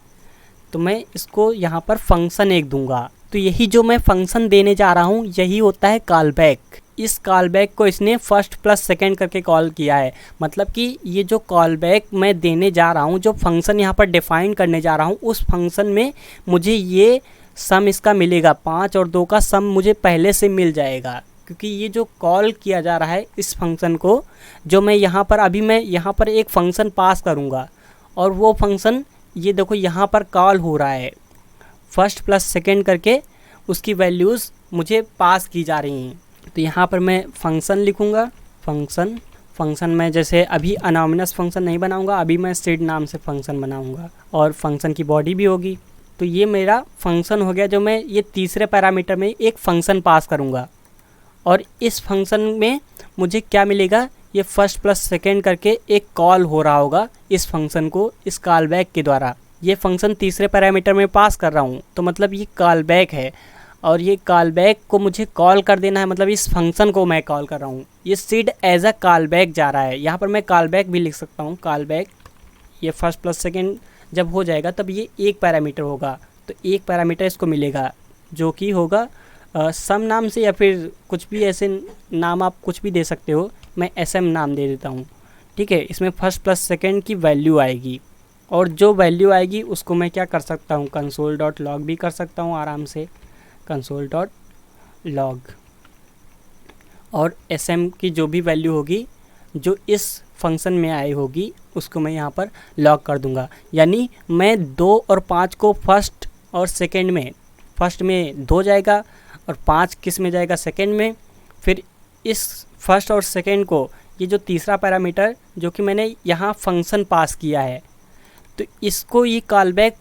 तो मैं इसको यहाँ पर फंक्शन एक दूंगा। तो यही जो मैं फंक्शन देने जा रहा हूँ यही होता है कॉलबैक। इस कॉलबैक को इसने फर्स्ट प्लस सेकेंड करके कॉल किया है। मतलब कि ये जो कॉलबैक मैं देने जा रहा हूँ, जो फंक्शन यहाँ पर डिफ़ाइन करने जा रहा हूँ, उस फंक्शन में मुझे ये सम इसका मिलेगा। 5 और 2 का सम मुझे पहले से मिल जाएगा, क्योंकि ये जो कॉल किया जा रहा है इस फंक्शन को, जो मैं यहाँ पर अभी मैं यहाँ पर एक फ़ंक्शन पास करूँगा और वो फंक्शन ये देखो यहाँ पर कॉल हो रहा है फर्स्ट प्लस सेकेंड करके, उसकी वैल्यूज़ मुझे पास की जा रही हैं। तो यहाँ पर मैं फंक्शन लिखूँगा, फंक्शन में जैसे अभी अनोनिमस फंक्शन नहीं बनाऊँगा, अभी मैं सिड नाम से फंक्शन बनाऊँगा और फंक्शन की बॉडी भी होगी। तो ये मेरा फंक्शन हो गया, जो मैं ये तीसरे पैरामीटर में एक फ़ंक्शन पास करूँगा और इस फंक्शन में मुझे क्या मिलेगा, ये फर्स्ट प्लस सेकेंड करके एक कॉल हो रहा होगा इस फंक्शन को इस कॉलबैक के द्वारा। ये फंक्शन तीसरे पैरामीटर में पास कर रहा हूँ, तो मतलब ये कॉलबैक है और ये कॉलबैक को मुझे कॉल कर देना है, मतलब इस फंक्शन को मैं कॉल कर रहा हूँ। ये सिड एज अ कॉलबैक जा रहा है। यहाँ पर मैं कॉलबैक भी लिख सकता हूँ, कॉलबैक। ये फर्स्ट प्लस सेकेंड जब हो जाएगा तब ये एक पैरामीटर होगा, तो एक पैरामीटर इसको मिलेगा जो कि होगा सम नाम से, या फिर कुछ भी ऐसे नाम आप कुछ भी दे सकते हो। मैं SM नाम दे देता हूँ, ठीक है। इसमें फर्स्ट प्लस सेकेंड की वैल्यू आएगी और जो वैल्यू आएगी उसको मैं क्या कर सकता हूँ, console.log भी कर सकता हूँ आराम से, console.log। और SM की जो भी वैल्यू होगी जो इस फंक्शन में आई होगी उसको मैं यहाँ पर लॉग कर दूँगा। यानी मैं 2 और 5 को फर्स्ट और सेकेंड में फर्स्ट में 2 जाएगा और 5 किस में जाएगा, सेकेंड में। फिर इस फर्स्ट और सेकेंड को, ये जो तीसरा पैरामीटर जो कि मैंने यहाँ फंक्शन पास किया है, तो इसको ये call back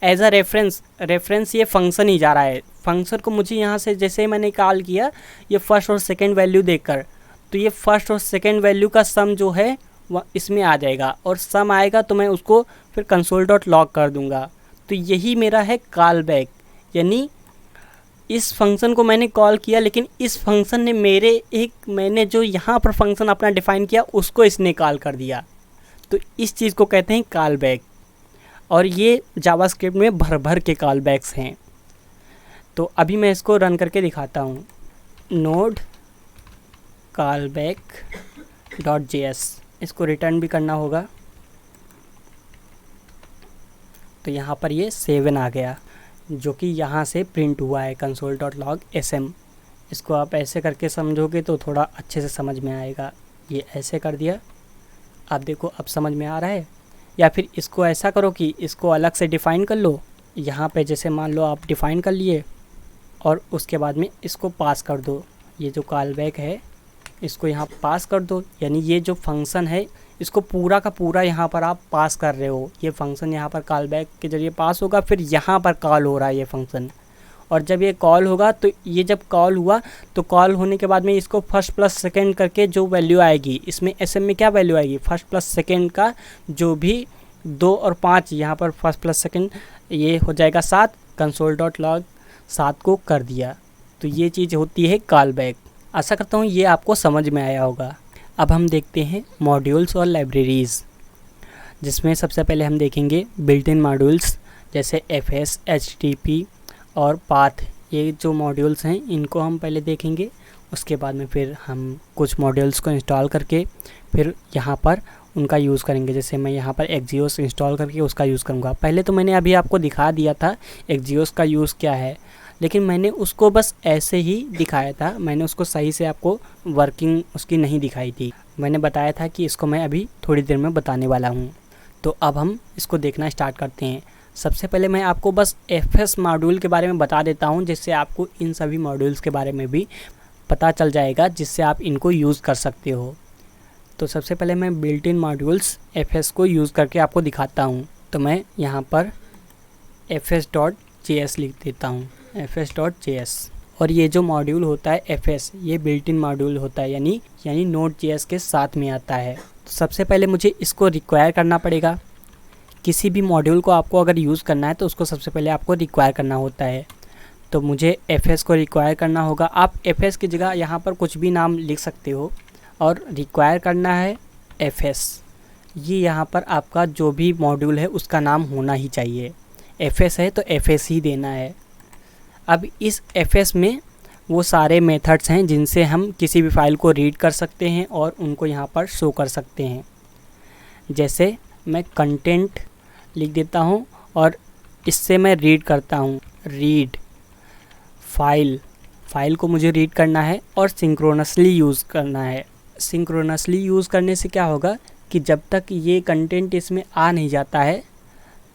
as a reference ये फंक्शन ही जा रहा है। फंक्शन को मुझे यहाँ से जैसे मैंने कॉल किया ये फर्स्ट और सेकेंड वैल्यू देखकर, तो ये फर्स्ट और सेकेंड वैल्यू का सम जो है वह इसमें आ जाएगा, और सम आएगा तो मैं उसको फिर कंसोल डॉट लॉग कर दूँगा। तो यही मेरा है कॉल बैक, यानी इस फंक्शन को मैंने कॉल किया, लेकिन इस फंक्शन ने मैंने जो यहाँ पर फंक्शन अपना डिफ़ाइन किया उसको इसने कॉल कर दिया। तो इस चीज़ को कहते हैं कॉल बैक, और ये जावास्क्रिप्ट में भर भर के कॉल बैक्स हैं। तो अभी मैं इसको रन करके दिखाता हूँ। Node call back dot JS, इसको रिटर्न भी करना होगा। तो यहाँ पर ये 7 आ गया, जो कि यहाँ से प्रिंट हुआ है कंसोल डॉट लॉग SM। इसको आप ऐसे करके समझोगे तो थोड़ा अच्छे से समझ में आएगा। ये ऐसे कर दिया, आप देखो अब समझ में आ रहा है। या फिर इसको ऐसा करो कि इसको अलग से डिफ़ाइन कर लो। यहाँ पे जैसे मान लो आप डिफ़ाइन कर लिए और उसके बाद में इसको पास कर दो। ये जो कॉल बैक है इसको यहाँ पास कर दो, यानी ये जो फंक्शन है इसको पूरा का पूरा यहाँ पर आप पास कर रहे हो। ये फंक्शन यहाँ पर कॉल बैक के जरिए पास होगा, फिर यहाँ पर कॉल हो रहा है ये फंक्शन, और जब ये कॉल होगा तो ये जब कॉल हुआ तो कॉल होने के बाद में इसको फर्स्ट प्लस सेकेंड करके जो वैल्यू आएगी, इसमें SM में क्या वैल्यू आएगी, फर्स्ट प्लस सेकेंड का जो भी 2 और 5, यहाँ पर फर्स्ट प्लस सेकेंड ये हो जाएगा 7, कंसोल डॉट लॉग 7 को कर दिया। तो ये चीज़ होती है कॉल बैक। आशा करता हूँ ये आपको समझ में आया होगा। अब हम देखते हैं मॉड्यूल्स और लाइब्रेरीज़, जिसमें सबसे पहले हम देखेंगे बिल्ट इन मॉड्यूल्स जैसे FS, HTTP और पाथ। ये जो मॉड्यूल्स हैं इनको हम पहले देखेंगे, उसके बाद में फिर हम कुछ मॉड्यूल्स को इंस्टॉल करके फिर यहाँ पर उनका यूज़ करेंगे। जैसे मैं यहाँ पर एक्जियोस इंस्टॉल करके उसका यूज़ करूँगा। पहले तो मैंने अभी आपको दिखा दिया था एक्जियोस का यूज़ क्या है, लेकिन मैंने उसको बस ऐसे ही दिखाया था, मैंने उसको सही से आपको वर्किंग उसकी नहीं दिखाई थी। मैंने बताया था कि इसको मैं अभी थोड़ी देर में बताने वाला हूँ। तो अब हम इसको देखना स्टार्ट करते हैं। सबसे पहले मैं आपको बस FS मॉड्यूल के बारे में बता देता हूँ, जिससे आपको इन सभी मॉड्यूल्स के बारे में भी पता चल जाएगा, जिससे आप इनको यूज़ कर सकते हो। तो सबसे पहले मैं बिल्ट इन मॉड्यूल्स FS को यूज़ करके आपको दिखाता हूँ। तो मैं यहाँ पर fs.js लिख देता हूँ, fs.js। और ये जो मॉड्यूल होता है FS, ये बिल्ट इन मॉड्यूल होता है, यानी Node.js के साथ में आता है। तो सबसे पहले मुझे इसको रिक्वायर करना पड़ेगा। किसी भी मॉड्यूल को आपको अगर यूज़ करना है तो उसको सबसे पहले आपको रिक्वायर करना होता है। तो मुझे FS को रिक्वायर करना होगा। आप FS की जगह यहाँ पर कुछ भी नाम लिख सकते हो, और रिक्वायर करना है FS। ये यहाँ पर आपका जो भी मॉड्यूल है उसका नाम होना ही चाहिए। FS है तो FS ही देना है। अब इस FS में वो सारे मेथड्स हैं जिनसे हम किसी भी फाइल को रीड कर सकते हैं और उनको यहाँ पर शो कर सकते हैं। जैसे मैं कंटेंट लिख देता हूँ और इससे मैं रीड करता हूँ। रीड फाइल को मुझे रीड करना है और सिंक्रोनसली यूज़ करना है। सिंक्रोनसली यूज़ करने से क्या होगा कि जब तक ये कंटेंट इसमें आ नहीं जाता है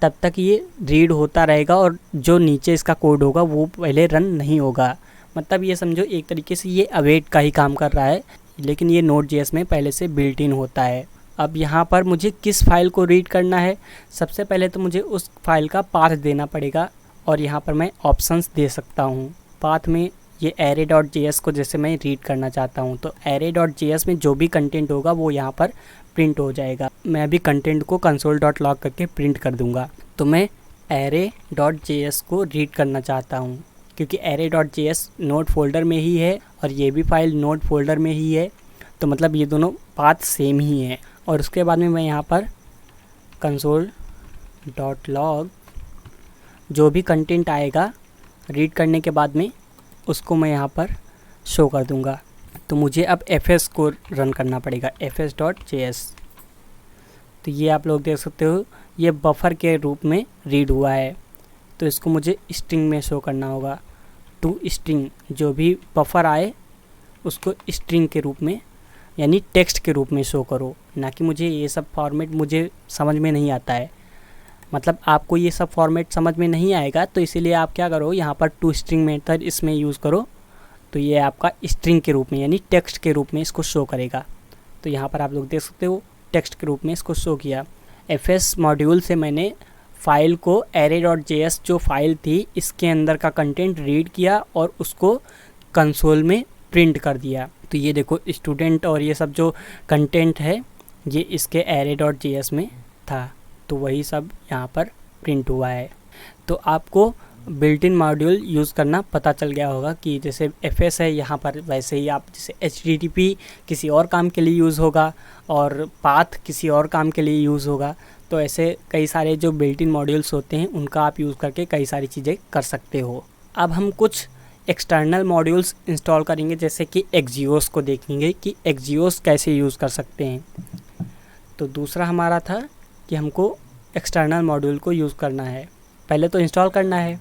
तब तक ये रीड होता रहेगा, और जो नीचे इसका कोड होगा वो पहले रन नहीं होगा। मतलब ये समझो एक तरीके से ये अवेट का ही काम कर रहा है, लेकिन ये Node.js में पहले से बिल्ट इन होता है। अब यहाँ पर मुझे किस फाइल को रीड करना है, सबसे पहले तो मुझे उस फाइल का पाथ देना पड़ेगा, और यहाँ पर मैं ऑप्शंस दे सकता हूँ। पाथ में ये array.js को जैसे मैं रीड करना चाहता हूँ तो array.js में जो भी कंटेंट होगा वो यहाँ पर प्रिंट हो जाएगा। मैं अभी कंटेंट को console.log करके प्रिंट कर दूँगा। तो मैं array.js को रीड करना चाहता हूँ, क्योंकि array.js नोड फोल्डर में ही है और ये भी फाइल नोड फोल्डर में ही है, तो मतलब ये दोनों पाथ सेम ही है। और उसके बाद में मैं यहाँ पर console.log जो भी कंटेंट आएगा रीड करने के बाद में उसको मैं यहाँ पर शो कर दूँगा। तो मुझे अब FS को रन करना पड़ेगा, fs.js। तो ये आप लोग देख सकते हो ये बफर के रूप में रीड हुआ है, तो इसको मुझे स्ट्रिंग में शो करना होगा। टू स्ट्रिंग, जो भी बफर आए उसको स्ट्रिंग के रूप में यानी टेक्स्ट के रूप में शो करो, ना कि मुझे ये सब फॉर्मेट मुझे समझ में नहीं आता है। मतलब आपको ये सब फॉर्मेट समझ में नहीं आएगा, तो इसीलिए आप क्या करो, यहाँ पर टू स्ट्रिंग मेथड इसमें यूज़ करो, तो ये आपका स्ट्रिंग के रूप में यानी टेक्स्ट के रूप में इसको शो करेगा। तो यहाँ पर आप लोग देख सकते हो टेक्स्ट के रूप में इसको शो किया। fs मॉड्यूल से मैंने फाइल को array.js जो फाइल थी इसके अंदर का कंटेंट रीड किया और उसको कंसोल में प्रिंट कर दिया। तो ये देखो स्टूडेंट और ये सब जो कंटेंट है ये इसके array.js में था, तो वही सब यहाँ पर प्रिंट हुआ है। तो आपको बिल्ट इन मॉड्यूल यूज़ करना पता चल गया होगा कि जैसे fs है यहाँ पर, वैसे ही आप जैसे http किसी और काम के लिए यूज़ होगा और पाथ किसी और काम के लिए यूज़ होगा। तो ऐसे कई सारे जो बिल्ट इन मॉड्यूल्स होते हैं उनका आप यूज़ करके कई सारी चीज़ें कर सकते हो। अब हम कुछ एक्सटर्नल मॉड्यूल्स इंस्टॉल करेंगे, जैसे कि एक्जियोस को देखेंगे कि एक्जियोस कैसे यूज़ कर सकते हैं। तो दूसरा हमारा था कि हमको एक्सटर्नल मॉड्यूल को यूज़ करना है, पहले तो इंस्टॉल करना है।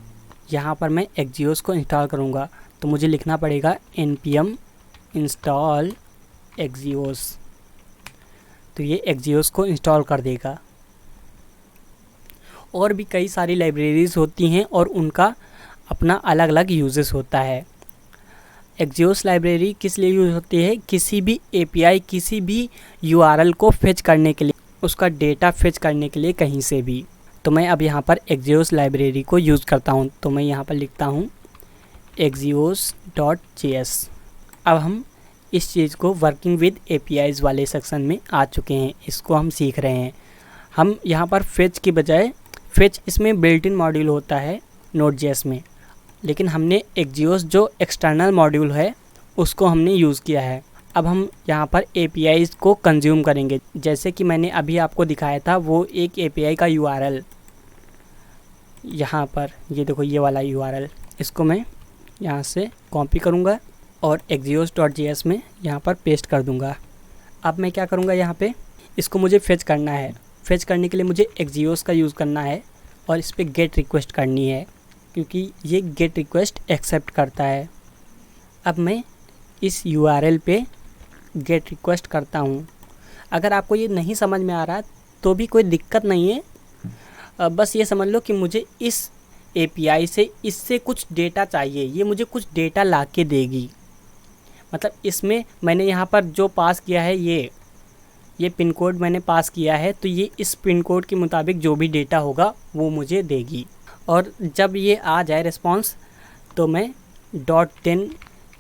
यहाँ पर मैं एक्जियोस को इंस्टॉल करूँगा तो मुझे लिखना पड़ेगा npm install एक्जियोस, तो ये एक्जियोस को इंस्टॉल कर देगा। और भी कई सारी लाइब्रेरीज़ होती हैं और उनका अपना अलग अलग यूजेस होता है। एक्जियोस लाइब्रेरी किस लिए यूज़ होती है, किसी भी API किसी भी URL को फेच करने के लिए, उसका डेटा फेच करने के लिए कहीं से भी। तो मैं अब यहाँ पर एक्जियोस लाइब्रेरी को यूज़ करता हूँ, तो मैं यहाँ पर लिखता हूँ axios.js। अब हम इस चीज़ को वर्किंग विद APIs वाले सेक्शन में आ चुके हैं, इसको हम सीख रहे हैं। हम यहाँ पर फेच की बजाय, फेच इसमें बिल्ट इन मॉड्यूल होता है Node.js में, लेकिन हमने एक्जियोस जो एक्सटर्नल मॉड्यूल है उसको हमने यूज़ किया है। अब हम यहाँ पर APIs को कंज्यूम करेंगे, जैसे कि मैंने अभी आपको दिखाया था वो एक API का URL, यहाँ पर ये देखो ये वाला URL, इसको मैं यहाँ से कॉपी करूँगा और axios.js में यहाँ पर पेस्ट कर दूँगा। अब मैं क्या करूँगा, यहाँ पे इसको मुझे फेच करना है। फेच करने के लिए मुझे एक्जियोस का यूज़ करना है और इस पर गेट रिक्वेस्ट करनी है, क्योंकि ये गेट रिक्वेस्ट एक्सेप्ट करता है। अब मैं इस URL पे गेट रिक्वेस्ट करता हूँ। अगर आपको ये नहीं समझ में आ रहा तो भी कोई दिक्कत नहीं है, बस ये समझ लो कि मुझे इस API से इससे कुछ डेटा चाहिए, ये मुझे कुछ डेटा ला के देगी। मतलब इसमें मैंने यहाँ पर जो पास किया है ये पिन कोड मैंने पास किया है, तो ये इस पिन कोड के मुताबिक जो भी डेटा होगा वो मुझे देगी। और जब ये आ जाए रिस्पॉन्स तो मैं .10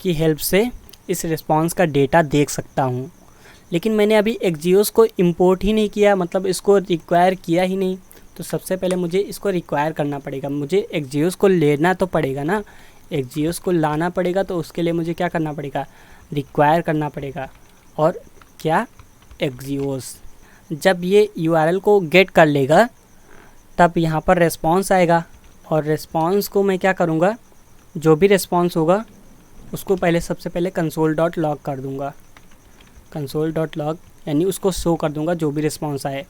की हेल्प से इस रिस्पॉन्स का डेटा देख सकता हूँ। लेकिन मैंने अभी एक्जियोस को इंपोर्ट ही नहीं किया, मतलब इसको रिक्वायर किया ही नहीं। तो सबसे पहले मुझे इसको रिक्वायर करना पड़ेगा, मुझे एक्जियोस को लेना तो पड़ेगा ना, एक्जियोस को लाना पड़ेगा। तो उसके लिए मुझे क्या करना पड़ेगा, रिक्वायर करना पड़ेगा। और क्या, एक्जियोस। जब ये URL को गेट कर लेगा तब यहाँ पर रिस्पॉन्स आएगा, और रिस्पॉन्स को मैं क्या करूँगा, जो भी रिस्पॉन्स होगा उसको पहले सबसे पहले console.log कर दूँगा। console.log यानी उसको शो कर दूँगा जो भी रिस्पॉन्स आए।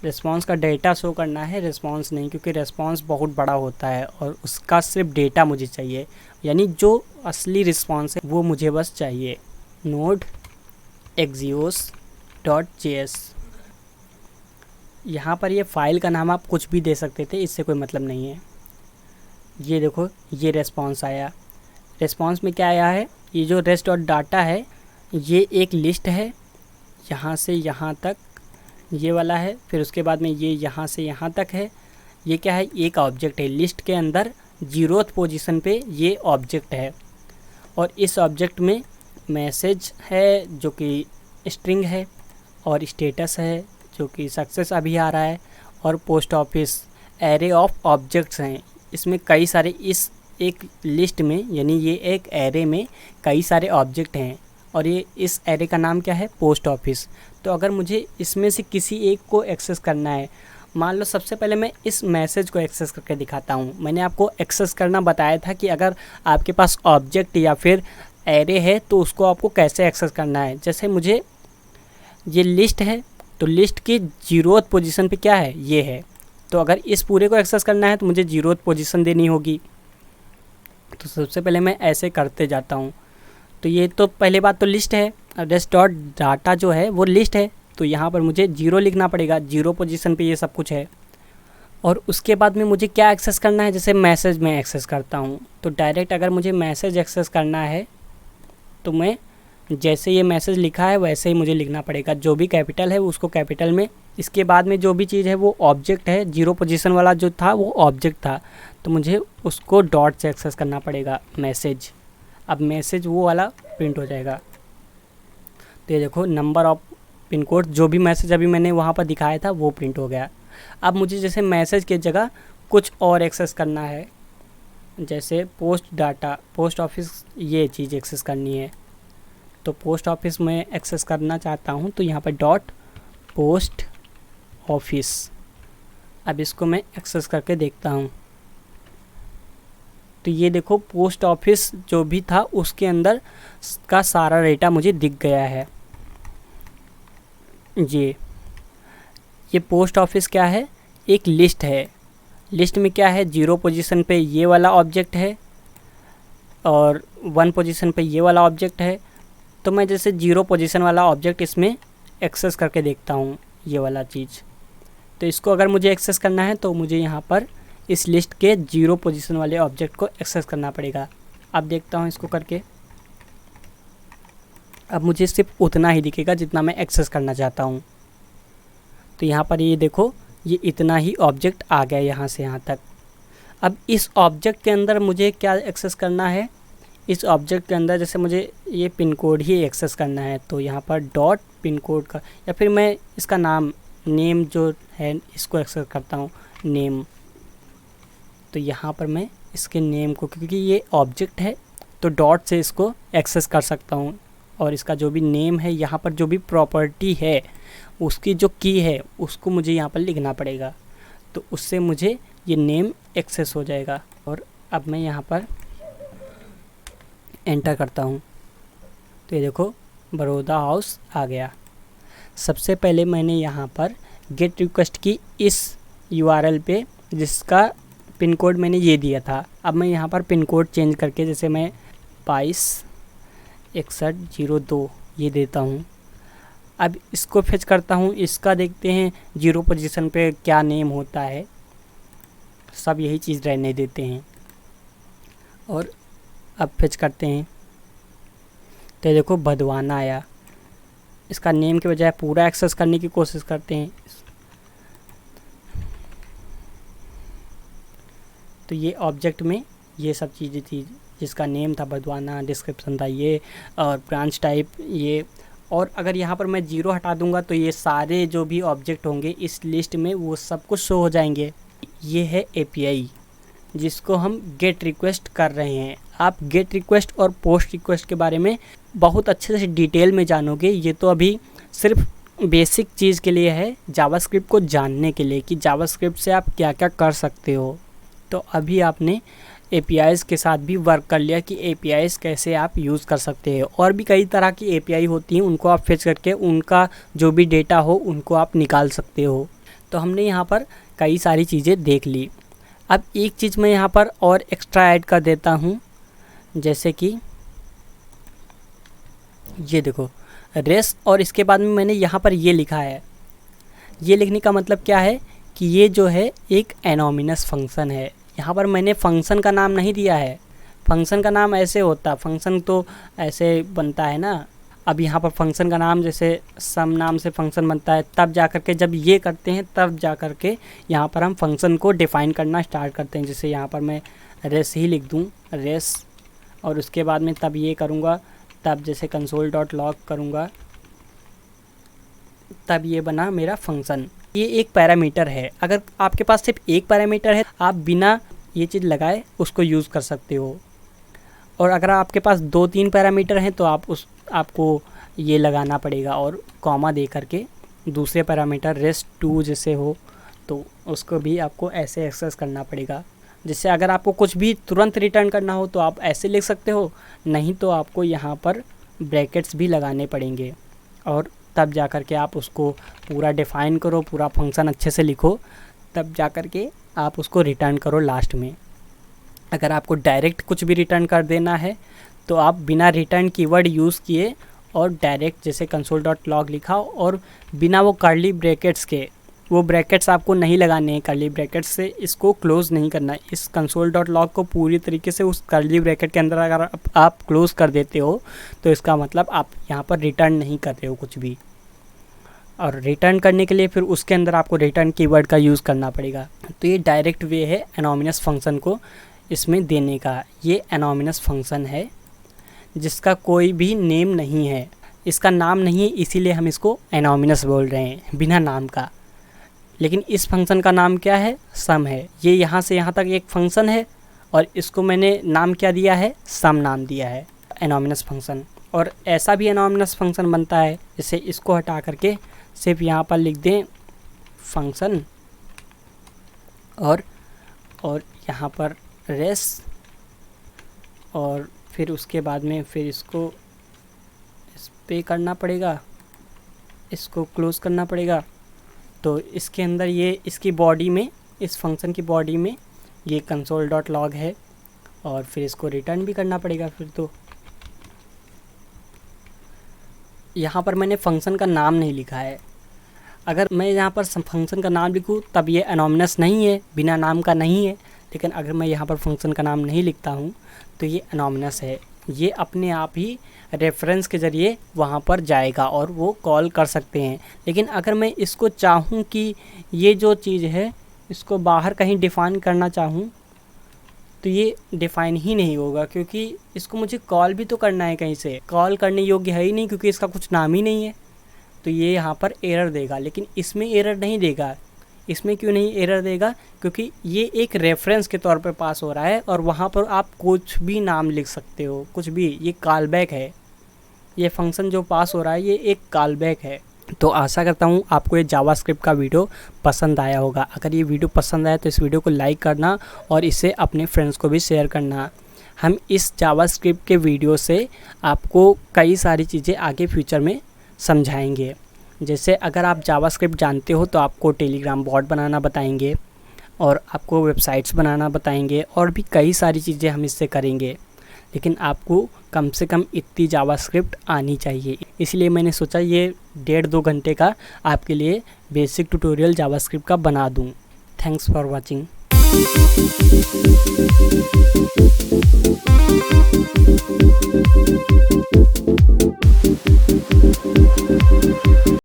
रिस्पॉन्स का डेटा शो करना है, रिस्पॉन्स नहीं, क्योंकि रिस्पॉन्स बहुत बड़ा होता है और उसका सिर्फ डेटा मुझे चाहिए, यानी जो असली रिस्पॉन्स है वो मुझे बस चाहिए। नोड axios.js, यहाँ पर ये फाइल का नाम आप कुछ भी दे सकते थे, इससे कोई मतलब नहीं है। ये देखो ये रिस्पॉन्स आया। रिस्पॉन्स में क्या आया है, ये जो रेस्ट और डाटा है ये एक लिस्ट है, यहाँ से यहाँ तक ये वाला है, फिर उसके बाद में ये यहाँ से यहाँ तक है। ये क्या है, एक ऑब्जेक्ट है, लिस्ट के अंदर 0th पोजीशन पे ये ऑब्जेक्ट है। और इस ऑब्जेक्ट में मैसेज है जो कि स्ट्रिंग है, और स्टेटस है जो कि सक्सेस अभी आ रहा है, और post office. Array of objects हैं, इसमें कई सारे, इस एक लिस्ट में यानी ये एक एरे में कई सारे ऑब्जेक्ट हैं, और ये इस एरे का नाम क्या है, पोस्ट ऑफिस। तो अगर मुझे इसमें से किसी एक को एक्सेस करना है, मान लो सबसे पहले मैं इस मैसेज को एक्सेस करके दिखाता हूँ। मैंने आपको एक्सेस करना बताया था कि अगर आपके पास ऑब्जेक्ट या फिर एरे है तो उसको आपको कैसे एक्सेस करना है। जैसे मुझे ये लिस्ट है, तो लिस्ट की 0th पोजीशन पे क्या है, ये है। तो अगर इस पूरे को एक्सेस करना है तो मुझे 0th पोजीशन देनी होगी। तो सबसे पहले मैं ऐसे करते जाता हूँ। तो ये तो पहले बात तो लिस्ट है, रेस्ट डॉट डाटा जो है वो लिस्ट है, तो यहाँ पर मुझे 0 लिखना पड़ेगा, 0 पोजीशन पे ये सब कुछ है। और उसके बाद में मुझे क्या एक्सेस करना है, जैसे मैसेज में एक्सेस करता हूँ तो डायरेक्ट अगर मुझे मैसेज एक्सेस करना है तो मैं जैसे ये मैसेज लिखा है वैसे ही मुझे लिखना पड़ेगा, जो भी कैपिटल है उसको कैपिटल में। इसके बाद में जो भी चीज़ है वो ऑब्जेक्ट है, 0 पोजीशन वाला जो था वो ऑब्जेक्ट था, तो मुझे उसको डॉट से एक्सेस करना पड़ेगा मैसेज। अब मैसेज वो वाला प्रिंट हो जाएगा। तो ये देखो नंबर ऑफ पिन कोड, जो भी मैसेज अभी मैंने वहाँ पर दिखाया था वो प्रिंट हो गया। अब मुझे जैसे मैसेज की जगह कुछ और एक्सेस करना है, जैसे पोस्ट डाटा, पोस्ट ऑफिस, ये चीज़ एक्सेस करनी है। तो पोस्ट ऑफिस में एक्सेस करना चाहता हूँ तो यहाँ पर डॉट पोस्ट ऑफिस। अब इसको मैं एक्सेस करके देखता हूँ तो ये देखो पोस्ट ऑफिस जो भी था उसके अंदर का सारा डेटा मुझे दिख गया है। ये पोस्ट ऑफिस क्या है, एक लिस्ट है। लिस्ट में क्या है, 0 पोजीशन पे ये वाला ऑब्जेक्ट है और 1 पोजीशन पे ये वाला ऑब्जेक्ट है। तो मैं जैसे 0 पोजीशन वाला ऑब्जेक्ट इसमें एक्सेस करके देखता हूँ, ये वाला चीज़। तो इसको अगर मुझे एक्सेस करना है तो मुझे यहाँ पर इस लिस्ट के 0 पोजीशन वाले ऑब्जेक्ट को एक्सेस करना पड़ेगा। अब देखता हूँ इसको करके, अब मुझे सिर्फ उतना ही दिखेगा जितना मैं एक्सेस करना चाहता हूँ। तो यहाँ पर ये देखो ये इतना ही ऑब्जेक्ट आ गया यहाँ से यहाँ तक। अब इस ऑब्जेक्ट के अंदर मुझे क्या एक्सेस करना है, इस ऑब्जेक्ट के अंदर जैसे मुझे ये पिन कोड ही एक्सेस करना है तो यहाँ पर डॉट पिन कोड का, या फिर मैं इसका नाम नेम जो है इसको एक्सेस करता हूँ, नेम। तो यहाँ पर मैं इसके नेम को, क्योंकि ये ऑब्जेक्ट है तो डॉट से इसको एक्सेस कर सकता हूँ। और इसका जो भी नेम है, यहाँ पर जो भी प्रॉपर्टी है उसकी जो की है उसको मुझे यहाँ पर लिखना पड़ेगा, तो उससे मुझे ये नेम एक्सेस हो जाएगा। और अब मैं यहाँ पर एंटर करता हूँ तो ये देखो बड़ौदा हाउस आ गया। सबसे पहले मैंने यहाँ पर गेट रिक्वेस्ट की इस यूआरएल पे जिसका पिन कोड मैंने ये दिया था। अब मैं यहाँ पर पिन कोड चेंज करके जैसे मैं 226102 ये देता हूँ। अब इसको फेच करता हूँ, इसका देखते हैं 0 पोजीशन पे क्या नेम होता है, सब यही चीज़ रहने देते हैं। और अब फेच करते हैं तो देखो भदवाना आया। इसका नेम के बजाय पूरा एक्सेस करने की कोशिश करते हैं तो ये ऑब्जेक्ट में ये सब चीज़ें थी, जिसका नेम था भदवाना, डिस्क्रिप्शन था ये, और ब्रांच टाइप ये। और अगर यहाँ पर मैं 0 हटा दूंगा तो ये सारे जो भी ऑब्जेक्ट होंगे इस लिस्ट में वो सब कुछ शो हो जाएंगे। ये है एपीआई जिसको हम गेट रिक्वेस्ट कर रहे हैं। आप गेट रिक्वेस्ट और पोस्ट रिक्वेस्ट के बारे में बहुत अच्छे से डिटेल में जानोगे। ये तो अभी सिर्फ बेसिक चीज़ के लिए है, जावास्क्रिप्ट को जानने के लिए कि जावास्क्रिप्ट से आप क्या क्या कर सकते हो। तो अभी आपने एपीआईज़ के साथ भी वर्क कर लिया कि एपीआईज़ कैसे आप यूज़ कर सकते हो। और भी कई तरह की एपीआई होती हैं, उनको आप फेच करके उनका जो भी डेटा हो उनको आप निकाल सकते हो। तो हमने यहाँ पर कई सारी चीज़ें देख ली। अब एक चीज़ मैं यहाँ पर और एक्स्ट्रा ऐड कर देता हूँ, जैसे कि ये देखो रेस, और इसके बाद में मैंने यहाँ पर ये लिखा है। ये लिखने का मतलब क्या है कि ये जो है एक एनोमिनस फंक्शन है। यहाँ पर मैंने फंक्शन का नाम नहीं दिया है। फंक्शन का नाम ऐसे होता, फंक्शन तो ऐसे बनता है ना। अब यहाँ पर फंक्शन का नाम जैसे सम नाम से फंक्शन बनता है, तब जा कर के जब ये करते हैं तब जा कर के यहाँ पर हम फंक्शन को डिफ़ाइन करना स्टार्ट करते हैं। जैसे यहाँ पर मैं रेस ही लिख दूँ, रेस, और उसके बाद में तब ये करूँगा, तब जैसे कंसोल डॉट लॉग करूँगा, तब ये बना मेरा फंक्शन। ये एक पैरामीटर है। अगर आपके पास सिर्फ एक पैरामीटर है आप बिना ये चीज़ लगाए उसको यूज़ कर सकते हो। और अगर आपके पास 2-3 पैरामीटर हैं तो आपको ये लगाना पड़ेगा और कॉमा दे करके दूसरे पैरामीटर रेस2 जैसे हो तो उसको भी आपको ऐसे एक्सेस करना पड़ेगा। जिससे अगर आपको कुछ भी तुरंत रिटर्न करना हो तो आप ऐसे लिख सकते हो, नहीं तो आपको यहाँ पर ब्रैकेट्स भी लगाने पड़ेंगे। और तब जा कर के आप उसको पूरा डिफ़ाइन करो, पूरा फंक्शन अच्छे से लिखो, तब जा कर के आप उसको रिटर्न करो लास्ट में। अगर आपको डायरेक्ट कुछ भी रिटर्न कर देना है तो आप बिना रिटर्न कीवर्ड यूज़ किए और डायरेक्ट जैसे कंसोल डॉट लॉग लिखा और बिना वो कर्ली ब्रैकेट्स के वो ब्रैकेट्स आपको नहीं लगाने हैं, कर्ली ब्रैकेट्स से इसको क्लोज़ नहीं करना है। इस console.log को पूरी तरीके से उस कर्ली ब्रैकेट के अंदर अगर आप क्लोज़ कर देते हो तो इसका मतलब आप यहाँ पर रिटर्न नहीं कर रहे हो कुछ भी। और रिटर्न करने के लिए फिर उसके अंदर आपको रिटर्न कीवर्ड का यूज़ करना पड़ेगा। तो ये डायरेक्ट वे है एनोनिमस फंक्शन को इसमें देने का। ये एनोनिमस फंक्शन है जिसका कोई भी नेम नहीं है, इसका नाम नहीं है, इसीलिए हम इसको एनोनिमस बोल रहे हैं, बिना नाम का। लेकिन इस फंक्शन का नाम क्या है? सम है। ये यहाँ से यहाँ तक एक फंक्शन है और इसको मैंने नाम क्या दिया है? सम नाम दिया है, एनोनिमस फंक्शन। और ऐसा भी एनोनिमस फंक्शन बनता है, जैसे इसको हटा करके सिर्फ यहाँ पर लिख दें फंक्शन और यहाँ पर रेस, और फिर उसके बाद में फिर इसको इस पे करना पड़ेगा, इसको क्लोज़ करना पड़ेगा। तो इसके अंदर ये इसकी बॉडी में, इस फंक्शन की बॉडी में ये console.log है और फिर इसको रिटर्न भी करना पड़ेगा। फिर तो यहाँ पर मैंने फंक्शन का नाम नहीं लिखा है। अगर मैं यहाँ पर फंक्शन का नाम लिखूँ तब ये एनोनिमस नहीं है, बिना नाम का नहीं है। लेकिन अगर मैं यहाँ पर फंक्शन का नाम नहीं लिखता हूँ तो ये एनोनिमस है। ये अपने आप ही रेफरेंस के ज़रिए वहाँ पर जाएगा और वो कॉल कर सकते हैं। लेकिन अगर मैं इसको चाहूँ कि ये जो चीज़ है इसको बाहर कहीं डिफ़ाइन करना चाहूँ तो ये डिफ़ाइन ही नहीं होगा, क्योंकि इसको मुझे कॉल भी तो करना है, कहीं से कॉल करने योग्य है ही नहीं क्योंकि इसका कुछ नाम ही नहीं है। तो ये यहाँ पर एरर देगा, लेकिन इसमें एरर नहीं देगा। इसमें क्यों नहीं एरर देगा? क्योंकि ये एक रेफरेंस के तौर पे पास हो रहा है और वहाँ पर आप कुछ भी नाम लिख सकते हो, कुछ भी। ये कॉलबैक है, ये फंक्शन जो पास हो रहा है ये एक कॉलबैक है। तो आशा करता हूँ आपको ये जावास्क्रिप्ट का वीडियो पसंद आया होगा। अगर ये वीडियो पसंद आया तो इस वीडियो को लाइक करना और इसे अपने फ्रेंड्स को भी शेयर करना। हम इस जावास्क्रिप्ट के वीडियो से आपको कई सारी चीज़ें आगे फ्यूचर में समझाएंगे। जैसे अगर आप जावास्क्रिप्ट जानते हो तो आपको टेलीग्राम बॉट बनाना बताएंगे और आपको वेबसाइट्स बनाना बताएंगे और भी कई सारी चीज़ें हम इससे करेंगे। लेकिन आपको कम से कम इतनी जावास्क्रिप्ट आनी चाहिए, इसलिए मैंने सोचा ये 1.5-2 घंटे का आपके लिए बेसिक ट्यूटोरियल जावास्क्रिप्ट का बना दूं। Thanks for watching.